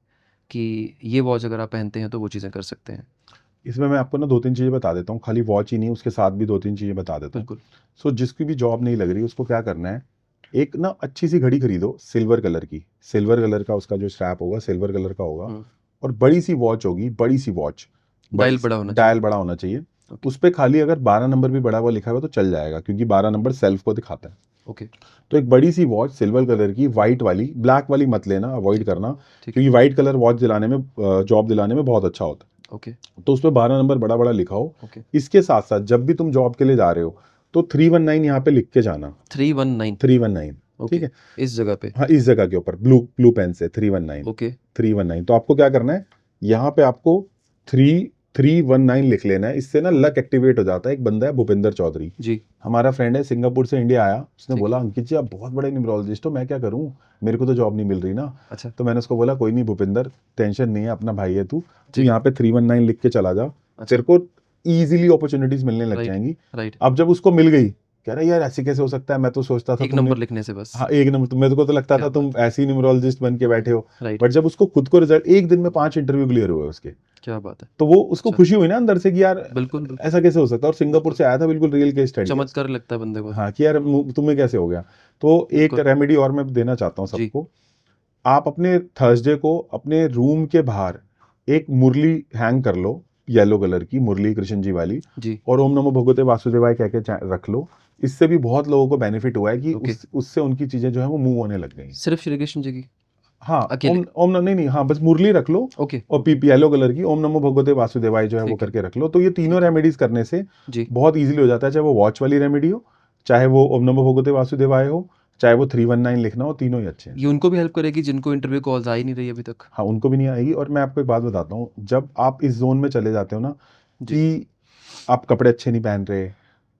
कि ये वॉच अगर आप पहनते हैं तो वो चीज़ें कर सकते हैं? इसमें मैं आपको ना 2-3 चीज़ें बता देता हूँ, खाली वॉच ही नहीं, उसके साथ भी 2-3 चीज़ें बता देता हूँ। बिल्कुल। सो जिसकी भी जॉब नहीं लग रही उसको क्या करना है, एक ना अच्छी सी घड़ी खरीदो सिल्वर कलर की, सिल्वर कलर का उसका जो स्ट्रैप होगा सिल्वर कलर का होगा, हुँ, और बड़ी सी वॉच होगी, बड़ी सी वॉच, डायल बड़ा होना चाहिए। डायल बड़ा होना चाहिए। ओके, उस पे खाली अगर 12 नंबर भी बड़ा हुआ लिखा हुआ तो चल जाएगा, क्योंकि 12 नंबर सेल्फ को दिखाता है। ओके, तो एक बड़ी सी वॉच सिल्वर कलर की, वाइट वाली, ब्लैक वाली मत लेना, अवॉइड ठीक है, करना, ठीक है, क्योंकि वाइट कलर वॉच दिलाने में, जॉब दिलाने में बहुत अच्छा होता है। ओके, तो उस पे 12 नंबर बड़ा बड़ा लिखा हो। ओके। इसके साथ साथ जब भी तुम जॉब के लिए जा रहे हो तो 319 यहाँ पे लिख के जाना। 319 319, ठीक ओके, है। इस जगह पे, हाँ, इस जगह के ऊपर ब्लू ब्लू पेन से 319, ओके, 319। तो आपको क्या करना है, यहाँ पे आपको 3319 लिख लेना है। इससे ना लक एक्टिवेट हो जाता है। एक बंदा है भूपेंद्र चौधरी, जी, हमारा फ्रेंड है, सिंगापुर से इंडिया आया, उसने ठीक बोला है, अंकित जी आप बहुत बड़े न्यूमरोलॉजिस्ट हो, मैं क्या करूं, मेरे को तो जॉब नहीं मिल रही ना। अच्छा, तो मैंने उसको बोला कोई नहीं भूपेंद्र, टेंशन नहीं है, अपना भाई है तू ठीक है, यहाँ पे 319 लिख के चला जा, अच्छा, तेरे को इजीली अपॉर्चुनिटीज मिलने लग राइट, जाएंगी। राइट, अब जब उसको मिल गई, कह रहा यार ऐसे कैसे हो सकता है, मैं तो सोचता था एक तुमने, नंबर लिखने से बस, हाँ एक नंबर, मेरे को तो लगता क्या था तुम बात है, ऐसे ही न्यूमरोलॉजिस्ट बन के बैठे हो। राइट, बट जब उसको खुद को रिजल्ट, एक दिन में 5 इंटरव्यू क्लियर हुए उसके, क्या बात है, तो वो उसको अच्छा, खुशी हुई ना अंदर से कि यार बिल्कुल, बिल्कुल, ऐसा कैसे हो सकता है। और सिंगापुर बिल्कुल, से आया था, बिल्कुल रियल केस स्टडी है उसका। चमत्कार लगता है बंदे को, हाँ कि यार तुम्हें कैसे हो गया। तो एक बिल्कुल, रेमेडी और मैं देना चाहता हूँ जी, सबको, आप अपने थर्सडे को अपने रूम के बाहर एक मुरली हैंग कर लो, येलो कलर की मुरली कृष्ण जी वाली, जी, और ओम नमो भगवते वासुदेवाय कह के रख लो। इससे भी बहुत लोगों को बेनिफिट हुआ है कि ओके, उससे उनकी चीजें जो है वो मूव होने लग गई। सिर्फ श्री कृष्ण जी की, हाँ, अकेले, नहीं नहीं, हाँ बस मुरली रख लो, ओके, और पीपी येलो कलर की ओम नमो भगवते वासुदेवाय जो है वो ठीक है, करके रख लो। तो ये तीनों ठीक है, रेमेडीज करने से जी, बहुत इजीली हो जाता है, चाहे वो वॉच वाली रेमेडी हो, चाहे वो ओम नमो भगवते वासुदेवाय हो, चाहे वो 319 लिखना हो, तीनों ही अच्छे हैं। ये उनको भी हेल्प करेगी जिनको इंटरव्यू कॉल्स आ ही नहीं रही अभी तक? हाँ, उनको भी नहीं आएगी। और मैं आपको एक बात बताता हूँ, जब आप इस जोन में चले जाते हो ना जी, कि आप कपड़े अच्छे नहीं पहन रहे,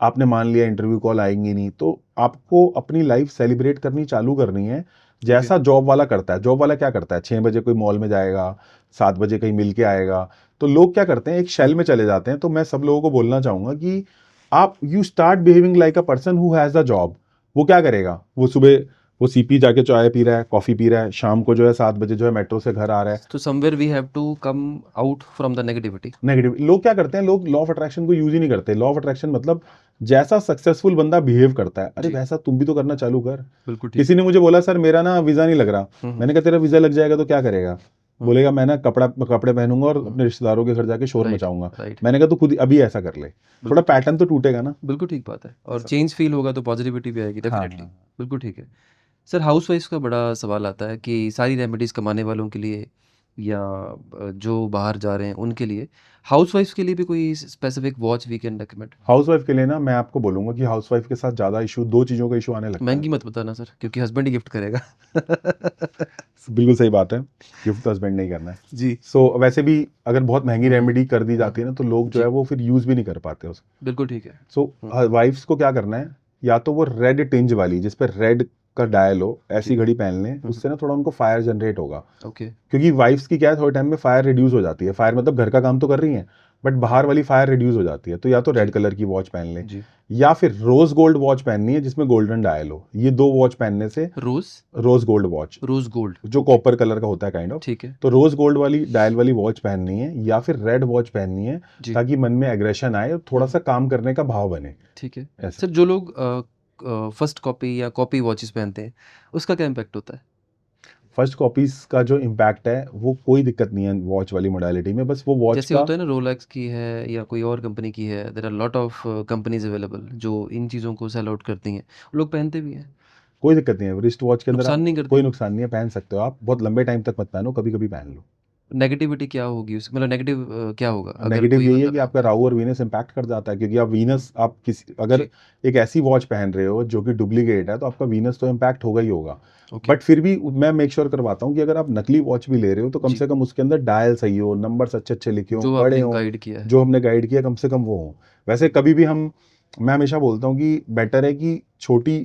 आपने मान लिया इंटरव्यू कॉल आएंगी नहीं, तो आपको अपनी लाइफ सेलिब्रेट करनी चालू करनी है ओके, जैसा जॉब वाला करता है। जॉब वाला क्या करता है, 6 बजे कोई मॉल में जाएगा, 7 बजे कहीं मिल के आएगा। तो लोग क्या करते हैं, एक शेल में चले जाते हैं। तो मैं सब लोगों को बोलना चाहूंगा कि आप you start behaving like a person who has a job. वो क्या करेगा, वो सुबह वो सीपी जाके चाय पी रहा है, कॉफी पी रहा है, शाम को जो है 7 बजे जो है मेट्रो से घर आ रहा है। तो somewhere we have to come out from the negativity. Negative लोग क्या करते हैं, लोग लॉ ऑफ अट्रैक्शन को यूज ही नहीं करते। लॉ ऑफ अट्रैक्शन मतलब जैसा सक्सेसफुल बंदा बिहेव करता है, अरे जी, वैसा तुम भी तो करना चालू कर। बिल्कुल ठीक किसी है, ने मुझे बोला सर मेरा ना वीजा नहीं लग रहा। हम्म, मैंने कहा तेरा वीजा लग जाएगा तो क्या करेगा, हम्म, बोलेगा मैं ना कपड़े पहनूंगा और हम्म, अपने रिश्तेदारों के घर जाके शोर राइट, मचाऊंगा। राइट, मैंने कहा तो खुद अभी ऐसा कर ले, थोड़ा बिल्कुल ठीक, पैटर्न तो टूटेगा ना। बिल्कुल ठीक बात है, और ऐसा। चेंज फील होगा तो पॉजिटिविटी भी आएगी हाँ डेफिनेटली, हाँ। बिल्कुल ठीक है। सर हाउसवाइफ्स का बड़ा सवाल आता है कि सारी रेमेडीज़ कमाने वालों के लिए या जो बाहर जा रहे हैं उनके लिए, हाउसवाइफ्स के लिए भी कोई specific watch we can recommend? Housewife के लिए ना मैं आपको बोलूंगा कि हाउसवाइफ के साथ ज्यादा इशू, दो चीजों का इशू आने लगता है। महंगी मत बताना सर, क्योंकि हस्बैंड ही गिफ्ट करेगा। बिल्कुल सही बात है, गिफ्ट तो हस्बैंड नहीं करना है। जी, सो वैसे भी अगर बहुत महंगी हम्म, रेमेडी कर दी हम्म, जाती है ना, तो लोग जो जी, है वो फिर यूज भी नहीं कर पाते उसको। बिल्कुल ठीक है, सो वाइफ्स को क्या करना है, या तो वो रेड टिंज वाली जिस पे रेड का डायल हो, ऐसी जी। घड़ी पहन लें, उससे ना थोड़ा उनको फायर जनरेट होगा। ओके। क्योंकि वाइफ्स की क्या है, थोड़े टाइम में फायर रिड्यूस हो जाती है। फायर मतलब घर का काम तो कर रही हैं, बट बाहर वाली फायर रिड्यूस हो जाती है। तो या तो रेड जी। कलर की वॉच पहन लें, जी। या फिर रोज गोल्ड वॉच पहननी है जिसमें गोल्डन डायल हो। ये 2 वॉच पहनने से, rose? Rose gold watch rose gold. जो ओके। कॉपर कलर का होता है काइंड ऑफ, ठीक है। तो रोज गोल्ड वाली डायल वाली वॉच पहननी है, या फिर रेड वॉच पहननी है, जी। ताकि मन में एग्रेशन आए और थोड़ा सा काम करने का भाव बने। ठीक है। ऐसे सर जो लोग फर्स्ट कॉपी या कॉपी वॉचेस पहनते हैं, उसका क्या इम्पैक्ट होता है? फर्स्ट कॉपीज का जो इम्पैक्ट है वो कोई दिक्कत नहीं है वॉच वाली मोडालिटी में, बस वो वॉच जैसे का होता है ना रोलेक्स की है या कोई और कंपनी की है, there are lot of companies available जो इन चीज़ों को सेल आउट करती हैं। लोग पहनते भी हैं, कोई दिक्कत नहीं है। रिस्ट वॉच के अंदर नुकसान आप नहीं करती। कोई नुकसान नहीं है, पहन सकते हो आप। बहुत लंबे टाइम तक मत पहनो, कभी कभी पहन लो। नेगेटिविटी क्या होगी उसकी, मतलब नेगेटिव क्या होगा अगर नेगेटिव कोई यही है बंदा कि आपका पहनता है? राहु और वीनस इम्पैक्ट कर जाता है, क्योंकि आप वीनस, आप किसी अगर जी। एक ऐसी वॉच पहन रहे हो जो कि डुप्लीकेट है, तो आपका वीनस तो इम्पैक्ट होगा ही होगा। ओके। बट फिर भी मैं मेक श्योर करवाता हूँ कि अगर आप नकली वॉच भी ले रहे हो तो कम जी। से कम उसके अंदर डायल सही हो, नंबर्स अच्छे अच्छे लिखे हों, जो बड़े आपने हों, गाइड किया है। जो हमने गाइड किया कम से कम वो हों। वैसे कभी भी हम, मैं हमेशा बोलता हूँ कि बेटर है कि छोटी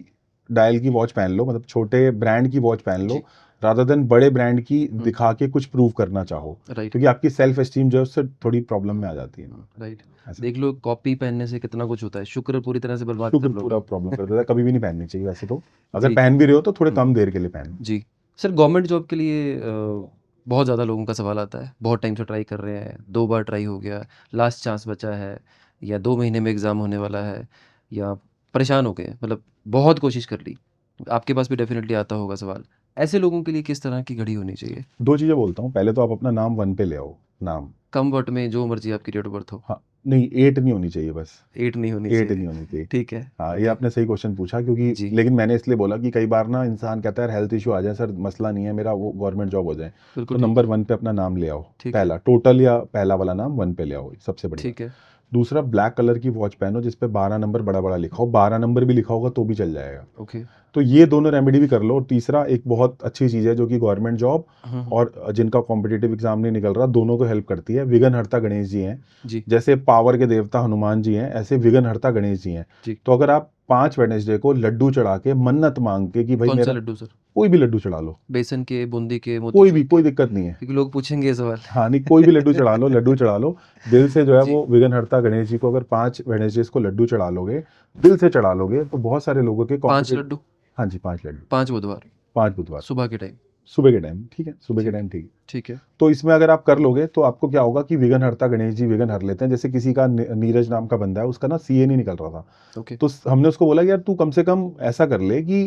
डायल की वॉच पहन लो, मतलब छोटे ब्रांड की वॉच पहन लो, जी। रादर देन बड़े ब्रांड की हुँ। दिखा के कुछ प्रूव करना चाहो, राइट। क्योंकि आपकी सेल्फ एस्टीम जो है उससे थोड़ी प्रॉब्लम में आ जाती है। राइट। ऐसा देख लो कॉपी पहनने से कितना कुछ होता है, शुक्र पूरी तरह से बर्बाद शुक्र कर लोगे। पूरा प्रॉब्लम कर देता है, कभी भी नहीं पहननी चाहिए वैसे तो। अगर जी। पहन भी रहे हो तो थोड़े हुँ। कम देर के लिए पहनो। जी। सर गवर्नमेंट जॉब के लिए बहुत ज़्यादा लोगों का सवाल आता है, बहुत टाइम से ट्राई कर रहे हैं, 2 बार ट्राई हो गया, लास्ट चांस बचा है या 2 महीने में एग्ज़ाम होने वाला है या परेशान हो गए, मतलब बहुत कोशिश कर ली। आपके पास भी डेफ़िनिटली आता होगा सवाल। ऐसे लोगों के लिए किस तरह की घड़ी होनी चाहिए? 2 चीज़ें बोलता हूँ, पहले तो आप अपना नाम 1 पे ले आओ, नाम। कम वक़्त में जो मर्ज़ी आपकी डेट ऑफ बर्थ हो, हाँ, नहीं 8 नहीं होनी चाहिए बस, 8 नहीं होनी 8 चाहिए। नहीं होनी चाहिए। ठीक है, हाँ, ये ओके। आपने सही क्वेश्चन पूछा, क्योंकि जी, लेकिन मैंने इसलिए बोला कि कई बार ना इंसान कहता है यार हेल्थ इश्यू आ जाए सर, मसला नहीं है मेरा, वो गवर्नमेंट जॉब हो जाए। बिल्कुल तो ठीक नंबर है, 1 पे अपना नाम ले आओ, ठीक है, पहला टोटल या पहला वाला नाम 1 पे ले आओ, सबसे बढ़िया। ठीक है, दूसरा, ब्लैक कलर की वॉच पहनो जिस पे 12 नंबर बड़ा-बड़ा लिखा हो, 12 नंबर भी लिखा होगा तो भी चल जाएगा। ओके। तो ये दोनों रेमेडी भी कर लो। और तीसरा, एक बहुत अच्छी चीज़ है जो कि गवर्नमेंट जॉब हुँ, हुँ। और जिनका कॉम्पिटिटिव एग्जाम नहीं निकल रहा, दोनों को हेल्प करती है। विघ्नहर्ता गणेश जी हैं, जी, जैसे पावर के देवता हनुमान जी हैं, ऐसे विघ्नहर्ता गणेश जी हैं। जी। तो अगर आप 5 वेडनेसडे को लड्डू चढ़ा के मन्नत मांग के कि भाई कौन-सा मेरा, लड्डू सर? कोई भी लड्डू चढ़ा लो, बेसन के, बूंदी के, कोई भी, मोतीचूर के? कोई दिक्कत नहीं है। क्योंकि लोग पूछेंगे ये सवाल। हाँ, नहीं कोई भी लड्डू चढ़ा लो, लड्डू चढ़ा लो दिल से, जो है जी, वो विघ्नहर्ता गणेश जी को अगर 5 वेडनेसडेज को लड्डू चढ़ा लोगे, दिल से चढ़ा लोगे, तो बहुत सारे लोगों के 5 कॉम्पिटिटिव। लड्डू, हाँ जी, 5 लड्डू, 5 बुधवार, 5 बुधवार, सुबह के टाइम। सुबह के टाइम, ठीक है, सुबह के ठीक है, टाइम ठीक है। ठीक है। तो इसमें अगर आप कर लोगे तो आपको क्या होगा कि विघ्नहर्ता गणेश जी विघ्न हर लेते हैं। जैसे किसी का नीरज नाम का बंदा है, उसका ना सीए नहीं निकल रहा था, ओके, तो हमने उसको बोला कि यार तू कम से कम ऐसा कर ले कि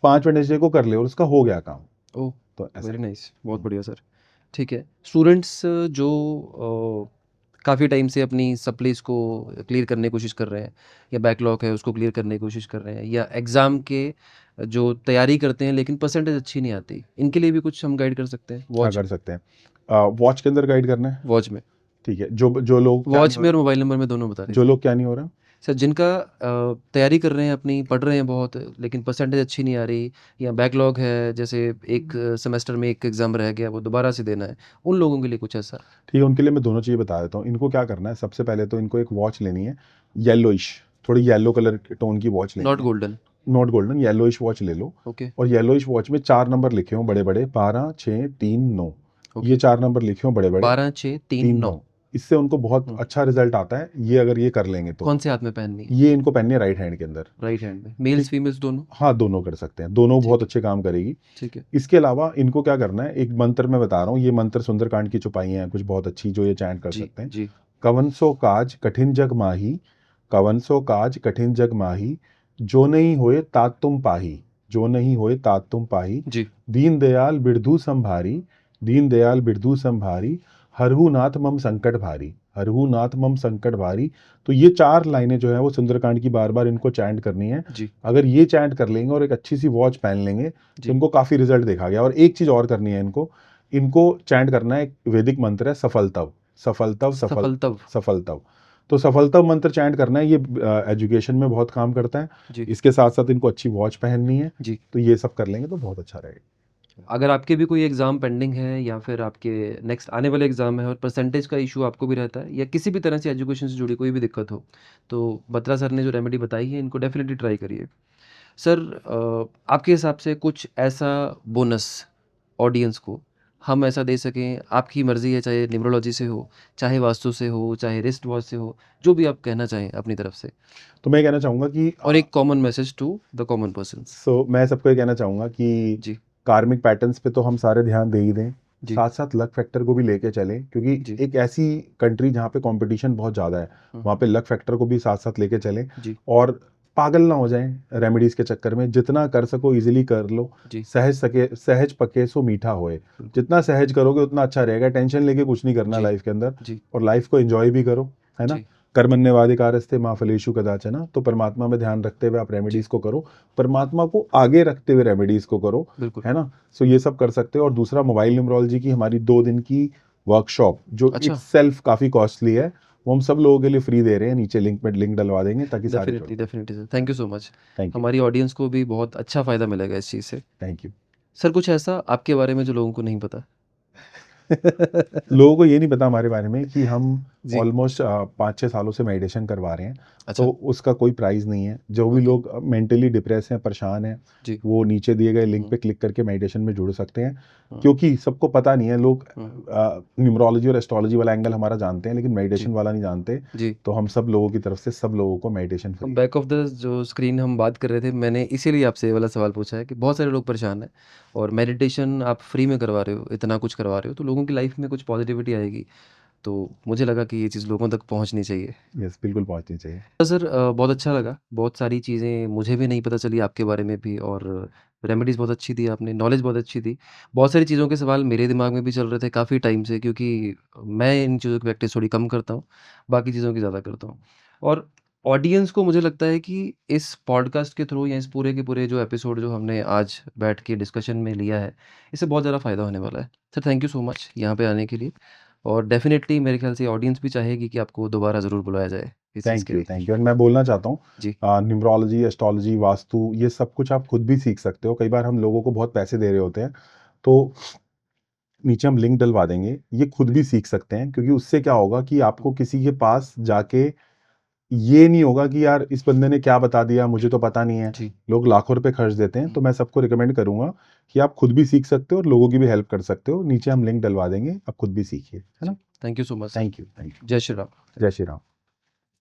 5 वेडनेसडे को कर ले, और उसका हो गया काम। ओह! तो ऐसा। वेरी नाइस, बहुत बढ़िया सर। ठीक है, स्टूडेंट्स जो काफ़ी टाइम से अपनी सप्लीज़ को क्लियर करने की कोशिश कर रहे हैं या बैकलॉग है उसको क्लियर करने की कोशिश कर रहे हैं या एग्ज़ाम के जो तैयारी करते हैं लेकिन परसेंटेज अच्छी नहीं आती, इनके लिए भी कुछ हम गाइड कर सकते हैं? हाँ, कर सकते हैं। वॉच के अंदर गाइड करना है, वॉच में, ठीक है। जो जो लोग क्या नहीं वॉच हो में और रहा, मोबाइल नंबर में दोनों बता जो दीजिए। लोग क्या नहीं हो रहा, सर जिनका तैयारी कर रहे हैं अपनी, पढ़ रहे हैं बहुत लेकिन परसेंटेज अच्छी नहीं आ रही या बैकलॉग है, जैसे एक सेमेस्टर में एक एग्ज़ाम रह गया वो दोबारा से देना है, उन लोगों के लिए कुछ ऐसा? ठीक है। उनके लिए मैं दोनों चीज़ें बता देता हूँ। इनको क्या करना है, सबसे पहले तो इनको एक वॉच लेनी है, येलोइश, थोड़ी येलो कलर टोन की वॉच लेनी नॉट है। Golden, not golden, yellowish watch ले लो। ओके, और येलोइश वॉच में 4 नंबर लिखे हों बड़े-बड़े, 12, 6, 3, 9, ये ओके। 4 नंबर लिखे हों बड़े-बड़े, 12, 6, 3, 3, 9। 9। इससे उनको बहुत हुँ, अच्छा रिजल्ट आता है, ये अगर ये कर लेंगे तो। कौन से हाथ में पहननी है? ये इनको पहननी है राइट हैंड के अंदर, राइट हैंड में, मेल्स ठीक। फीमेल्स दोनों? हाँ, दोनों कर सकते हैं, दोनों बहुत ठीक है, अच्छे काम करेगी। ठीक है। इसके अलावा इनको क्या करना है, एक मंत्र मैं बता रहा हूँ, ये मंत्र सुंदरकांड की चौपाइयाँ हैं कुछ बहुत अच्छी, जो ये चैंट कर जी, सकते हैं। जी, कवन सो काज कठिन जग माही, कवन सो काज कठिन जग माही, जो नहीं होए तात तुम पाही, जो नहीं होए तात तुम पाही, जी, दीन दयाल बिरधु संभारी, दीन दयाल बिरधु संभारी, हरहु नाथ मम संकट भारी, हरहु नाथ मम संकट भारी। तो ये 4 लाइनें जो है वो सुंदरकांड की बार बार इनको चैंट करनी है। जी, अगर ये चैंट कर लेंगे और एक अच्छी सी वॉच पहन लेंगे तो जी। इनको काफ़ी रिजल्ट देखा गया। और एक चीज़ और करनी है इनको, इनको चैंट करना है, एक वैदिक मंत्र है सफलतव, सफलतव, सफल, सफलतव, सफलतव। तो सफलतव मंत्र चैंट करना है, ये एजुकेशन में बहुत काम करता है। जी, इसके साथ साथ इनको अच्छी वॉच पहननी है, जी। तो ये सब कर लेंगे तो बहुत अच्छा रहेगा। अगर आपके भी कोई एग्ज़ाम पेंडिंग है या फिर आपके नेक्स्ट आने वाले एग्ज़ाम है और परसेंटेज का इश्यू आपको भी रहता है या किसी भी तरह से एजुकेशन से जुड़ी कोई भी दिक्कत हो, तो बत्रा सर ने जो रेमेडी बताई है इनको डेफ़िनिटली ट्राई करिए। सर आपके हिसाब से कुछ ऐसा बोनस ऑडियंस को हम ऐसा दे सकें, आपकी मर्ज़ी है, चाहे न्यूमरोलॉजी से हो, चाहे वास्तु से हो, चाहे रिस्ट वॉच से हो, जो भी आप कहना चाहें अपनी तरफ से। तो मैं कहना चाहूँगा कि और एक common message to the common persons. मैं सबको ये कहना चाहूँगा कि जी, कार्मिक पैटर्न्स पे तो हम सारे ध्यान दे ही दें, जी, साथ साथ लक फैक्टर को भी लेके चलें, क्योंकि जी। एक ऐसी कंट्री जहाँ पे कंपटीशन बहुत ज़्यादा है, हुँ, वहाँ पे लक फैक्टर को भी साथ साथ लेके चलें। जी, और पागल ना हो जाएं रेमेडीज़ के चक्कर में, जितना कर सको इजीली कर लो। जी, सहज पके सो मीठा होए। बिल्कुल। जितना सहज करोगे उतना अच्छा रहेगा, टेंशन लेके कुछ नहीं करना जी, लाइफ के अंदर, जी, और लाइफ को एंजॉय भी करो, है ना। जी, कर्मण्येवाधिकारस्ते माँ फलेषु कदाचन, तो परमात्मा में ध्यान रखते हुए आप जी, रेमेडीज़ को करो, परमात्मा को आगे रखते हुए रेमेडीज़ को करो, बिल्कुल। है ना। सो ये सब कर सकते हो। और दूसरा, मोबाइल न्यूमरोलॉजी की हमारी 2 दिन की वर्कशॉप जो अच्छा, इटसेल्फ काफ़ी कॉस्टली है, वो हम सब लोगों के लिए फ्री दे रहे हैं। नीचे लिंक में लिंक डलवा देंगे ताकि सारे जुड़। Definitely, definitely sir. Thank you so much. Thank you. हमारी ऑडियंस को भी बहुत अच्छा फ़ायदा मिलेगा इस चीज़ से। Thank you. सर कुछ ऐसा आपके बारे में जो लोगों को नहीं पता? लोगों को ये नहीं पता हमारे बारे में कि हम जी, ऑलमोस्ट 5-6 सालों से मेडिटेशन करवा रहे हैं। अच्छा, तो उसका कोई प्राइस नहीं है। जो भी ओके, लोग मेंटली डिप्रेस हैं, परेशान हैं, जी, वो नीचे दिए गए लिंक हुँ, पे क्लिक करके मेडिटेशन में जुड़ सकते हैं। हुँ, क्योंकि सबको पता नहीं है, लोग हुँ, न्यूमरोलॉजी और एस्ट्रोलॉजी वाला एंगल हमारा जानते हैं, लेकिन जी, मेडिटेशन वाला नहीं जानते। जी। तो हम सब लोगों की तरफ से सब लोगों को मेडिटेशन हम फ्री है। बैक ऑफ द जो स्क्रीन हम बात कर रहे थे, मैंने इसीलिए आपसे ये वाला सवाल पूछा है कि बहुत सारे लोग परेशान हैं और मेडिटेशन आप फ्री में करवा रहे हो, इतना कुछ करवा रहे हो, तो लोगों की लाइफ़ में कुछ पॉज़िटिविटी आएगी। तो मुझे लगा कि ये चीज़ लोगों तक पहुँचनी चाहिए। यस, बिल्कुल पहुंचनी चाहिए। तो सर बहुत अच्छा लगा, बहुत सारी चीज़ें मुझे भी नहीं पता चली आपके बारे में भी और रेमेडीज़ बहुत अच्छी दी आपने, नॉलेज बहुत अच्छी दी। बहुत सारी चीज़ों के सवाल मेरे दिमाग में भी चल रहे थे काफ़ी टाइम से क्योंकि मैं इन चीज़ों की प्रैक्टिस थोड़ी कम करता हूँ, बाकी चीज़ों की ज़्यादा करता हूँ। और ऑडियंस को मुझे लगता है कि इस पॉडकास्ट के थ्रू या इस पूरे के पूरे जो एपिसोड जो हमने आज बैठ के डिस्कशन में लिया है, इससे बहुत ज़्यादा फ़ायदा होने वाला है। Sir thank you so much यहाँ पे आने के लिए और डेफ़िनिटली मेरे ख़्याल से ऑडियंस भी चाहेगी कि आपको दोबारा ज़रूर बुलाया जाए इस चीज़ के लिए। Thank you. एंड मैं बोलना चाहता हूँ, जी, न्यूमरोलॉजी, एस्ट्रोलॉजी, वास्तु, ये सब कुछ आप खुद भी सीख सकते हो। कई बार हम लोगों को बहुत पैसे दे रहे होते हैं, तो नीचे हम लिंक डलवा देंगे, ये खुद जी। भी सीख सकते हैं, क्योंकि उससे क्या होगा कि हुँ, आपको किसी के पास जाके ये नहीं होगा कि यार इस बंदे ने क्या बता दिया, मुझे तो पता नहीं है। जी। लोग लाखों रुपए खर्च देते हैं, हुँ, तो मैं सबको रिकमेंड करूंगा कि आप खुद भी सीख सकते हो और लोगों की भी हेल्प कर सकते हो। नीचे हम लिंक डलवा देंगे, आप खुद भी सीखिए, है जी। ना। Thank you so much sir. Thank you. जय श्री राम। जय श्री राम।